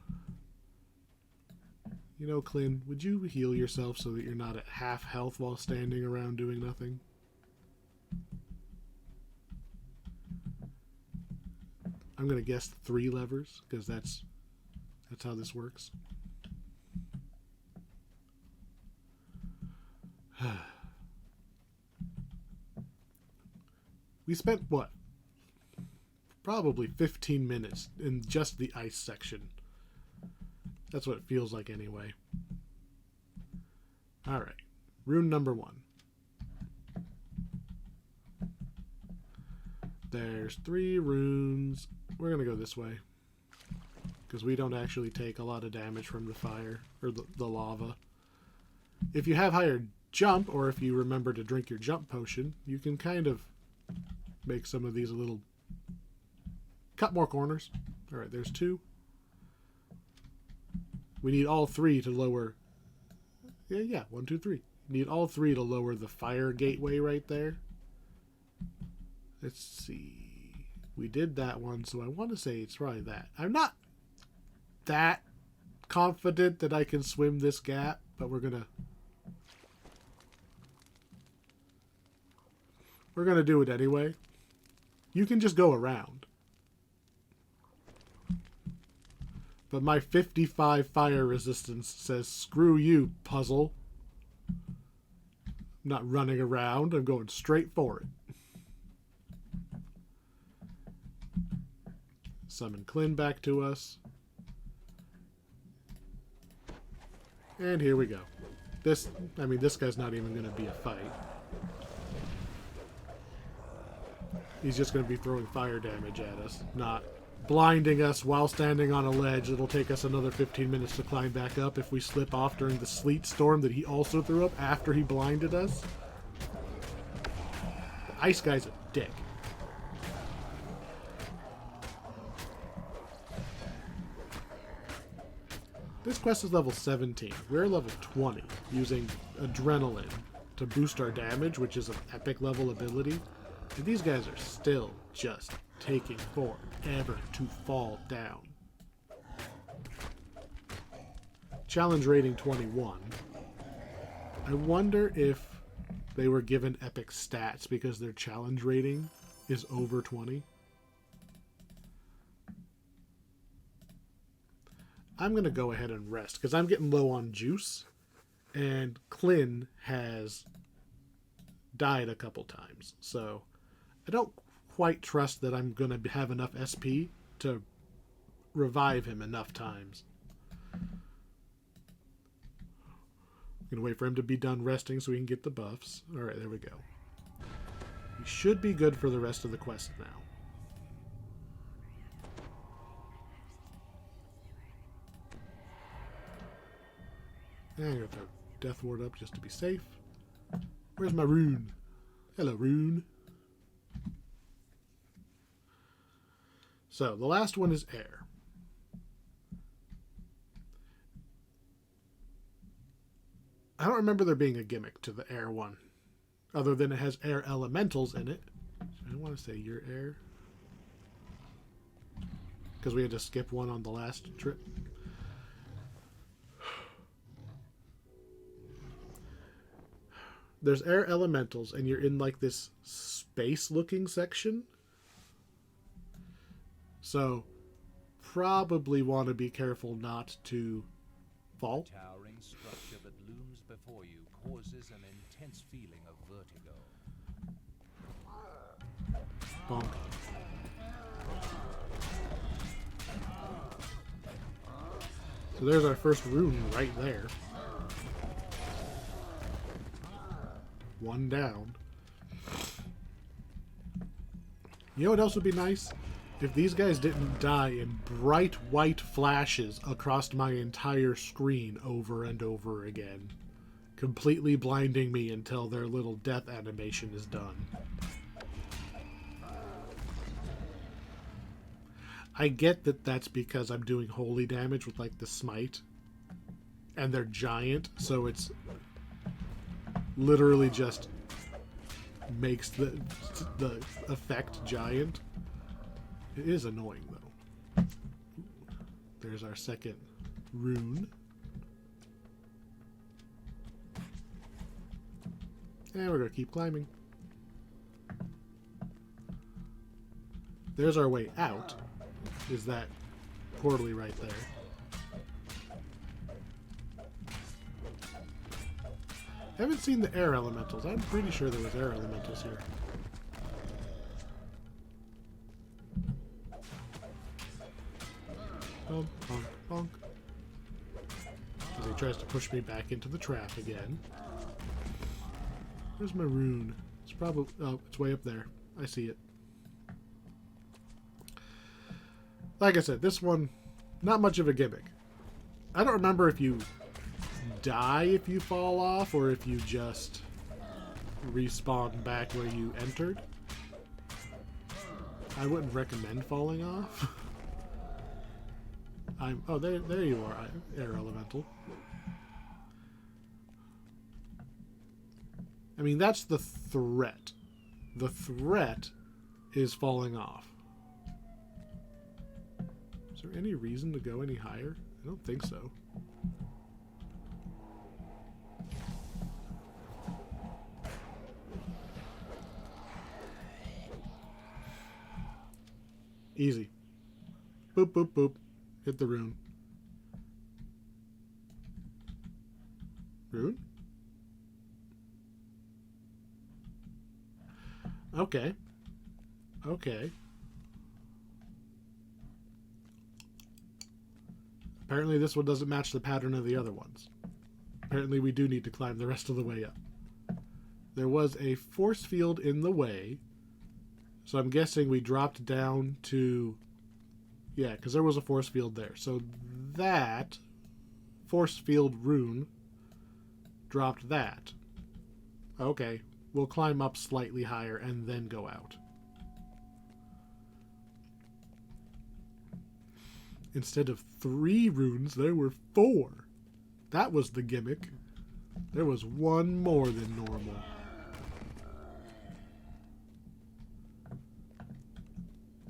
You know, Clint, would you heal yourself so that you're not at half health while standing around doing nothing? I'm going to guess 3 levers, because that's how this works. We spent, what? Probably 15 minutes in just the ice section. That's what it feels like anyway. Alright. Rune number 1. There's 3 runes. We're going to go this way, because we don't actually take a lot of damage from the fire, or the lava. If you have higher jump, or if you remember to drink your jump potion, you can kind of make some of these a little... Cut more corners. Alright, there's 2. We need all 3 to lower... Yeah, 1, 2, 3. Need all 3 to lower the fire gateway right there. Let's see. We did that one, so I want to say it's probably that. I'm not that confident that I can swim this gap, but we're gonna do it anyway. You can just go around. But my 55 fire resistance says, screw you, puzzle. I'm not running around. I'm going straight for it. Summon Clint back to us. And here we go. This guy's not even going to be a fight. He's just going to be throwing fire damage at us, not blinding us while standing on a ledge. It'll take us another 15 minutes to climb back up if we slip off during the sleet storm that he also threw up after he blinded us. The ice guy's a dick. This quest is level 17. We're level 20, using Adrenaline to boost our damage, which is an epic level ability. And these guys are still just taking forever to fall down. Challenge rating 21. I wonder if they were given epic stats because their challenge rating is over 20. I'm going to go ahead and rest because I'm getting low on juice, and Clint has died a couple times, so I don't quite trust that I'm going to have enough SP to revive him enough times. I'm going to wait for him to be done resting so we can get the buffs. Alright, there we go. We should be good for the rest of the quest now. And I'm going to throw Death Ward up just to be safe. Where's my rune? Hello, Rune. So, the last one is air. I don't remember there being a gimmick to the air one, other than it has air elementals in it. I don't want to say your air, because we had to skip one on the last trip. There's air elementals, and you're in like this space-looking section. So, probably want to be careful not to fall. The towering structure that looms before you causes an intense feeling of vertigo. Bonk. So there's our first rune right there. One down. You know what else would be nice? If these guys didn't die in bright white flashes across my entire screen over and over again, completely blinding me until their little death animation is done. I get that that's because I'm doing holy damage with like the smite, and they're giant, so it's literally just makes the effect giant. It is annoying though. There's our second rune. And we're gonna keep climbing. There's our way out. Is that portally right there. I haven't seen the air elementals. I'm pretty sure there was air elementals here. Bonk, bonk, bonk. As he tries to push me back into the trap again. Where's my rune? It's probably... oh, it's way up there. I see it. Like I said, this one, not much of a gimmick. I don't remember if you die if you fall off or if you just respawn back where you entered. I wouldn't recommend falling off. Oh, there you are, air elemental. I mean, that's the threat. The threat is falling off. Is there any reason to go any higher? I don't think so. Easy. Boop, boop, boop. Hit the rune. Rune? Okay. Okay. Apparently this one doesn't match the pattern of the other ones. Apparently we do need to climb the rest of the way up. There was a force field in the way, so I'm guessing we dropped down to... yeah, because there was a force field there. So that force field rune dropped that. Okay, we'll climb up slightly higher and then go out. Instead of 3 runes, there were 4. That was the gimmick. There was one more than normal.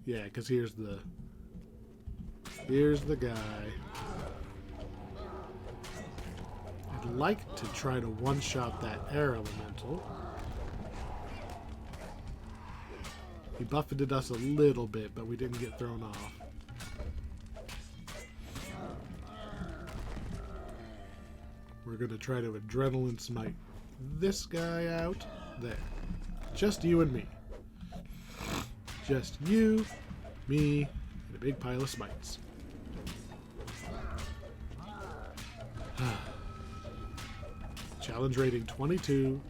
Yeah, because here's the guy. I'd like to try to one-shot that air elemental. He buffeted us a little bit, but we didn't get thrown off. We're going to try to adrenaline smite this guy out. There. Just you and me. Just you, me, and a big pile of smites. Challenge rating 22.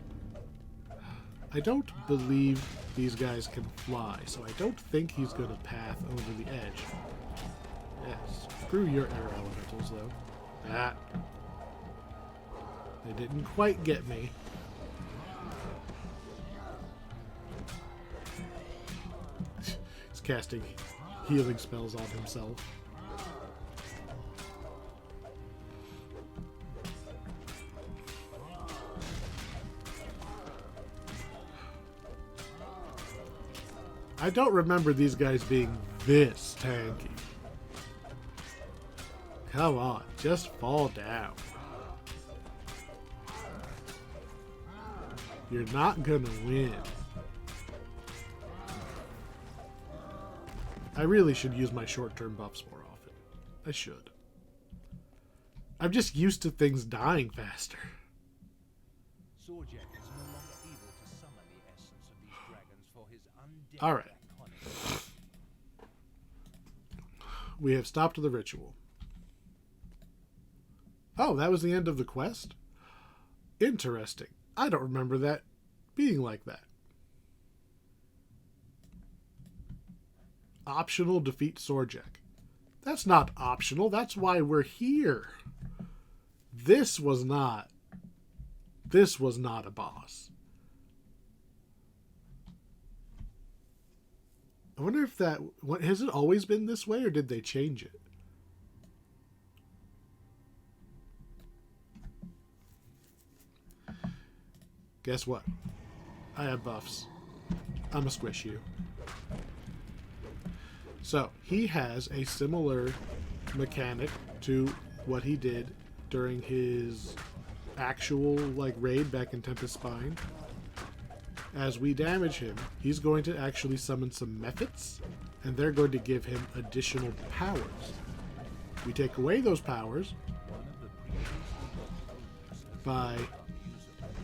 I don't believe these guys can fly, so I don't think he's going to path over the edge. Yes, screw your air elementals, though. Ah. They didn't quite get me. just casting healing spells on himself. I don't remember these guys being this tanky. Come on, just fall down. You're not gonna win. I really should use my short-term buffs more often. I should. I'm just used to things dying faster. Sorjek is no longer able to summon the essence of these dragons for his undead All right. draconic. We have stopped the ritual. Oh, that was the end of the quest? Interesting. I don't remember that being like that. Optional defeat Sorjek. That's not optional. That's why we're here. This was not a boss. I wonder if has it always been this way, or did they change it? Guess what? I have buffs. I'ma squish you. So, he has a similar mechanic to what he did during his actual raid back in Tempest Spine. As we damage him, he's going to actually summon some mephits, and they're going to give him additional powers. We take away those powers by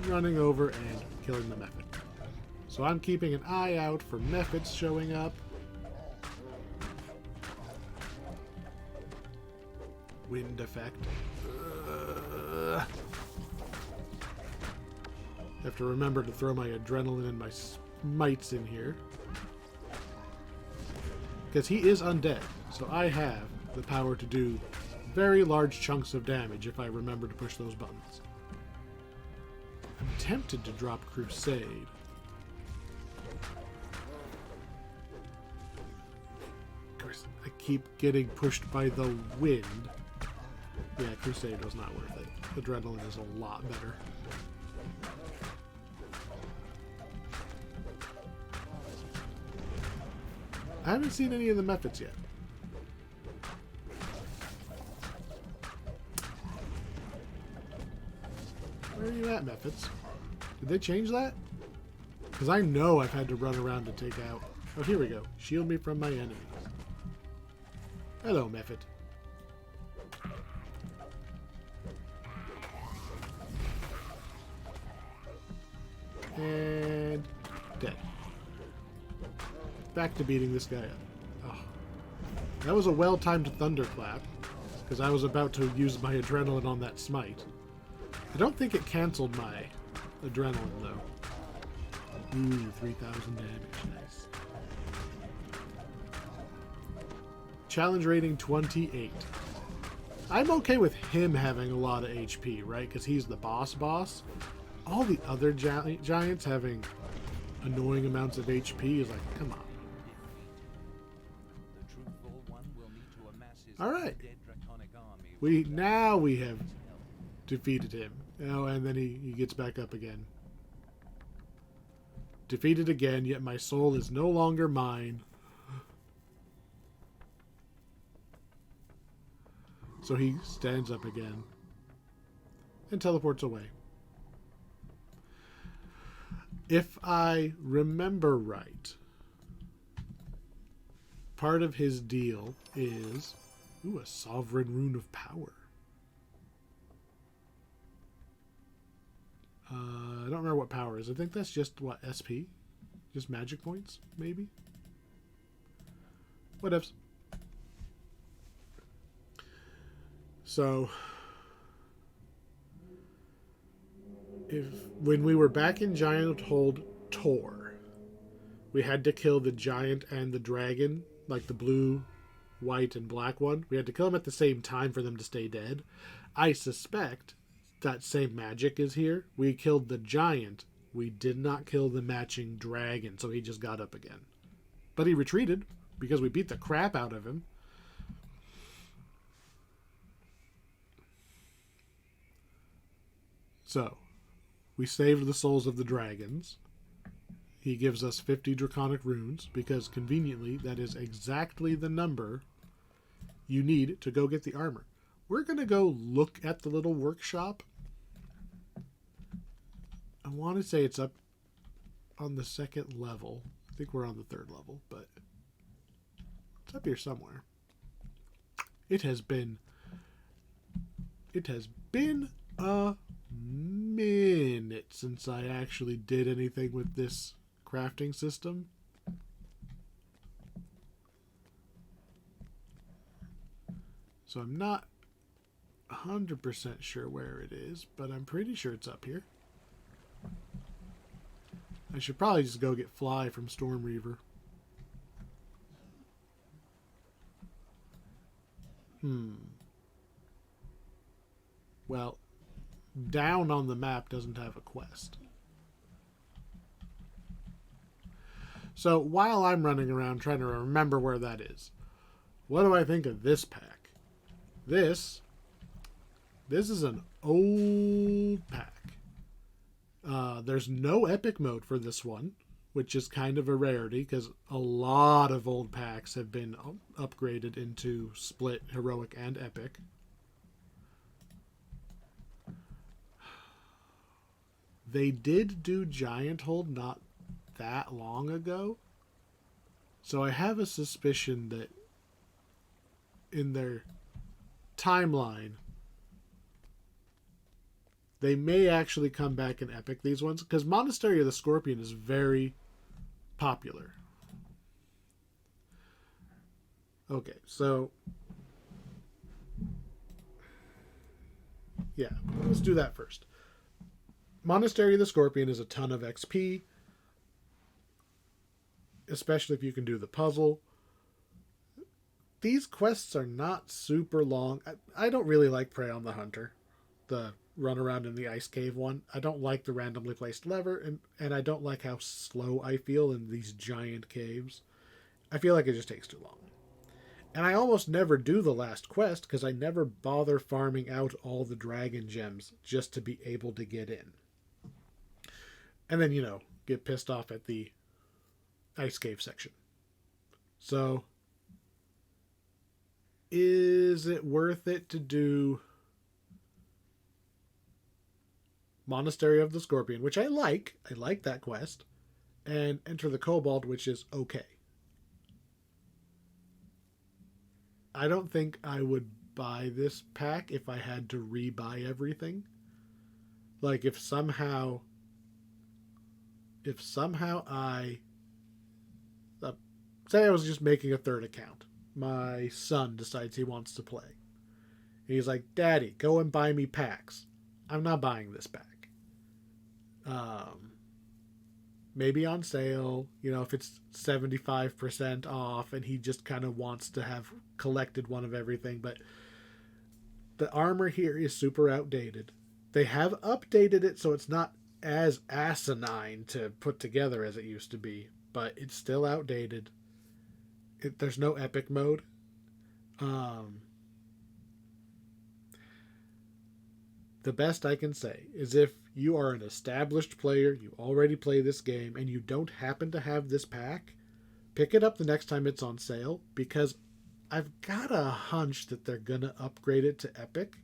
running over and killing the mephit. So I'm keeping an eye out for mephits showing up. Wind effect. Have to remember to throw my adrenaline and my smites in here. Because he is undead, so I have the power to do very large chunks of damage if I remember to push those buttons. I'm tempted to drop Crusade. Of course, I keep getting pushed by the wind. Yeah, Crusade was not worth it. Adrenaline is a lot better. I haven't seen any of the mephits yet. Where are you at, mephits? Did they change that? Because I know I've had to run around to take out... Oh, here we go. Shield me from my enemies. Hello, mephit. And... dead. Back to beating this guy up. Oh. That was a well-timed thunderclap, because I was about to use my adrenaline on that smite. I don't think it canceled my adrenaline, though. Ooh, 3,000 damage. Nice. Challenge rating 28. I'm okay with him having a lot of HP, right? Because he's the boss. All the other giants having annoying amounts of HP is like, come on. Alright. We have defeated him. Oh, and then he gets back up again. Defeated again, yet my soul is no longer mine. So he stands up again and teleports away. If I remember right, part of his deal is... Ooh, a Sovereign Rune of Power. I don't remember what power is. I think that's just, what, SP? Just magic points, maybe? Whatevs. So, when we were back in Giant Hold Tor, we had to kill the giant and the dragon, like the blue, white, and black one. We had to kill them at the same time for them to stay dead. I suspect that same magic is here. We killed the giant. We did not kill the matching dragon, so he just got up again. But he retreated. because we beat the crap out of him. So, we saved the souls of the dragons. He gives us 50 draconic runes, because conveniently, that is exactly the number you need to go get the armor. We're going to go look at the little workshop. I want to say it's up on the 2nd level. I think we're on the 3rd level, but it's up here somewhere. It has been a minute since I actually did anything with this crafting system. So I'm not 100% sure where it is, but I'm pretty sure it's up here. I should probably just go get Fly from Storm Reaver. Well, down on the map doesn't have a quest. So while I'm running around trying to remember where that is, what do I think of this pack? This is an old pack. There's no epic mode for this one, which is kind of a rarity because a lot of old packs have been upgraded into split, heroic, and epic. They did do Giant Hold not that long ago, so I have a suspicion that in their timeline they may actually come back in epic, these ones, because Monastery of the Scorpion is very popular. Okay, so yeah, let's do that first. Monastery of the Scorpion is a ton of XP, especially if you can do the puzzle. These quests are not super long. I don't really like Prey on the Hunter, the run around in the ice cave one. I don't like the randomly placed lever, and I don't like how slow I feel in these giant caves. I feel like it just takes too long. And I almost never do the last quest because I never bother farming out all the dragon gems just to be able to get in. And then, get pissed off at the ice cave section. So, is it worth it to do Monastery of the Scorpion, which I like that quest, and Enter the Kobold, which is okay? I don't think I would buy this pack if I had to rebuy everything. Like, if somehow I say I was just making a third account. My son decides he wants to play. He's like, Daddy, go and buy me packs. I'm not buying this pack. Maybe on sale, if it's 75% off and he just kind of wants to have collected one of everything. But the armor here is super outdated. They have updated it so it's not as asinine to put together as it used to be, but it's still outdated. There's no epic mode. The best I can say is if you are an established player, you already play this game, and you don't happen to have this pack, pick it up the next time it's on sale, because I've got a hunch that they're going to upgrade it to epic,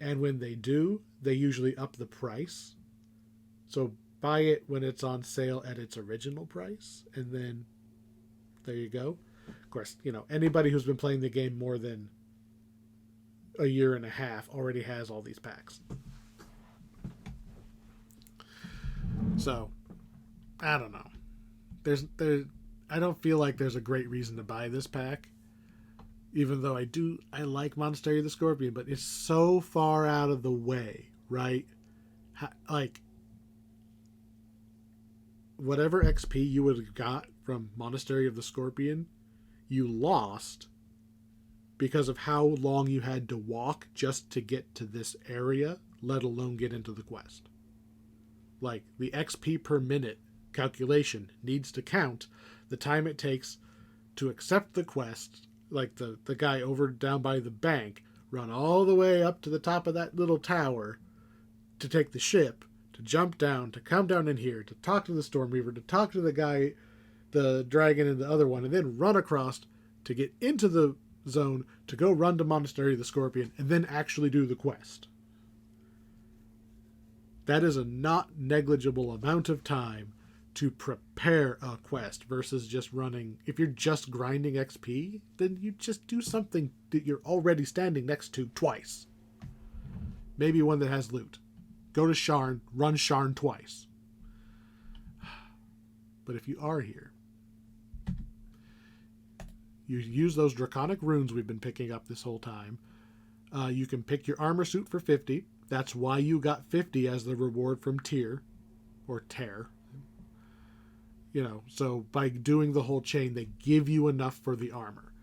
and when they do, they usually up the price. So buy it when it's on sale at its original price, and then there you go. Of course, anybody who's been playing the game more than a year and a half already has all these packs. So, I don't know. I don't feel like there's a great reason to buy this pack, even though I like Monastery of the Scorpion, but it's so far out of the way, right? Like, whatever XP you would have got from Monastery of the Scorpion, you lost because of how long you had to walk just to get to this area, let alone get into the quest. Like, the XP per minute calculation needs to count the time it takes to accept the quest, like the guy over down by the bank, run all the way up to the top of that little tower to take the ship, to jump down, to come down in here, to talk to the Storm Reaver, to talk to the guy, the dragon and the other one, and then run across to get into the zone, to go run to Monastery of the Scorpion, and then actually do the quest. That is a not negligible amount of time to prepare a quest versus just running. If you're just grinding XP, then you just do something that you're already standing next to twice. Maybe one that has loot. Go to Sharn, run Sharn twice. But if you are here, you use those draconic runes we've been picking up this whole time. You can pick your armor suit for 50. That's why you got 50 as the reward from Tear. Or Tear. You know, so by doing the whole chain, they give you enough for the armor.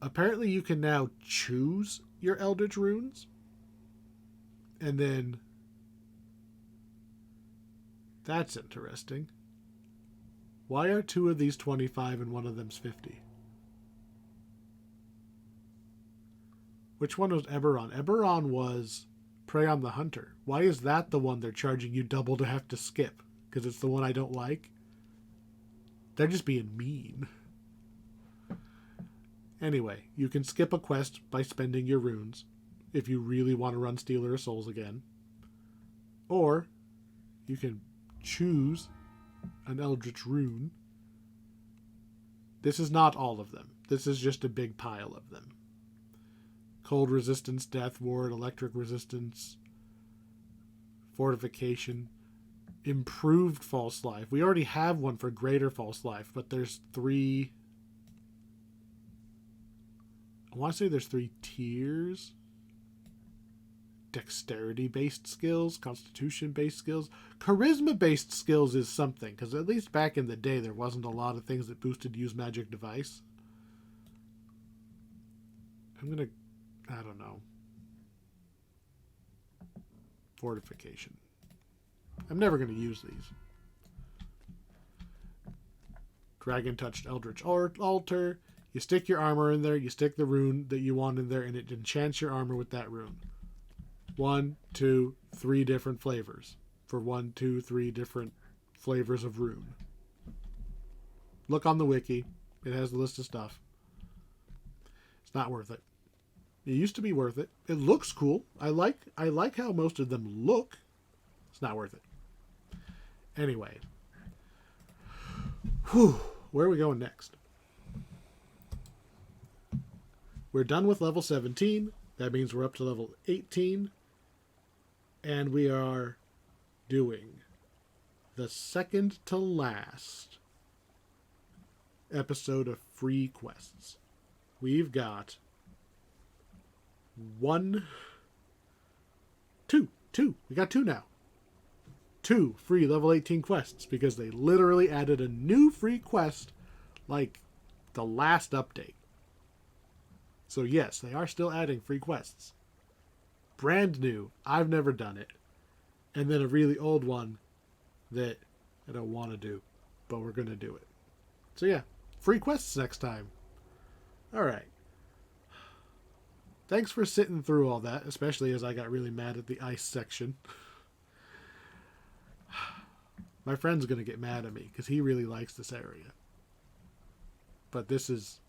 Apparently you can now choose your Eldritch runes. And then... That's interesting. Why are 2 of these 25 and one of them's 50? Which one was Eberron? Eberron was Prey on the Hunter. Why is that the one they're charging you double to have to skip? Because it's the one I don't like? They're just being mean. Anyway, you can skip a quest by spending your runes if you really want to run Stealer of Souls again. Or you can choose an Eldritch rune. This is not all of them. This is just a big pile of them. Cold resistance, death ward, electric resistance, fortification, improved false life. We already have one for greater false life, but there's 3... I want to say there's 3 tiers. Dexterity-based skills, constitution-based skills. Charisma-based skills is something, because at least back in the day there wasn't a lot of things that boosted use magic device. I don't know. Fortification. I'm never going to use these. Dragon Touched Eldritch Altar. You stick your armor in there, you stick the rune that you want in there, and it enchants your armor with that rune. 1, 2, 3 different flavors. For 1, 2, 3 different flavors of rune. Look on the wiki. It has a list of stuff. It's not worth it. It used to be worth it. It looks cool. I like how most of them look. It's not worth it. Anyway. Whew. Where are we going next? We're done with level 17. That means we're up to level 18. And we are doing the second to last episode of free quests. We've got 2. We got 2 now. 2 free level 18 quests because they literally added a new free quest like the last update. So yes, they are still adding free quests. Brand new. I've never done it. And then a really old one that I don't want to do, but we're going to do it. So yeah, free quests next time. Alright. Thanks for sitting through all that, especially as I got really mad at the ice section. My friend's going to get mad at me because he really likes this area. But this is,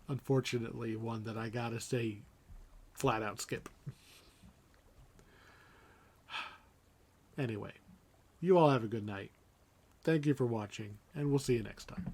unfortunately, one that I gotta say flat out skip. Anyway, you all have a good night. Thank you for watching, and we'll see you next time.